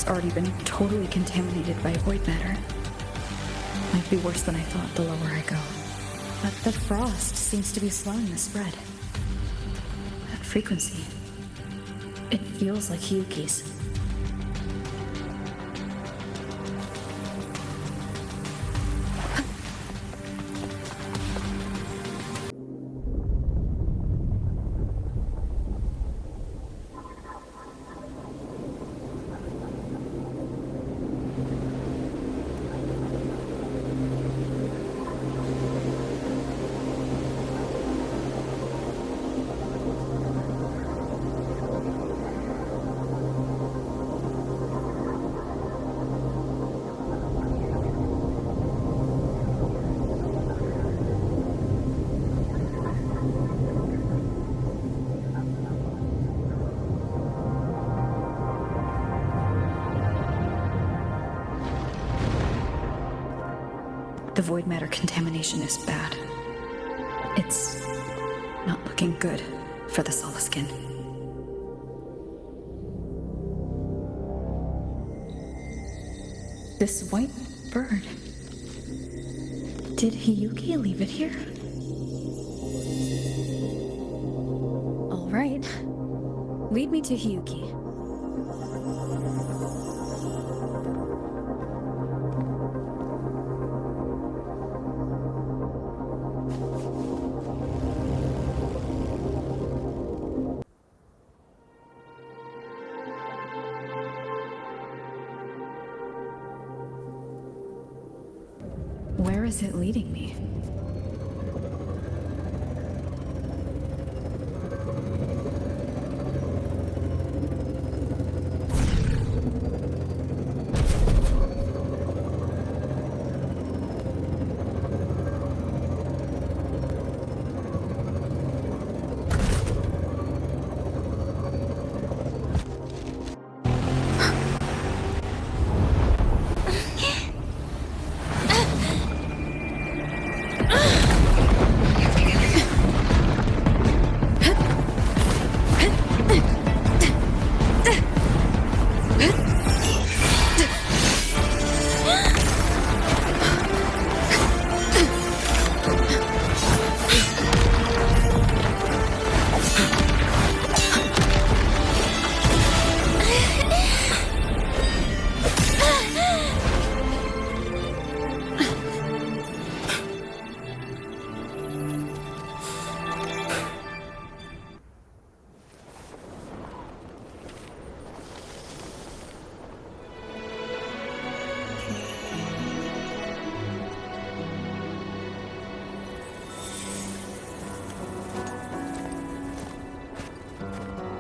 it's already been totally contaminated by void matter. Might be worse than I thought the lower I go. But the frost seems to be slowing the spread. That frequency. It feels like Hiyuki's. The void matter contamination is bad. It's not looking good for the Solaskin. This white bird. Did Hiyuki leave it here? All right. Lead me to Hiyuki. Where is it leading me?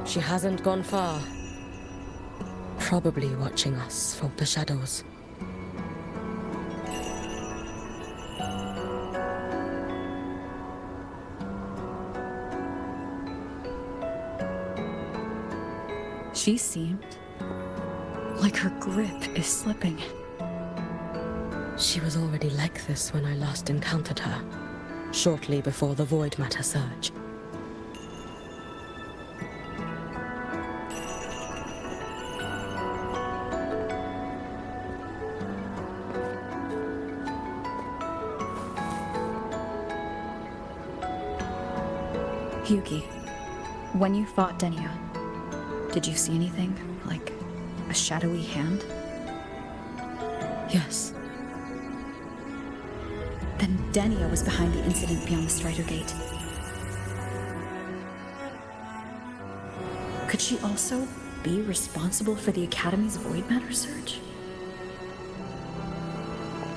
She hasn't gone far. Probably watching us from the shadows. She seemed like her grip is slipping. She was already like this when I last encountered her, shortly before the void matter surge. Hyuki, when you fought Denia, did you see anything, like a shadowy hand? Yes. Then Denia was behind the incident beyond the Strider Gate. Could she also be responsible for the Academy's void matter surge?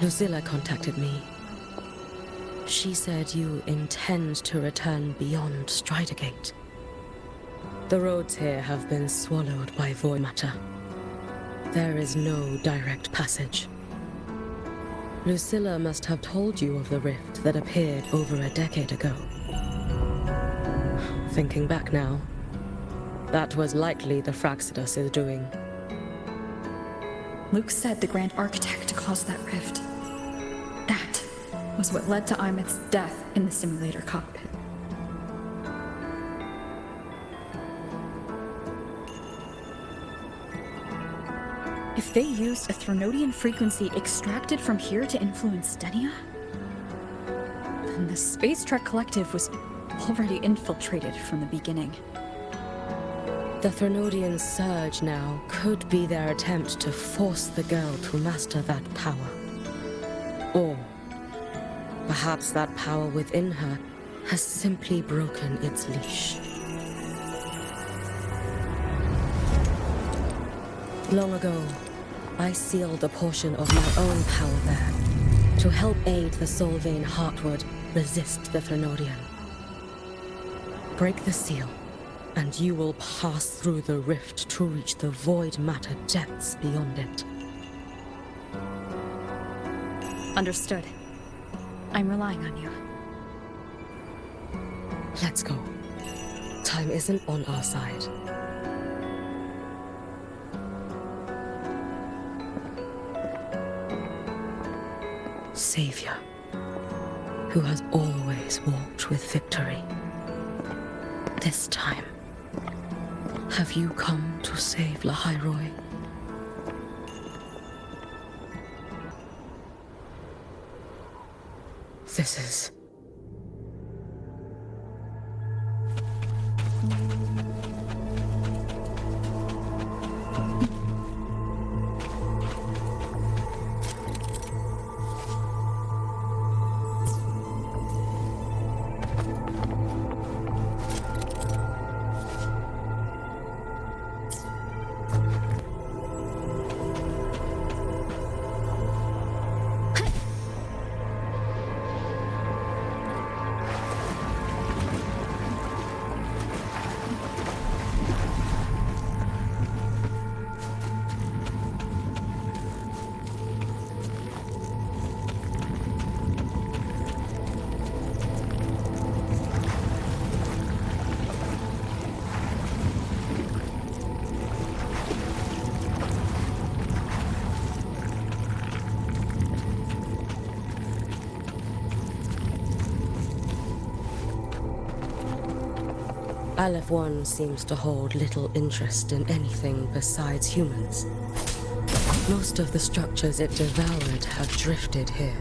Lucilla contacted me. She said you intend to return beyond Strider Gate. The roads here have been swallowed by void matter. There is no direct passage. Lucilla must have told you of the rift that appeared over a decade ago. Thinking back now, that was likely the Fraxidus' doing. Luke said the Grand Architect caused that rift. That was what led to Imeth's death in the simulator cockpit. If they used a Threnodian frequency extracted from here to influence Stenia, then the Space Trek Collective was already infiltrated from the beginning. The Threnodian surge now could be their attempt to force the girl to master that power. Or perhaps that power within her has simply broken its leash. Long ago, I sealed a portion of my own power there to help aid the Solvane Heartwood resist the Threnodian. Break the seal, and you will pass through the rift to reach the void matter depths beyond it. Understood. I'm relying on you. Let's go. Time isn't on our side. Savior, who has always walked with victory. This time, have you come to save Lahai-roi? This is... Aleph 1 seems to hold little interest in anything besides humans. Most of the structures it devoured have drifted here.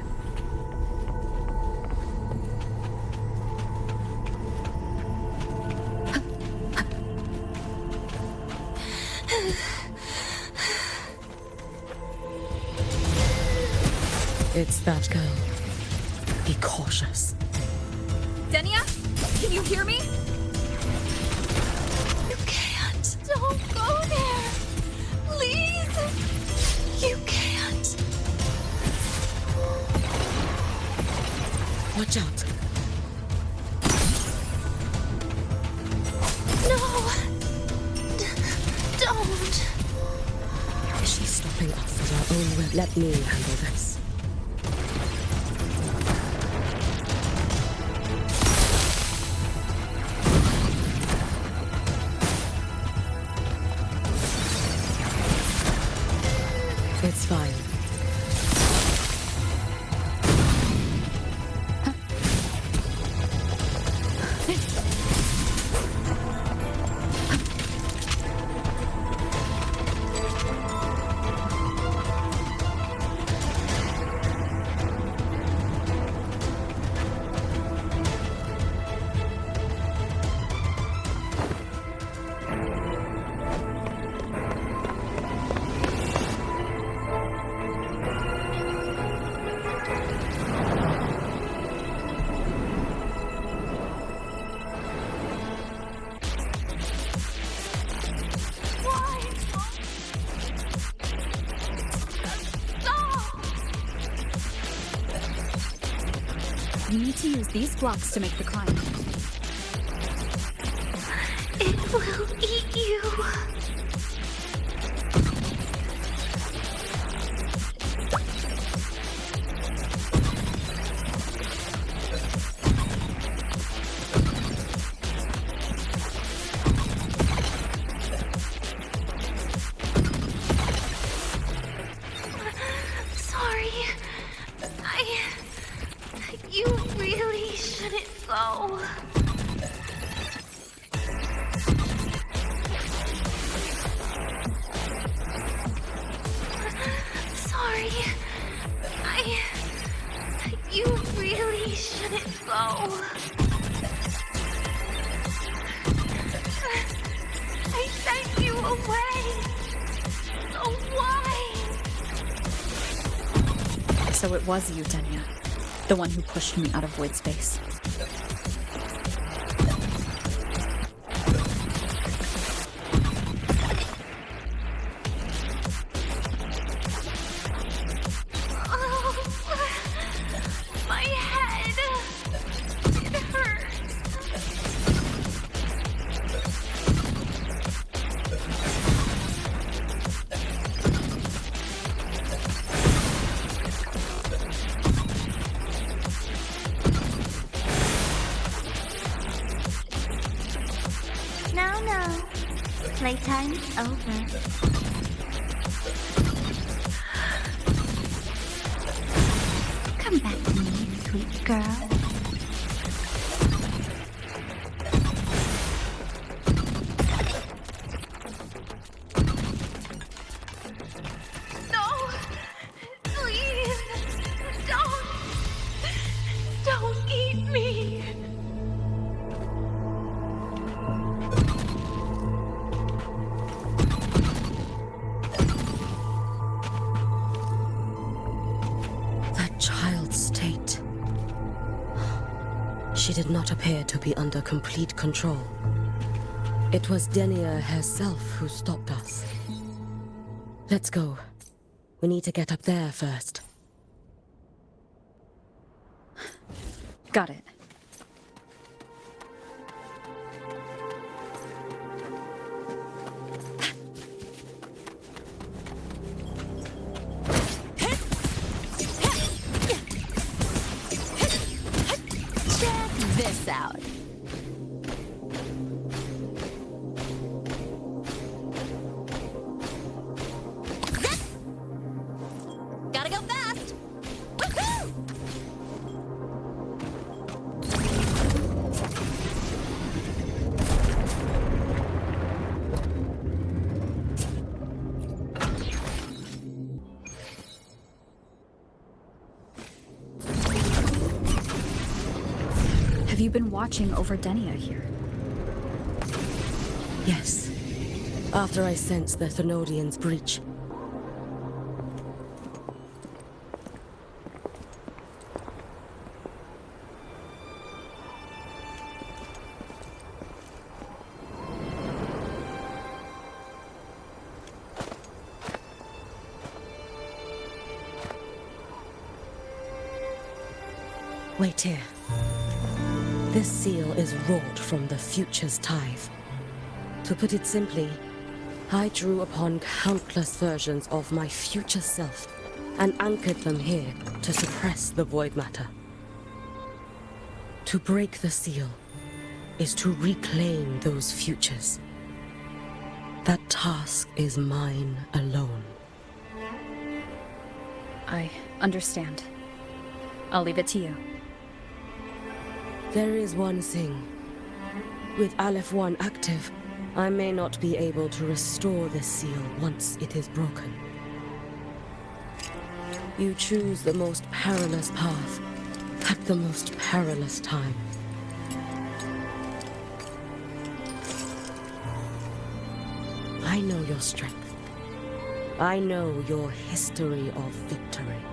It's that girl. Be cautious. Stenia? Can you hear me? Don't go there! Please! You can't! Watch out! No! Don't! She's stopping us at our own will. Let me handle this. It's fine. You need to use these blocks to make the climb. It will eat you. Sorry. You really shouldn't go. You really shouldn't go. I sent you away. So why? So it was you, Denia. The one who pushed me out of void space. My head. It hurts. No. Playtime is over. Come back to me, sweet girl. No! Please! Don't eat me! That child's state. She did not appear to be under complete control. It was Denia herself who stopped us. Let's go. We need to get up there first. Got it. Check this out. Gotta go fast! Woohoo! Have you been watching over Denia here? Yes. After I sensed the Thenodian's breach. Wait here. This seal is wrought from the future's tithe. To put it simply, I drew upon countless versions of my future self and anchored them here to suppress the void matter. To break the seal is to reclaim those futures. That task is mine alone. I understand. I'll leave it to you. There is one thing. With Aleph 1 active, I may not be able to restore this seal once it is broken. You choose the most perilous path at the most perilous time. I know your strength. I know your history of victory.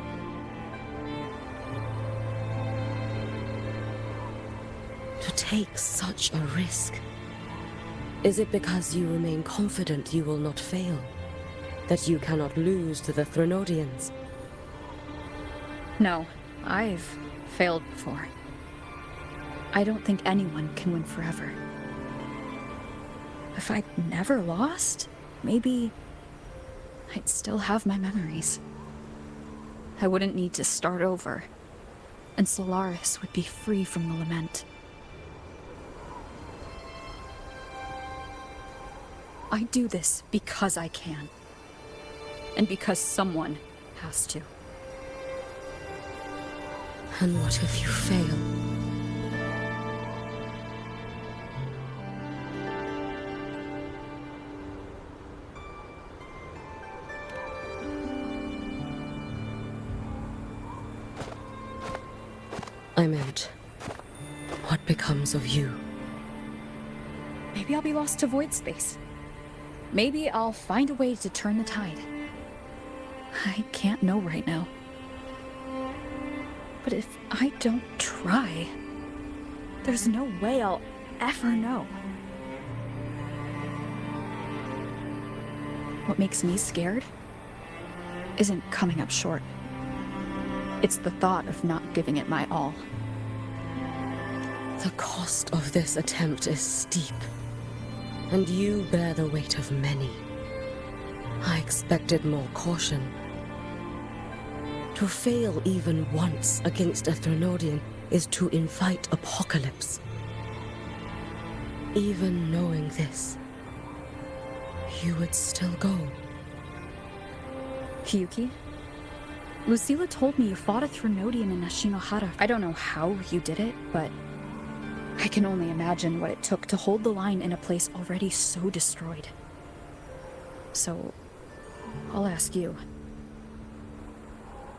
To take such a risk? Is it because you remain confident you will not fail? That you cannot lose to the Thenodians? No, I've failed before. I don't think anyone can win forever. If I'd never lost, maybe I'd still have my memories. I wouldn't need to start over, and Solaris would be free from the lament. I do this because I can, and because someone has to. And what if you fail? I meant, what becomes of you? Maybe I'll be lost to void space. Maybe I'll find a way to turn the tide. I can't know right now. But if I don't try, there's no way I'll ever know. What makes me scared isn't coming up short. It's the thought of not giving it my all. The cost of this attempt is steep, and you bear the weight of many. I expected more caution. To fail even once against a Threnodian is to invite apocalypse. Even knowing this, you would still go. Hiyuki? Lucilla told me you fought a Threnodian in Ashinohara. I don't know how you did it, but I can only imagine what it took to hold the line in a place already so destroyed. So, I'll ask you.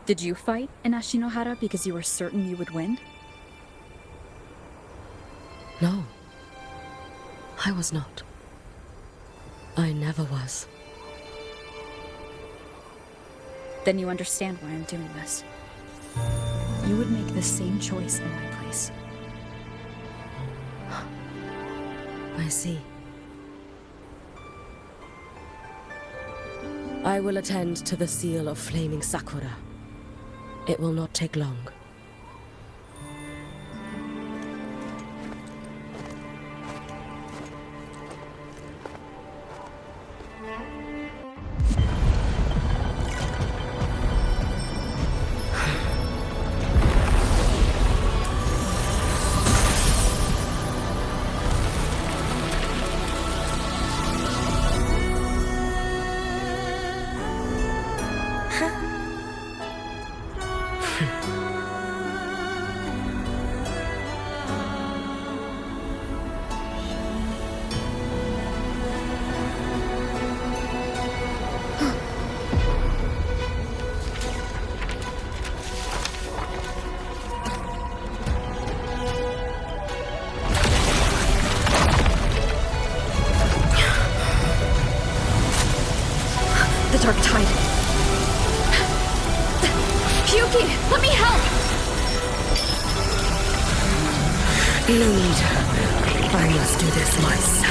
Did you fight in Ashinohara because you were certain you would win? No. I was not. I never was. Then you understand why I'm doing this. You would make the same choice in my place. I see. I will attend to the seal of flaming Sakura. It will not take long. The dark tide. Hiyuki, let me help! No need. I must do this myself.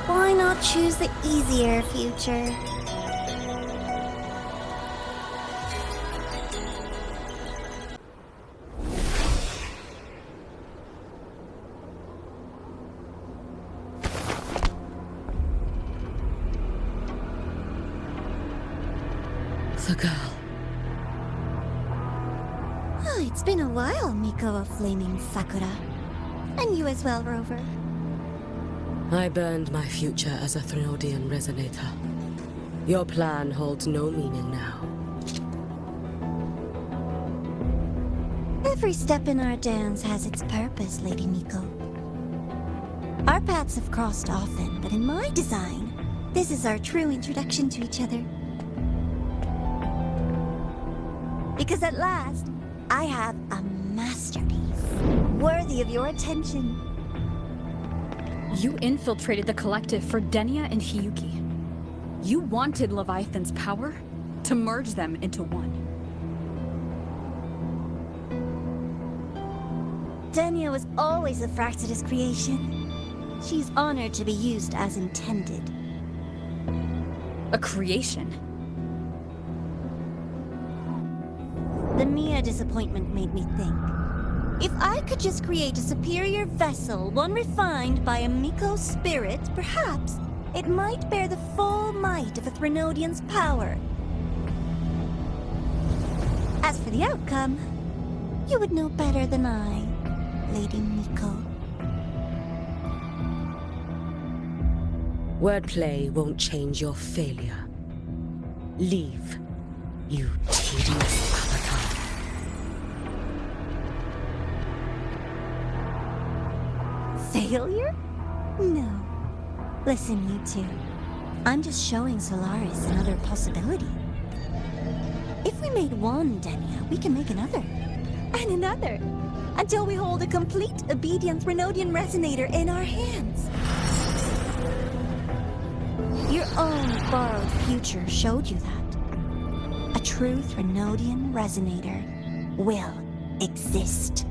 Why not choose the easier future? The girl. Oh, it's been a while, Miko of Flaming Sakura. And you as well, Rover. I burned my future as a Threnodian resonator. Your plan holds no meaning now. Every step in our dance has its purpose, Lady Miko. Our paths have crossed often, but in my design, this is our true introduction to each other. Because at last, I have a masterpiece, worthy of your attention. You infiltrated the collective for Denia and Hiyuki. You wanted Leviathan's power to merge them into one. Denia was always a Fractidus creation. She's honored to be used as intended. A creation? The Mia disappointment made me think. If I could just create a superior vessel, one refined by a Miko spirit, perhaps it might bear the full might of a Threnodian's power. As for the outcome, you would know better than I, Lady Miko. Wordplay won't change your failure. Leave, you tedious avatar. Failure? No. Listen, you two. I'm just showing Solaris another possibility. If we made one Denia, we can make another. And another. Until we hold a complete obedient Renodian resonator in our hands. Your own borrowed future showed you that. A true Renodian resonator will exist.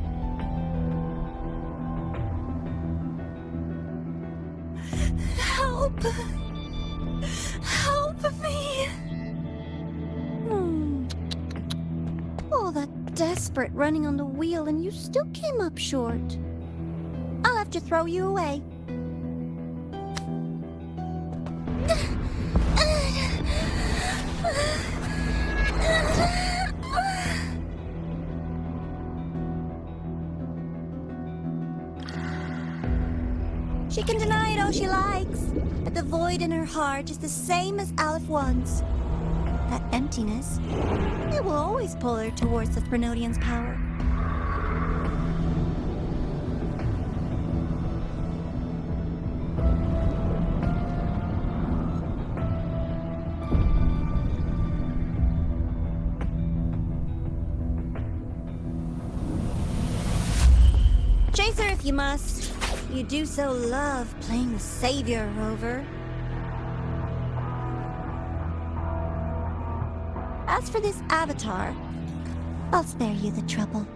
Help! Help me! All that desperate running on the wheel and you still came up short. I'll have to throw you away. She can deny it all she likes, but the void in her heart is the same as Aleph One's. That emptiness, it will always pull her towards the Threnodian's power. Chase her if you must. You do so love playing the savior, Rover. As for this avatar, I'll spare you the trouble.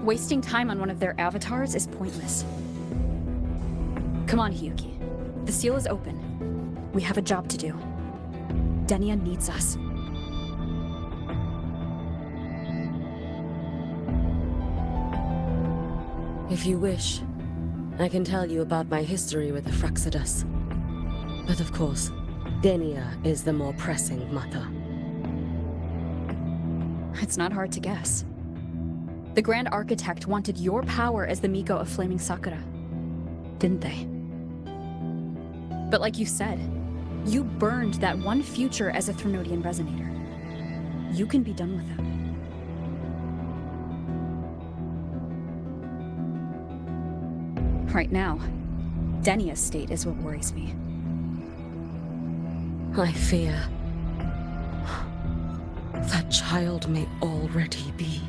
Wasting time on one of their avatars is pointless. Come on, Hiyuki. The seal is open. We have a job to do. Denia needs us. If you wish, I can tell you about my history with the Fraxidus. But of course, Denia is the more pressing matter. It's not hard to guess. The Grand Architect wanted your power as the Miko of Flaming Sakura, didn't they? But like you said, you burned that one future as a Threnodian resonator. You can be done with it. Right now, Denia's state is what worries me. I fear that child may already be.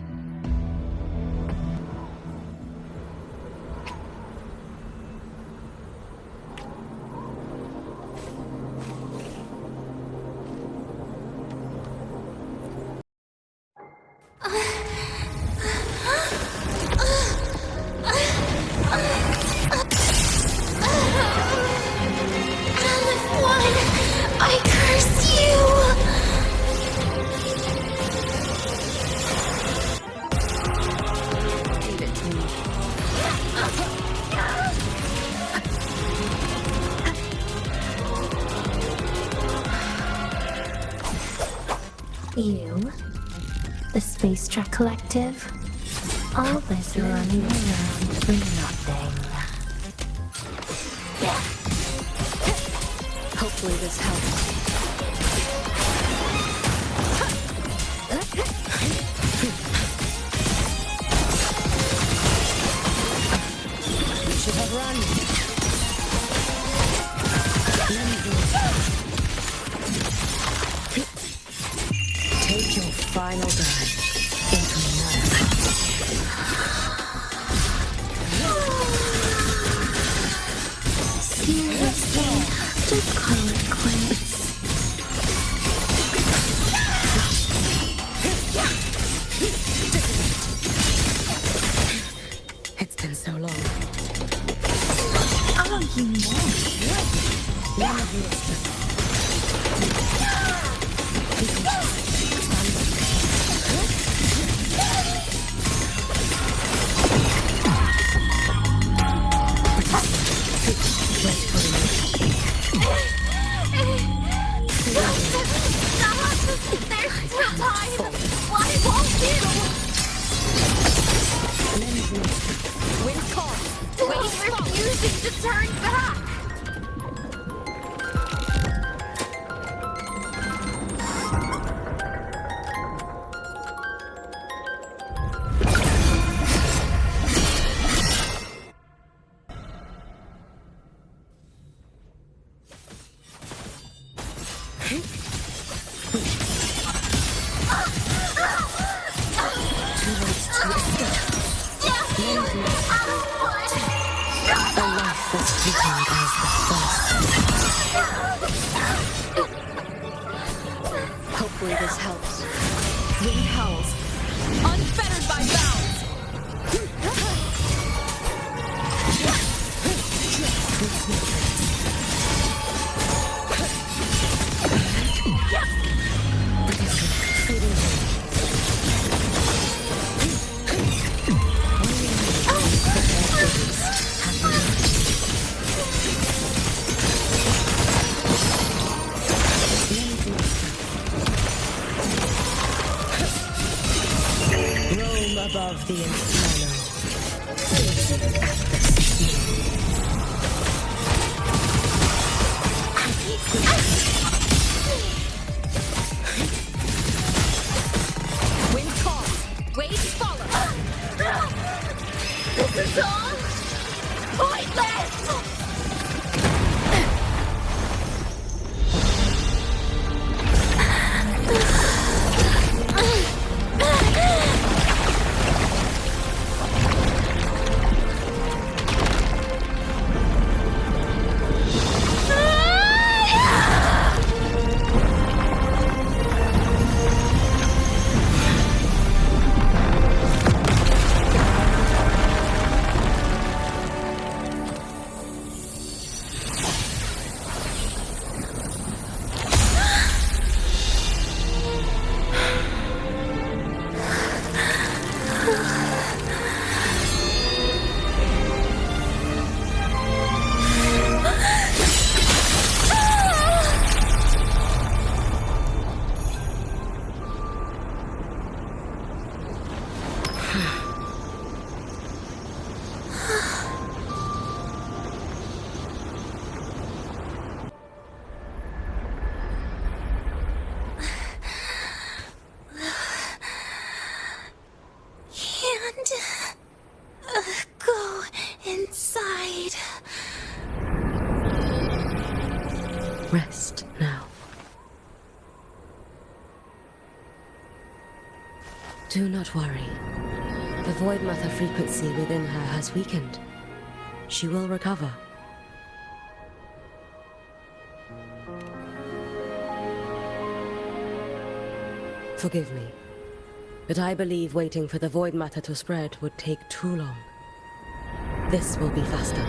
You, the Space Trek Collective, always running around for nothing. Hopefully this helps. You should have run. Take your final dive into Seriously, just call it quits. nothing to turn back! Hopefully this helps. Wind howls, unfettered by bounds. Above the inferno. Wind calls, waves follow. This is all pointless! Go inside. Rest now. Do not worry. The Void Mother frequency within her has weakened. She will recover. Forgive me, but I believe waiting for the Void Matter to spread would take too long. This will be faster.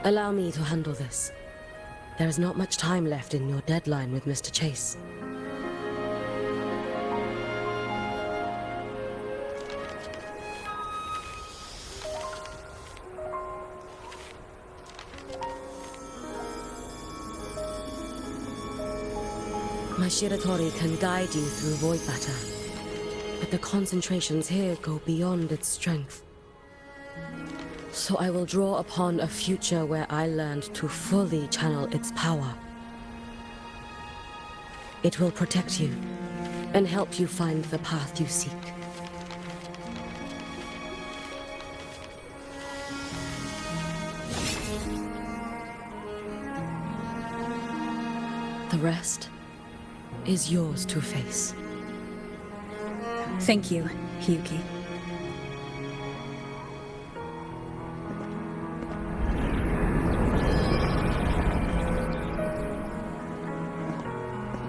Allow me to handle this. There is not much time left in your deadline with Mr. Chase. My Shiratori can guide you through Void Matter, but the concentrations here go beyond its strength. So I will draw upon a future where I learned to fully channel its power. It will protect you and help you find the path you seek. The rest is yours to face. Thank you, Hiyuki.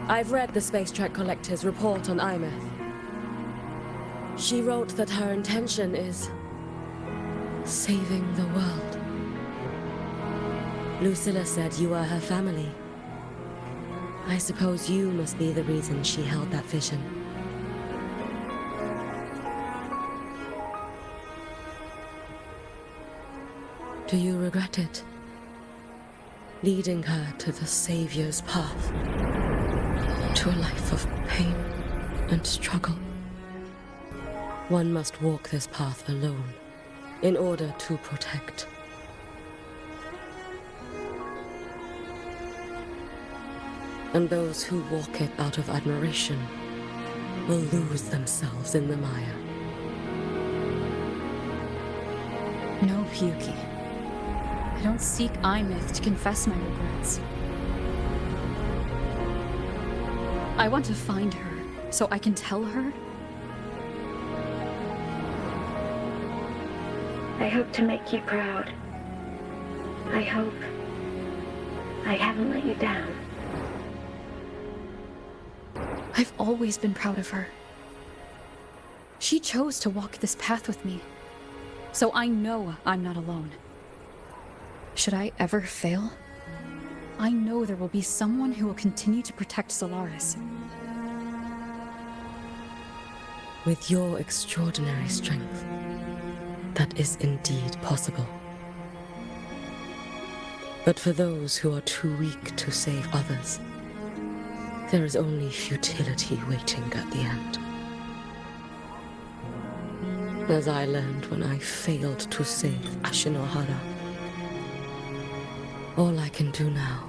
I've read the Space Trek Collector's report on Imeth. She wrote that her intention is saving the world. Lucilla said you are her family. I suppose you must be the reason she held that vision. Do you regret it? Leading her to the Savior's path? To a life of pain and struggle? One must walk this path alone, in order to protect. And those who walk it out of admiration will lose themselves in the mire. No, Hyuki. I don't seek Imyth to confess my regrets. I want to find her, so I can tell her. I hope to make you proud. I hope I haven't let you down. I've always been proud of her. She chose to walk this path with me, so I know I'm not alone. Should I ever fail, I know there will be someone who will continue to protect Solaris. With your extraordinary strength, that is indeed possible. But for those who are too weak to save others, there is only futility waiting at the end. As I learned when I failed to save Ashinohara, all I can do now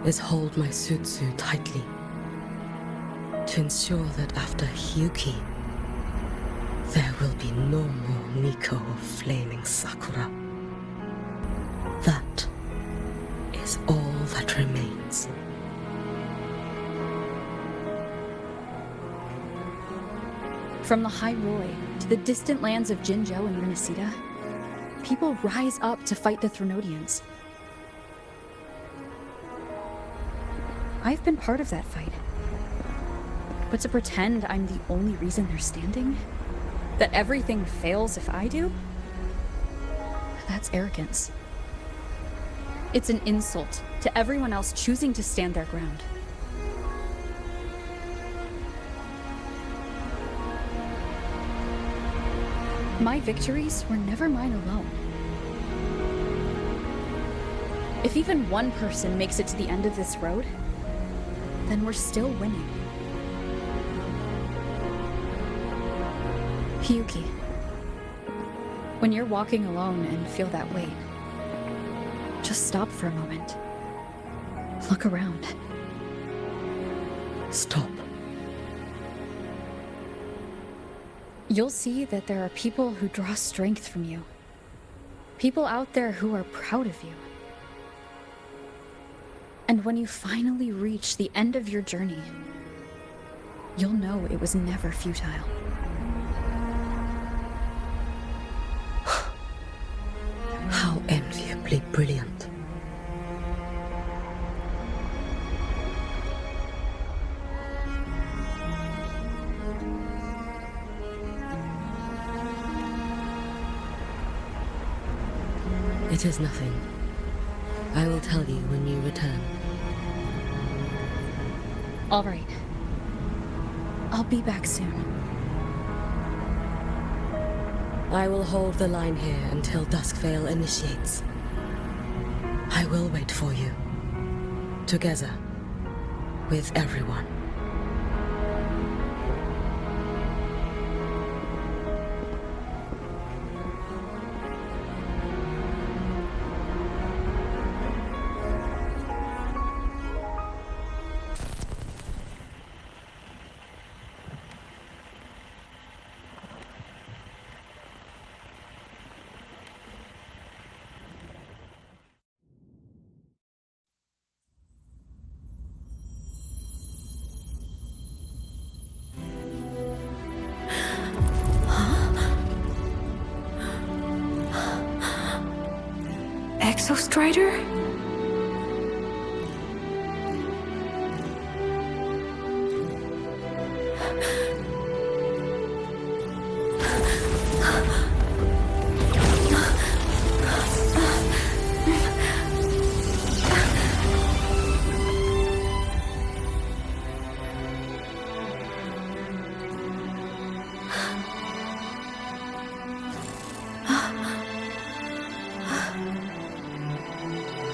is hold my Sutsu tightly to ensure that after Hyuki, there will be no more Miko of Flaming Sakura. That is all that remains. From Lahai-roi to the distant lands of Jinzhou and Renesita, people rise up to fight the Threnodians. I've been part of that fight. But to pretend I'm the only reason they're standing? That everything fails if I do? That's arrogance. It's an insult to everyone else choosing to stand their ground. My victories were never mine alone. If even one person makes it to the end of this road, then we're still winning. Hyuki, when you're walking alone and feel that weight, just stop for a moment. Look around. Stop. You'll see that there are people who draw strength from you. People out there who are proud of you. And when you finally reach the end of your journey, you'll know it was never futile. How enviably brilliant. It is nothing. I will tell you when you return. All right. I'll be back soon. I will hold the line here until Duskvale initiates. I will wait for you. Together. With everyone. Exostrider?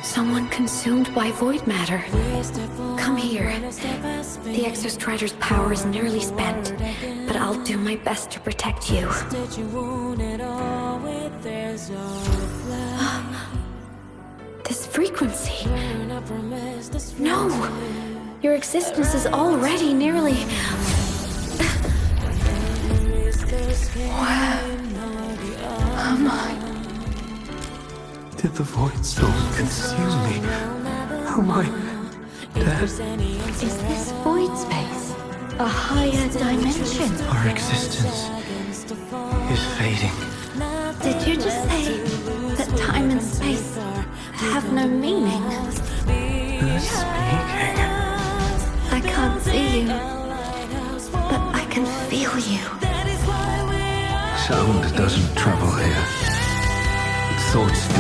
Someone consumed by void matter. Come here. The Exostrider's power is nearly spent, but I'll do my best to protect you. This frequency. No! Your existence is already nearly... Where am I? Did the void storm consume me? Am I dead? Is this void space a higher dimension? Our existence is fading. Did you just say that time and space have no meaning? Who's speaking? I can't see you, but I can feel you. Sound doesn't travel here. Thoughts do.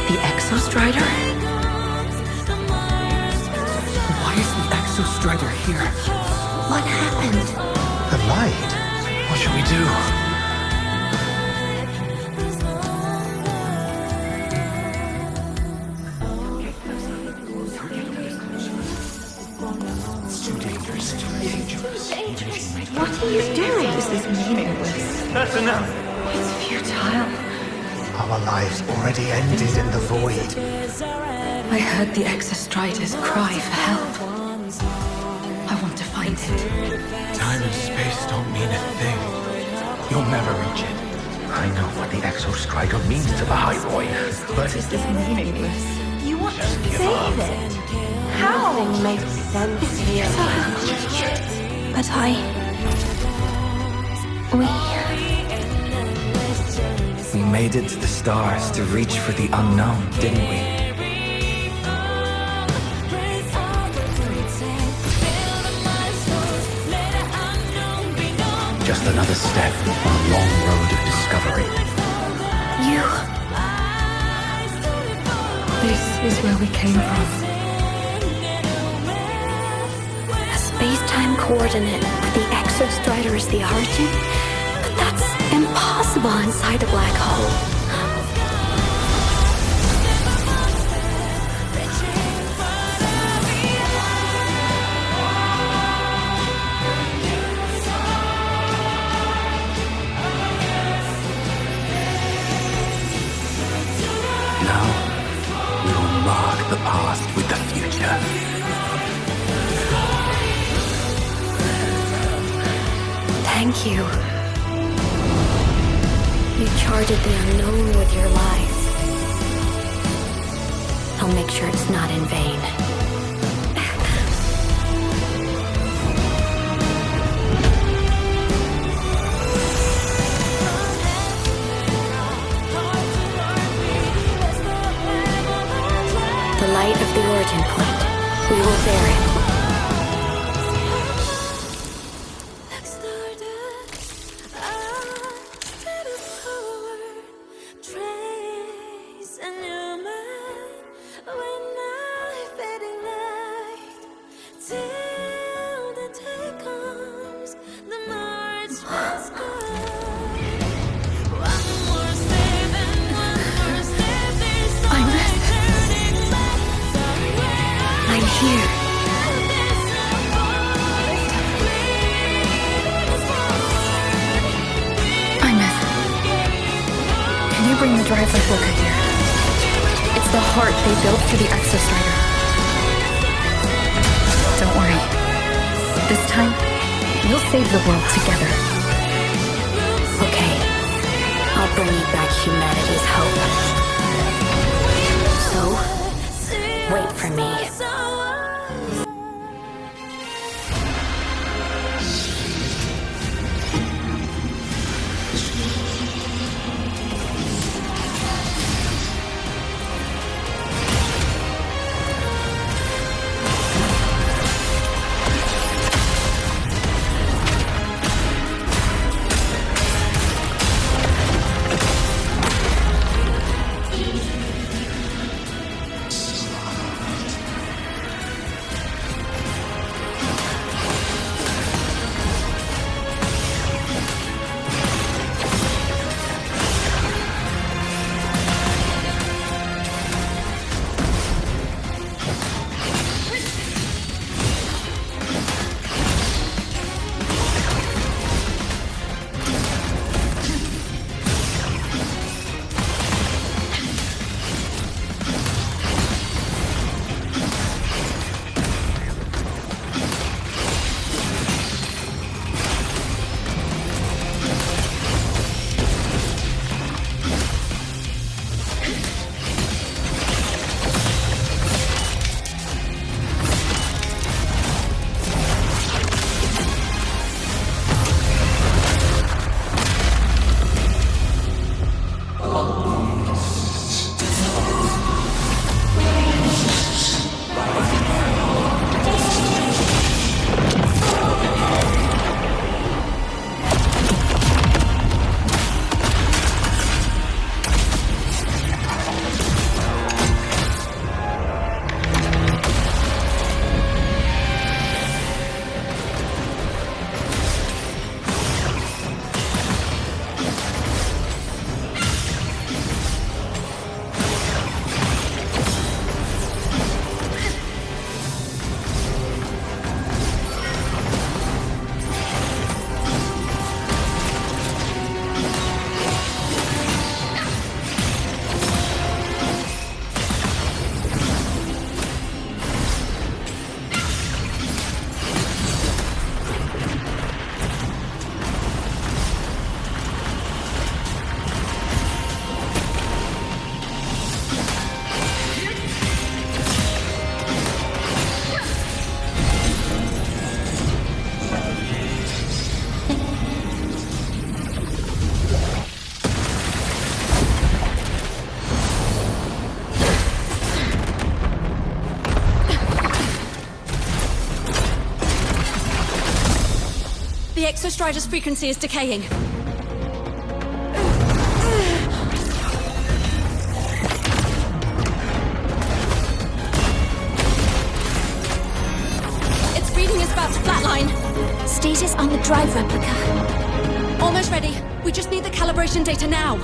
The Exostrider? Why is the Exostrider here? What happened? The light? What should we do? What are you doing? This is meaningless. That's enough. It's futile. Our lives already ended in the void. I heard the Exostriders cry for help. I want to find it. Time and space don't mean a thing. You'll never reach it. I know what the Exostrider means to the Lahai-roi, but This is meaningless. You want to give save up. it? How? Nothing makes sense It's here. futile. But we made it to the stars to reach for the unknown, didn't we? Just another step on a long road of discovery. You... This is where we came from. A space-time coordinate with the Exostrider as the origin? But that's impossible inside a black hole. Now, we will mark the past with the future. Thank you. You charted the unknown with your lives. I'll make sure it's not in vain. The light of the origin point. We will bear it. I'm here. Can you bring the drive replica here? It's the heart they built for the Exostrider. Don't worry. This time, we'll save the world together. Okay. I'll bring you back humanity's hope. So, wait for me. Exostrider's frequency is decaying. Its reading is about to flatline. Status on the drive replica. Almost ready. We just need the calibration data now.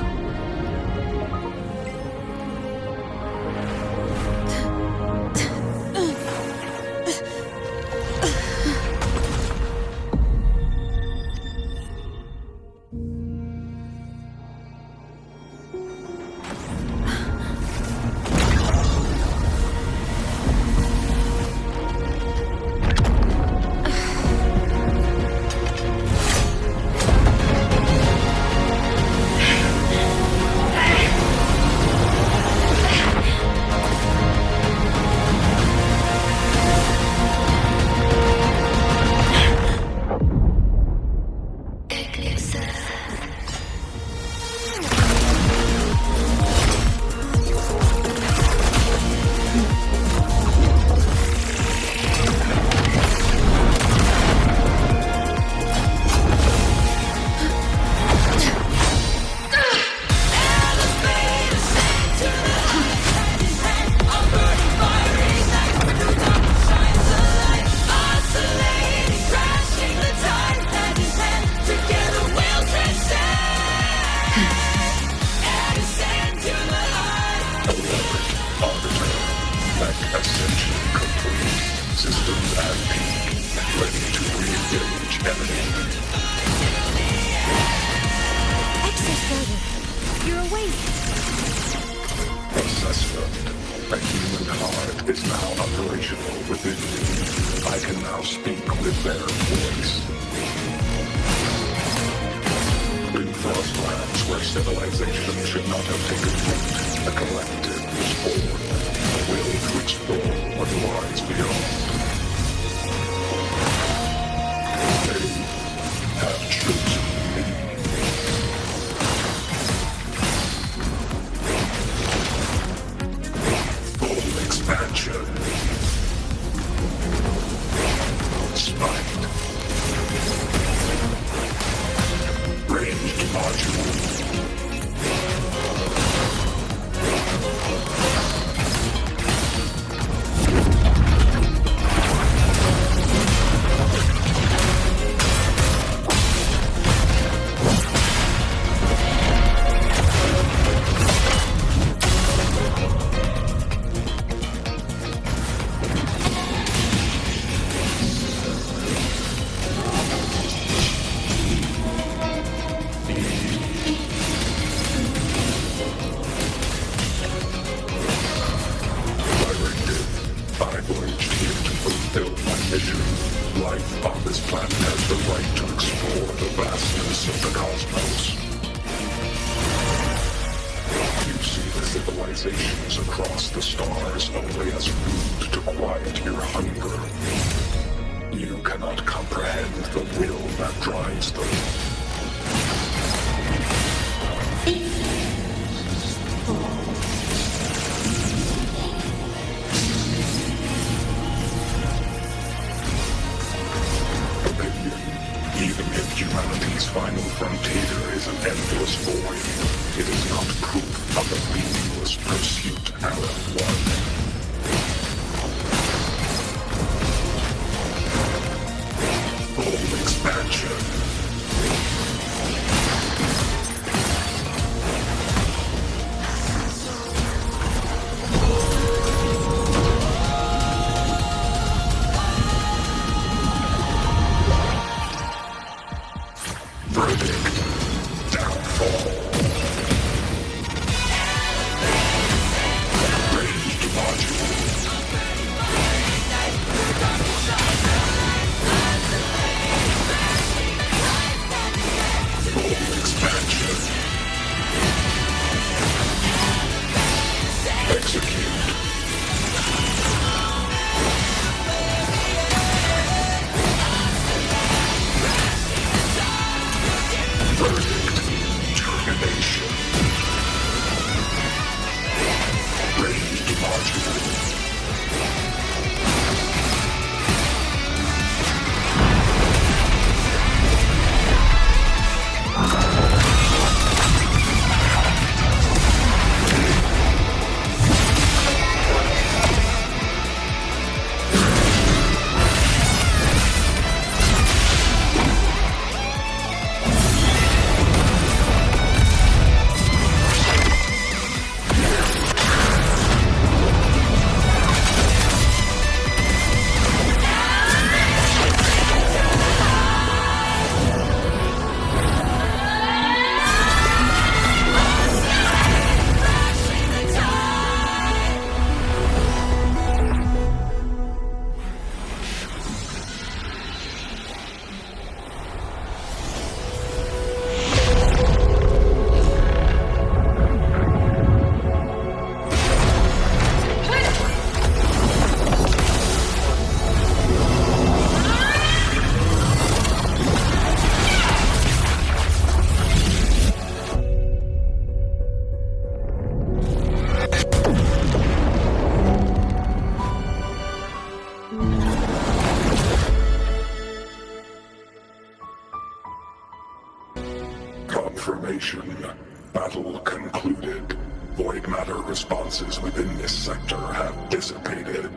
Attention. Battle concluded. Void matter responses within this sector have dissipated.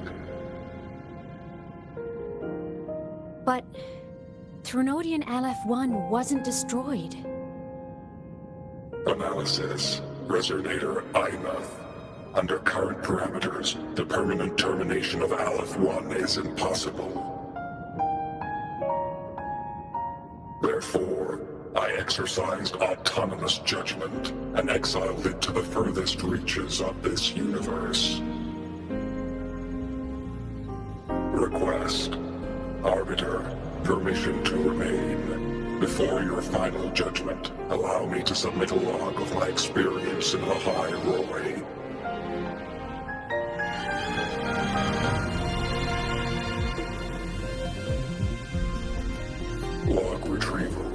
But Threnodian LF-1 wasn't destroyed. Analysis. Resonator Imuth. Under current parameters, the permanent termination of Aleph-1 is impossible. Therefore, I exercised autonomous judgment and exiled it to the furthest reaches of this universe. Request. Arbiter, permission to remain. Before your final judgment, allow me to submit a log of my experience in Lahai-roi. Log retrieval.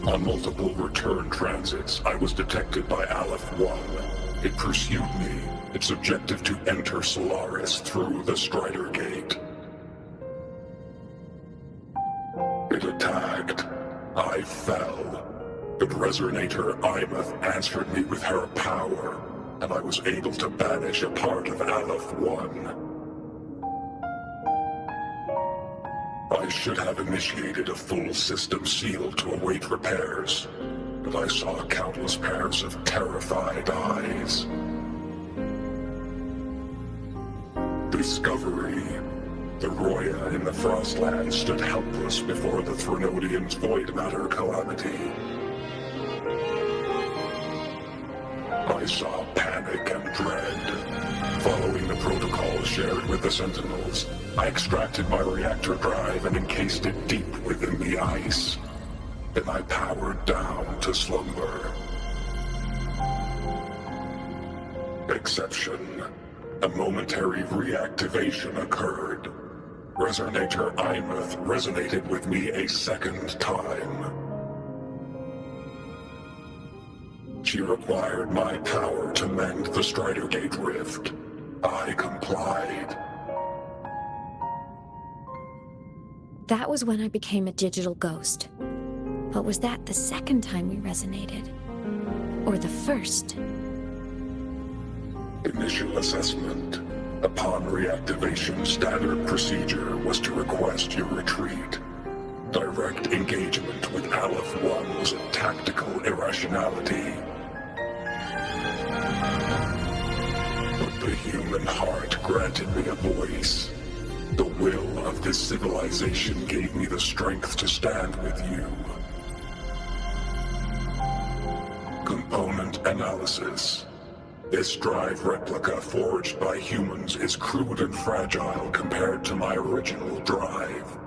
On multiple return transits, I was detected by Aleph-1. It pursued me, its objective to enter Solaris through the Strider Gate. It attacked. I fell. But Resonator Imuth answered me with her power, and I was able to banish a part of Aleph-1. I should have initiated a full system seal to await repairs, but I saw countless pairs of terrified eyes. Discovery. The Roya in the Frostland stood helpless before the Threnodians' void matter calamity. I saw panic and dread. Following the protocol shared with the Sentinels, I extracted my reactor drive and encased it deep within the ice. Then I powered down to slumber. Exception. A momentary reactivation occurred. Resonator Imuth resonated with me a second time. She required my power to mend the Strider Gate rift. I complied. That was when I became a digital ghost. But was that the second time we resonated? Or the first? Initial assessment. Upon reactivation, standard procedure was to request your retreat. Direct engagement with Aleph-1 was a tactical irrationality. But the human heart granted me a voice. The will of this civilization gave me the strength to stand with you. Component analysis. This drive replica forged by humans is crude and fragile compared to my original drive.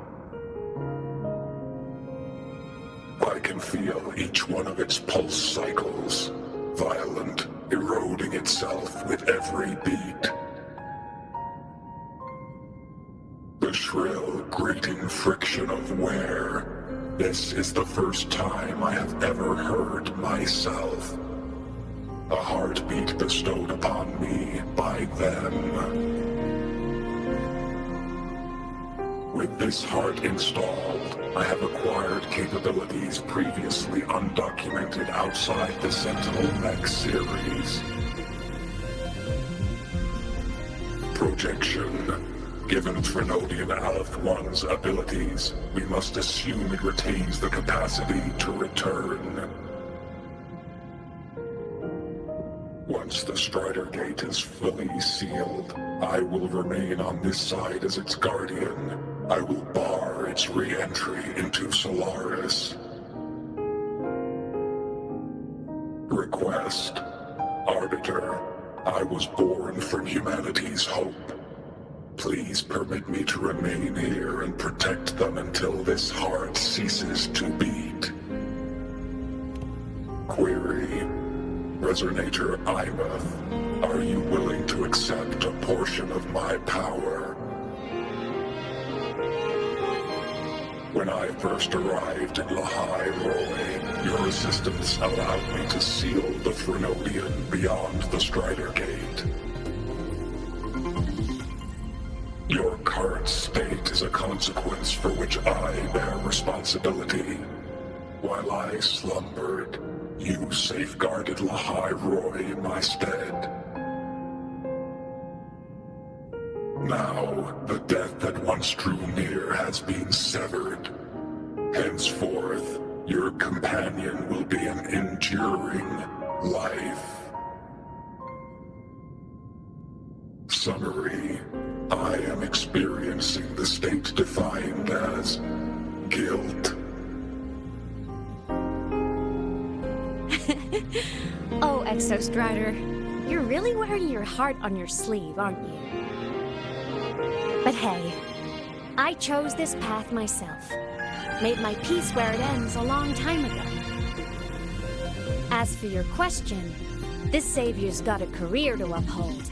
I can feel each one of its pulse cycles, violent, eroding itself with every beat. The shrill, grating friction of wear. This is the first time I have ever heard myself. A heartbeat bestowed upon me by them. With this heart installed, I have acquired capabilities previously undocumented outside the Sentinel Mech series. Projection. Given Threnodian Aleph-1's abilities, we must assume it retains the capacity to return. Once the Strider Gate is fully sealed, I will remain on this side as its guardian. I will bar its re-entry into Solaris. Request. Arbiter, I was born from humanity's hope. Please permit me to remain here and protect them until this heart ceases to beat. Query. Resonator Imuth, are you willing to accept a portion of my power? When I first arrived in Lahai-roi, your assistance allowed me to seal the Threnodian beyond the Strider Gate. Your current state is a consequence for which I bear responsibility. While I slumbered, You safeguarded Lahai-roi in my stead. Now, the death that once drew near has been severed. Henceforth, your companion will be an enduring life. Summary: I am experiencing the state defined as guilt. Oh, Exostrider, you're really wearing your heart on your sleeve, aren't you? But hey, I chose this path myself. Made my peace where it ends a long time ago. As for your question, this savior's got a career to uphold.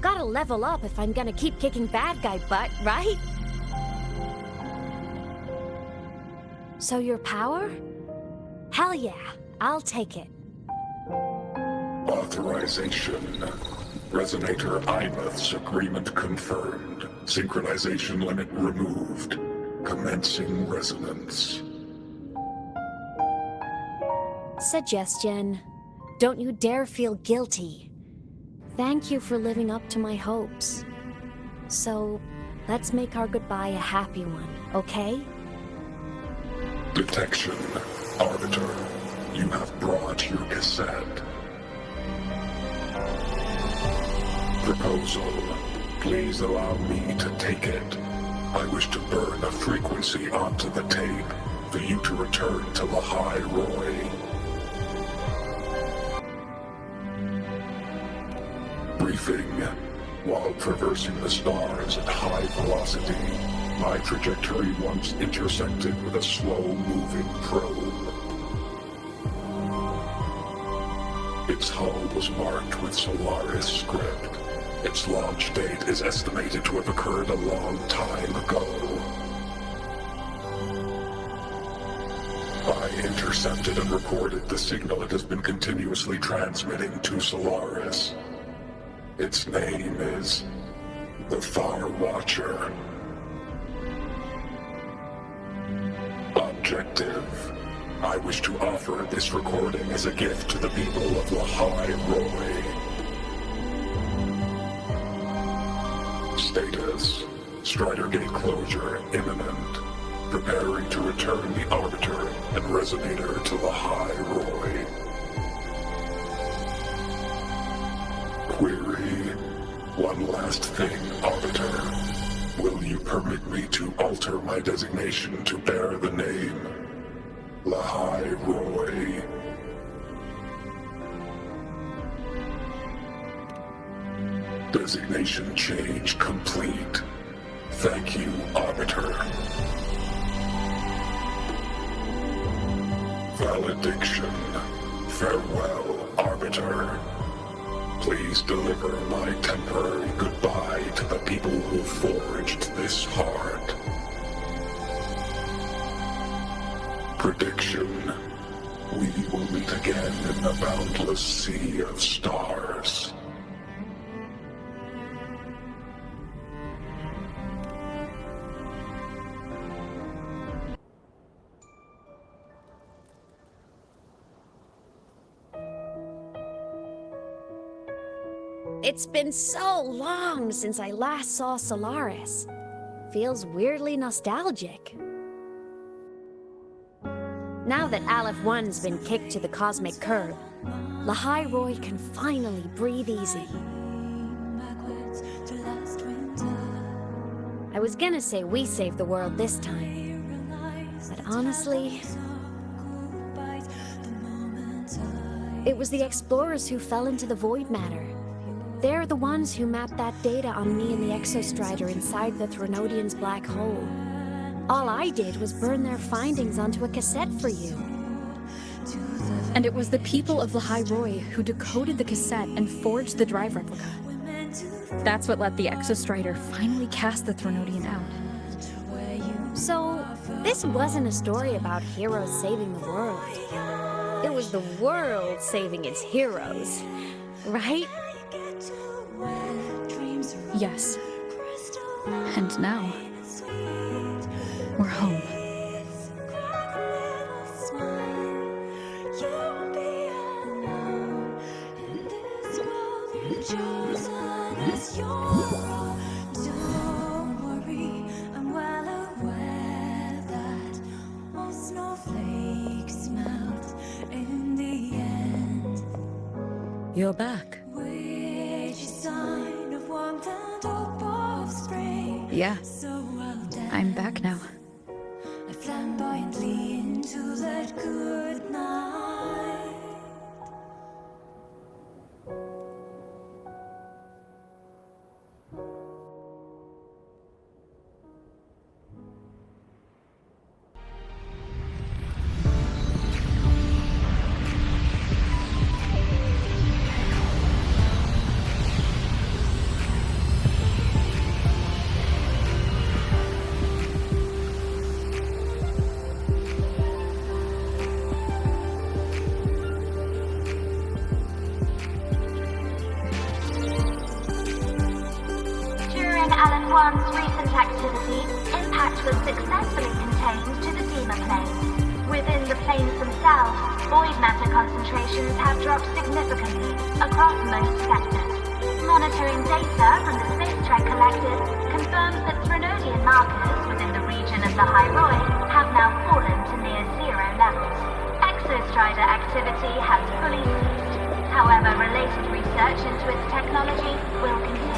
Gotta level up if I'm gonna keep kicking bad guy butt, right? So your power? Hell yeah, I'll take it. Authorization. Resonator Imouth's agreement confirmed. Synchronization limit removed. Commencing resonance. Suggestion. Don't you dare feel guilty. Thank you for living up to my hopes. So, let's make our goodbye a happy one, okay? Detection. Arbiter, you have brought your cassette. Proposal. Please allow me to take it. I wish to burn a frequency onto the tape for you to return to Lahai-roi. Briefing. While traversing the stars at high velocity, my trajectory once intersected with a slow-moving probe. Its hull was marked with Solaris script. Its launch date is estimated to have occurred a long time ago. I intercepted and recorded the signal it has been continuously transmitting to Solaris. Its name is the Far Watcher. Objective. I wish to offer this recording as a gift to the people of Lahai-roi. Status. Strider Gate closure imminent. Preparing to return the Arbiter and Resonator to Lahai-roi. Query. One last thing, Arbiter. Will you permit me to alter my designation to bear the name Lahai-roi? Designation change complete. Thank you, Arbiter. Valediction. Farewell, Arbiter. Please deliver my temporary goodbye to the people who forged this heart. Prediction. We will meet again in the boundless sea of stars. It's been so long since I last saw Solaris. Feels weirdly nostalgic. Now that Aleph 1's been kicked to the cosmic curb, Lahai-roi can finally breathe easy. I was gonna say we saved the world this time, but honestly, it was the explorers who fell into the void matter. They're the ones who mapped that data on me and the Exostrider inside the Threnodian's black hole. All I did was burn their findings onto a cassette for you. And it was the people of Lahai-roi who decoded the cassette and forged the drive replica. That's what let the Exostrider finally cast the Threnodian out. So, this wasn't a story about heroes saving the world. It was the world saving its heroes, right? Yes. And now, we're home. You're back. Yeah. I'm back now. Flamboyantly into that good night. One's recent activity, impact was successfully contained to the Dima planes. Within the planes themselves, void matter concentrations have dropped significantly across most sectors. Monitoring data from the space track collected confirms that Threnodian markers within the region of Lahai-roi have now fallen to near zero levels. Exostrider activity has fully ceased. However, related research into its technology will continue.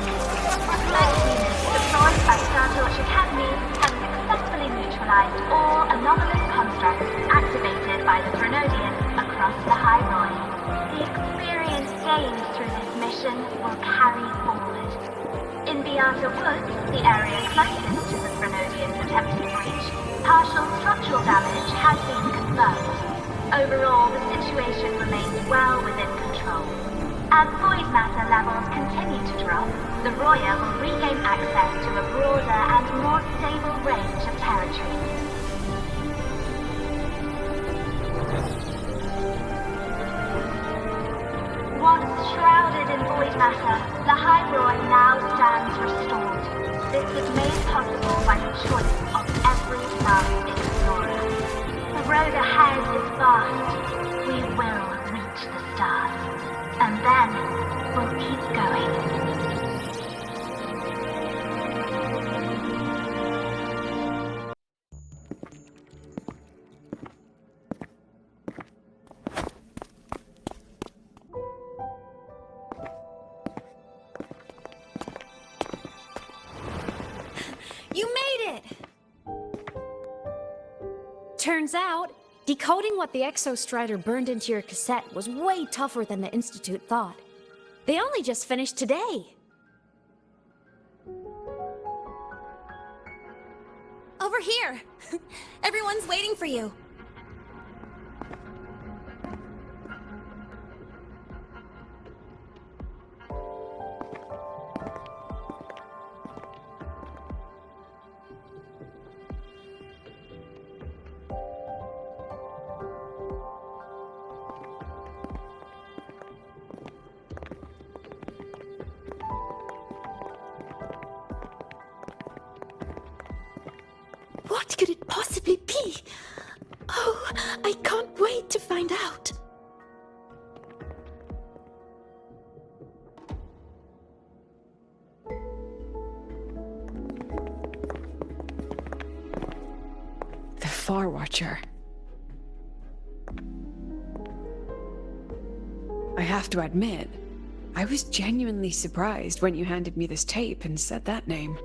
Most units deployed by Startorch Academy have successfully neutralized all anomalous constructs activated by the Threnodian across Lahai-roi. The experience gained through this mission will carry forward. In Beata Woods, the area closest to the Threnodian's attempted breach, partial structural damage has been confirmed. Overall, the situation remains well within control. As void matter levels continue to drop, the Roya will regain access to a broader and more stable range of territory. Once shrouded in void matter, Lahai-roi now stands restored. This was made possible by the choice of every last explorer. The road ahead is vast. We will reach the stars. And then we'll keep going. You made it! Turns out, decoding what the Exostrider burned into your cassette was way tougher than the Institute thought. They only just finished today. Over here! Everyone's waiting for you. What could it possibly be? Oh, I can't wait to find out. The Far Watcher. I have to admit, I was genuinely surprised when you handed me this tape and said that name.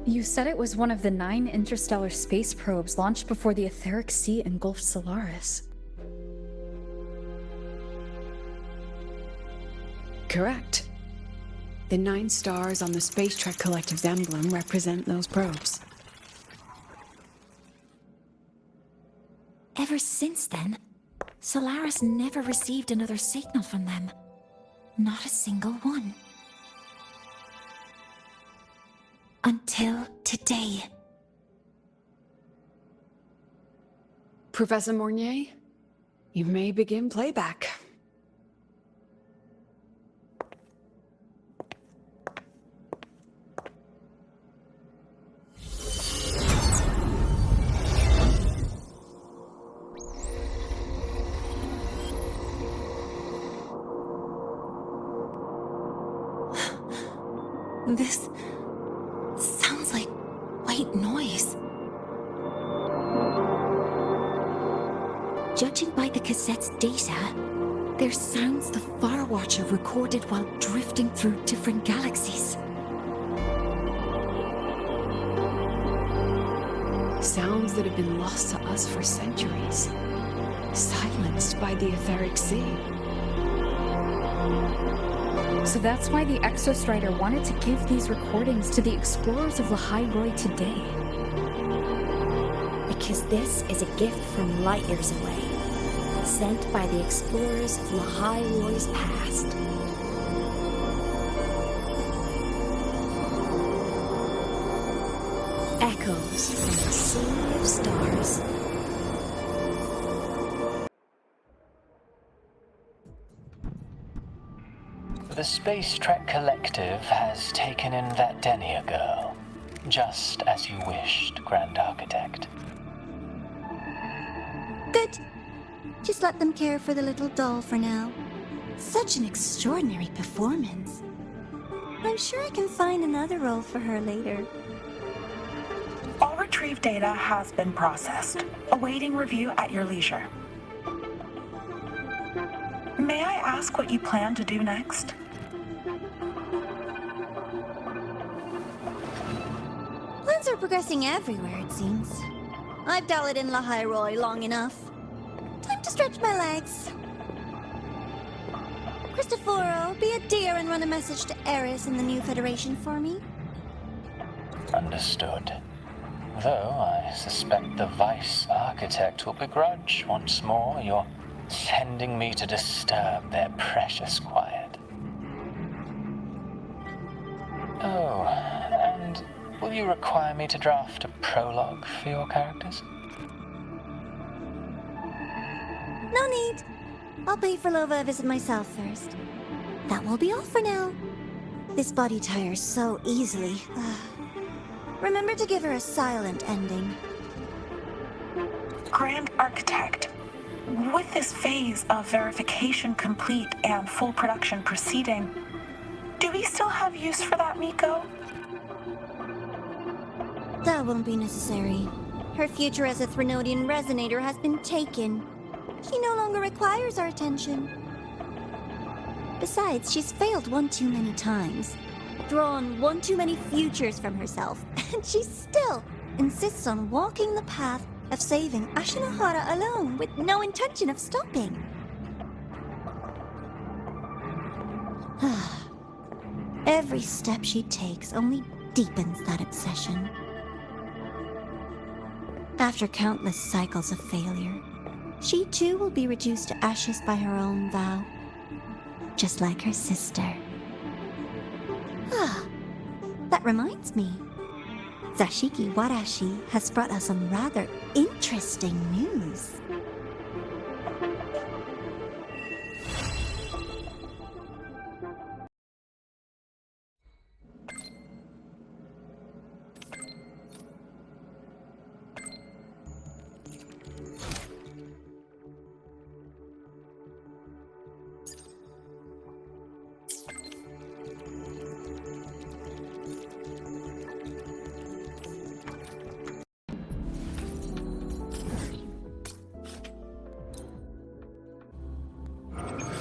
You said it was one of the 9 interstellar space probes launched before the Etheric Sea engulfed Solaris. Correct. The 9 stars on the Space Trek Collective's emblem represent those probes. Ever since then, Solaris never received another signal from them. Not a single one. Until today. Professor Mornier, you may begin playback. This sounds like white noise. Judging by the cassette's data, they're sounds the Far Watcher recorded while drifting through different galaxies. Sounds that have been lost to us for centuries. Silenced by the etheric sea. So that's why the Exostrider wanted to give these recordings to the explorers of Lahai-roi today. Because this is a gift from light years away, sent by the explorers of Lahai-roi's past. Echoes from the sea of stars. The Space Trek Collective has taken in that Denia girl, just as you wished, Grand Architect. Good. Just let them care for the little doll for now. Such an extraordinary performance. I'm sure I can find another role for her later. All retrieved data has been processed, awaiting review at your leisure. May I ask what you plan to do next? Plans are progressing everywhere, it seems. I've dallied in Lahai-roi long enough. Time to stretch my legs. Cristoforo, be a dear and run a message to Eris in the new Federation for me. Understood. Though I suspect the Vice Architect will begrudge once more your sending me to disturb their precious quiet. Oh, and will you require me to draft a prologue for your characters? No need. I'll pay for Lova a visit myself first. That will be all for now. This body tires so easily. Remember to give her a silent ending. Grand Architect, with this phase of verification complete and full production proceeding, do we still have use for that Miko? That won't be necessary. Her future as a Threnodian resonator has been taken. She no longer requires our attention. Besides, she's failed one too many times, drawn one too many futures from herself, and she still insists on walking the path of saving Ashinahara alone with no intention of stopping. Every step she takes only deepens that obsession. After countless cycles of failure, she too will be reduced to ashes by her own vow, just like her sister. That reminds me. Zashiki Warashi has brought us some rather interesting news.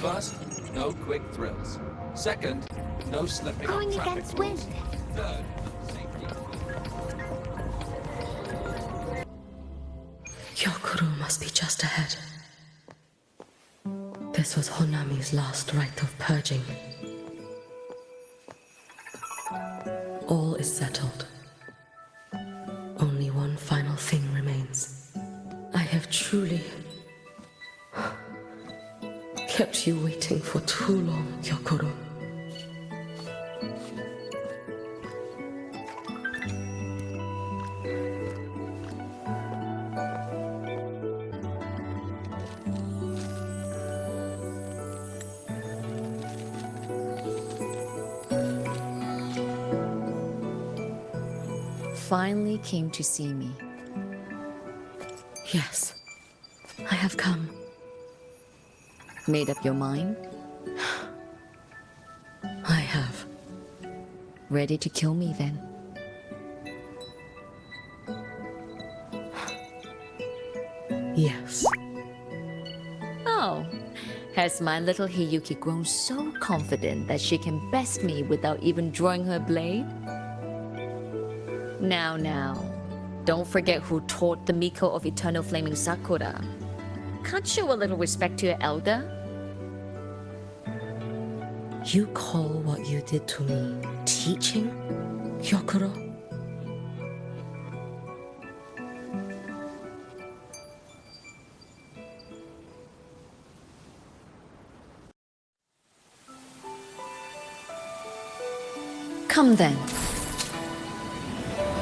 First, no quick thrills. Second, no slipping Going on traffic against rules. wind. Third, safety. Hyokuru must be just ahead. This was Honami's last rite of purging. All is settled. Only one final thing remains. I have truly kept you waiting for too long, Hyokuru. Finally came to see me. Yes, I have come. Made up your mind? I have. Ready to kill me then? Yes. Oh, has my little Hiyuki grown so confident that she can best me without even drawing her blade? Now, don't forget who taught the Miko of Eternal Flaming Sakura. Can't show a little respect to your elder? You call what you did to me teaching, Hyokuro? Come then.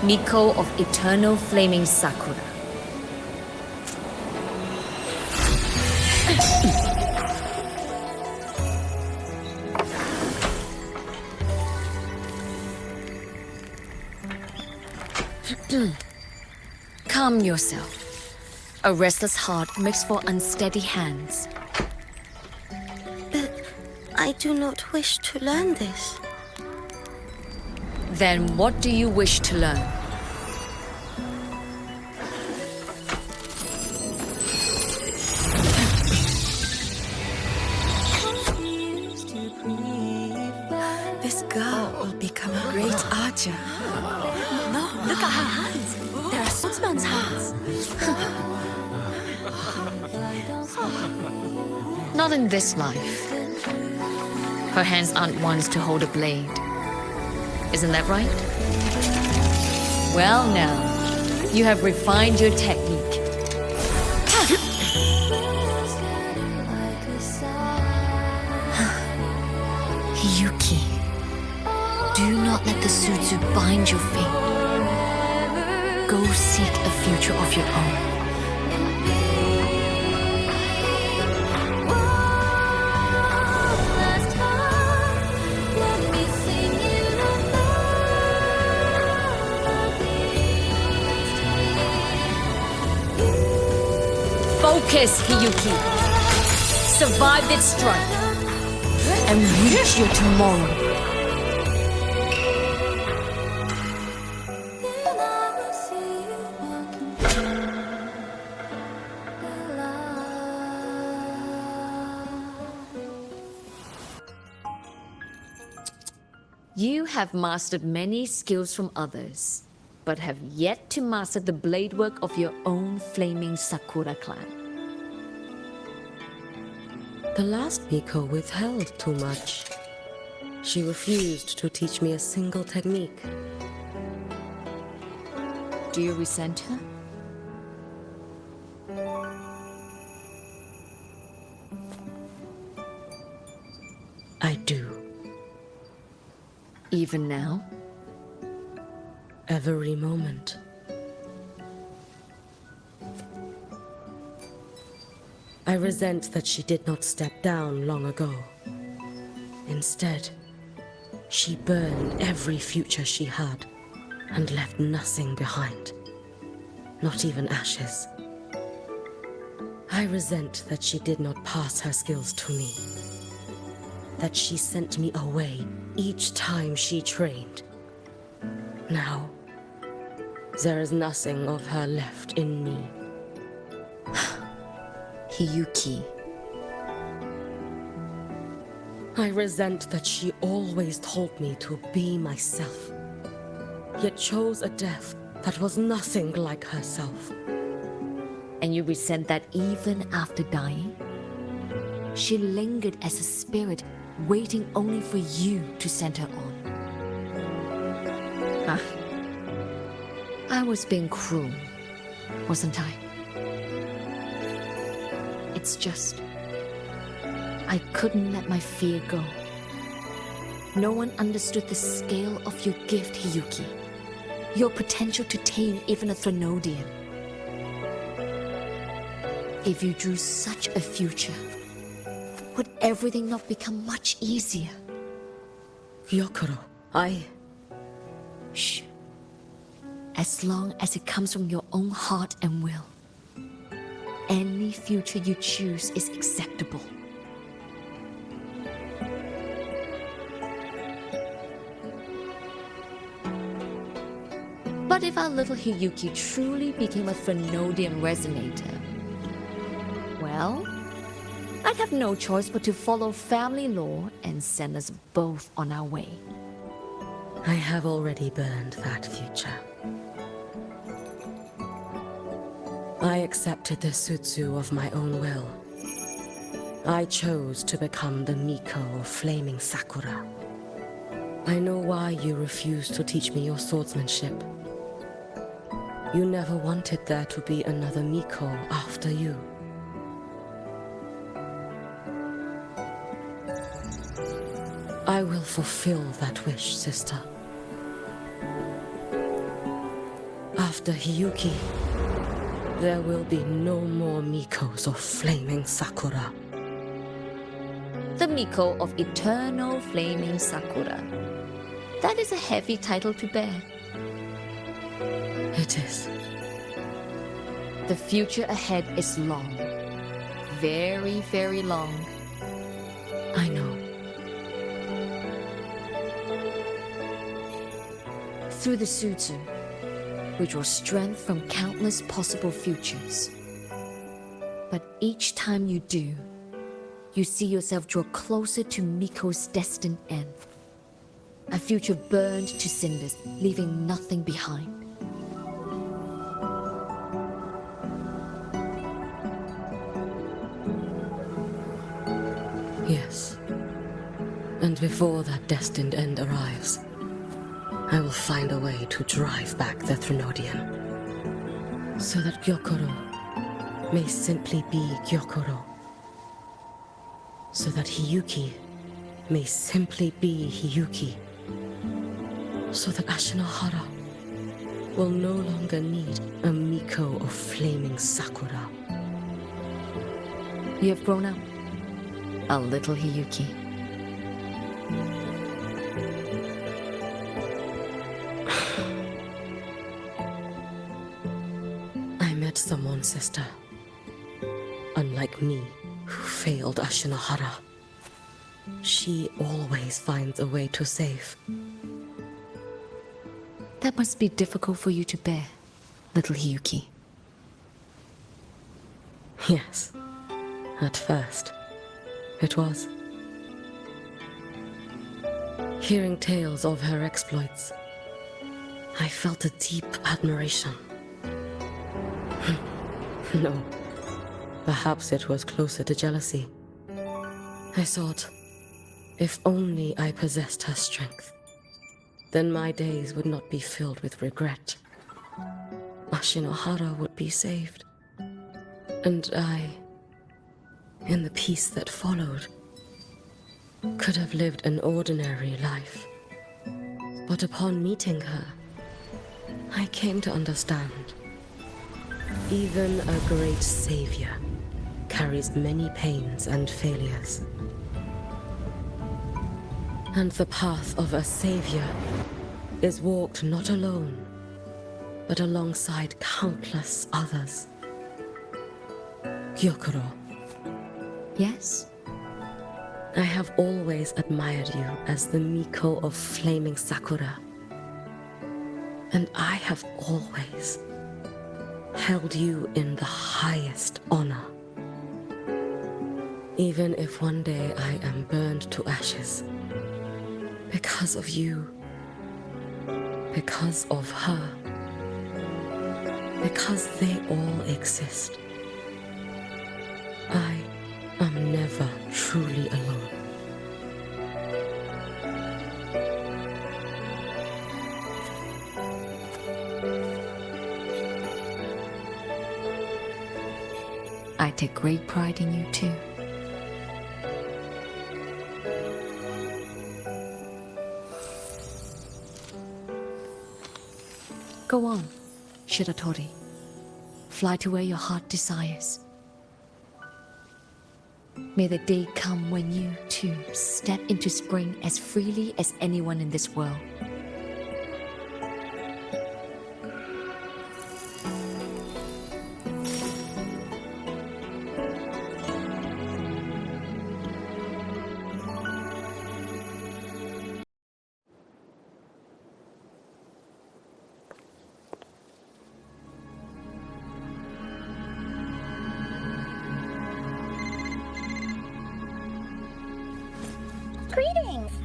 Miko of Eternal Flaming Sakura. Calm yourself. A restless heart makes for unsteady hands. But I do not wish to learn this. Then what do you wish to learn? This girl will become a great archer. No, look at her hands. They are swordsman's hands. Not in this life. Her hands aren't ones to hold a blade. Isn't that right? Well now, you have refined your technique. Hiyuki, do not let the Suzu bind your fate. Go seek a future of your own. Focus, Hiyuki. Survive this strike and reach your tomorrow. You have mastered many skills from others, but have yet to master the blade work of your own flaming Sakura clan. The last Miko withheld too much. She refused to teach me a single technique. Do you resent her? I do. Even now? Every moment. I resent that she did not step down long ago. Instead, she burned every future she had and left nothing behind. Not even ashes. I resent that she did not pass her skills to me. That she sent me away each time she trained. Now, there is nothing of her left in me. Hiyuki. I resent that she always told me to be myself, yet chose a death that was nothing like herself. And you resent that even after dying? She lingered as a spirit, waiting only for you to send her on. I was being cruel, wasn't I? It's just, I couldn't let my fear go. No one understood the scale of your gift, Hiyuki. Your potential to tame even a Threnodian. If you drew such a future, would everything not become much easier? Hyokuro, Shh. As long as it comes from your own heart and will. Any future you choose is acceptable. But if our little Hiyuki truly became a Threnodian resonator, well, I'd have no choice but to follow family law and send us both on our way. I have already burned that future. I accepted the Sutsu of my own will. I chose to become the Miko of Flaming Sakura. I know why you refused to teach me your swordsmanship. You never wanted there to be another Miko after you. I will fulfill that wish, sister. After Hiyuki, there will be no more Mikos of Flaming Sakura. The Miko of Eternal Flaming Sakura. That is a heavy title to bear. It is. The future ahead is long. Very, very long. I know. Through the Sutsu, we draw strength from countless possible futures. But each time you do, you see yourself draw closer to Miko's destined end. A future burned to cinders, leaving nothing behind. Yes. And before that destined end arrives, I will find a way to drive back the Threnodian, so that Gyokuro may simply be Gyokuro, so that Hiyuki may simply be Hiyuki, so that Ashinohara will no longer need a Miko of Flaming Sakura. You have grown up, a little Hiyuki. I met someone, sister. Unlike me, who failed Ashinohara. She always finds a way to save. That must be difficult for you to bear, little Hiyuki. Yes. At first, it was. Hearing tales of her exploits, I felt a deep admiration. No, perhaps it was closer to jealousy. I thought, if only I possessed her strength, then my days would not be filled with regret. Ashinohara would be saved. And I, in the peace that followed, could have lived an ordinary life. But upon meeting her, I came to understand. Even a great savior carries many pains and failures. And the path of a savior is walked not alone, but alongside countless others. Gyokuro. Yes? I have always admired you as the Miko of Flaming Sakura. And I have always held you in the highest honor. Even if one day I am burned to ashes, because of you, because of her, because they all exist, I am never truly alone. I take great pride in you too. Go on, Shiratori. Fly to where your heart desires. May the day come when you, too, step into spring as freely as anyone in this world.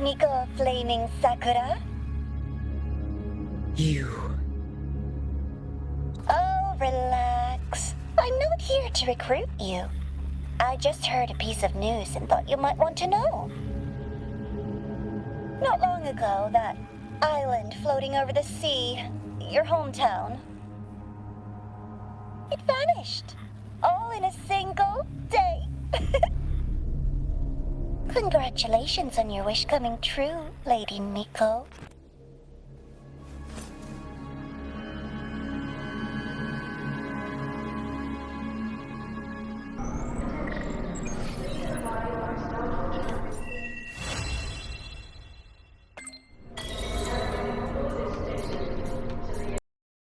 Miko Flaming Sakura? You. Oh, relax. I'm not here to recruit you. I just heard a piece of news and thought you might want to know. Not long ago, that island floating over the sea, your hometown, it vanished. All in a single day. Congratulations on your wish coming true, Lady Miko.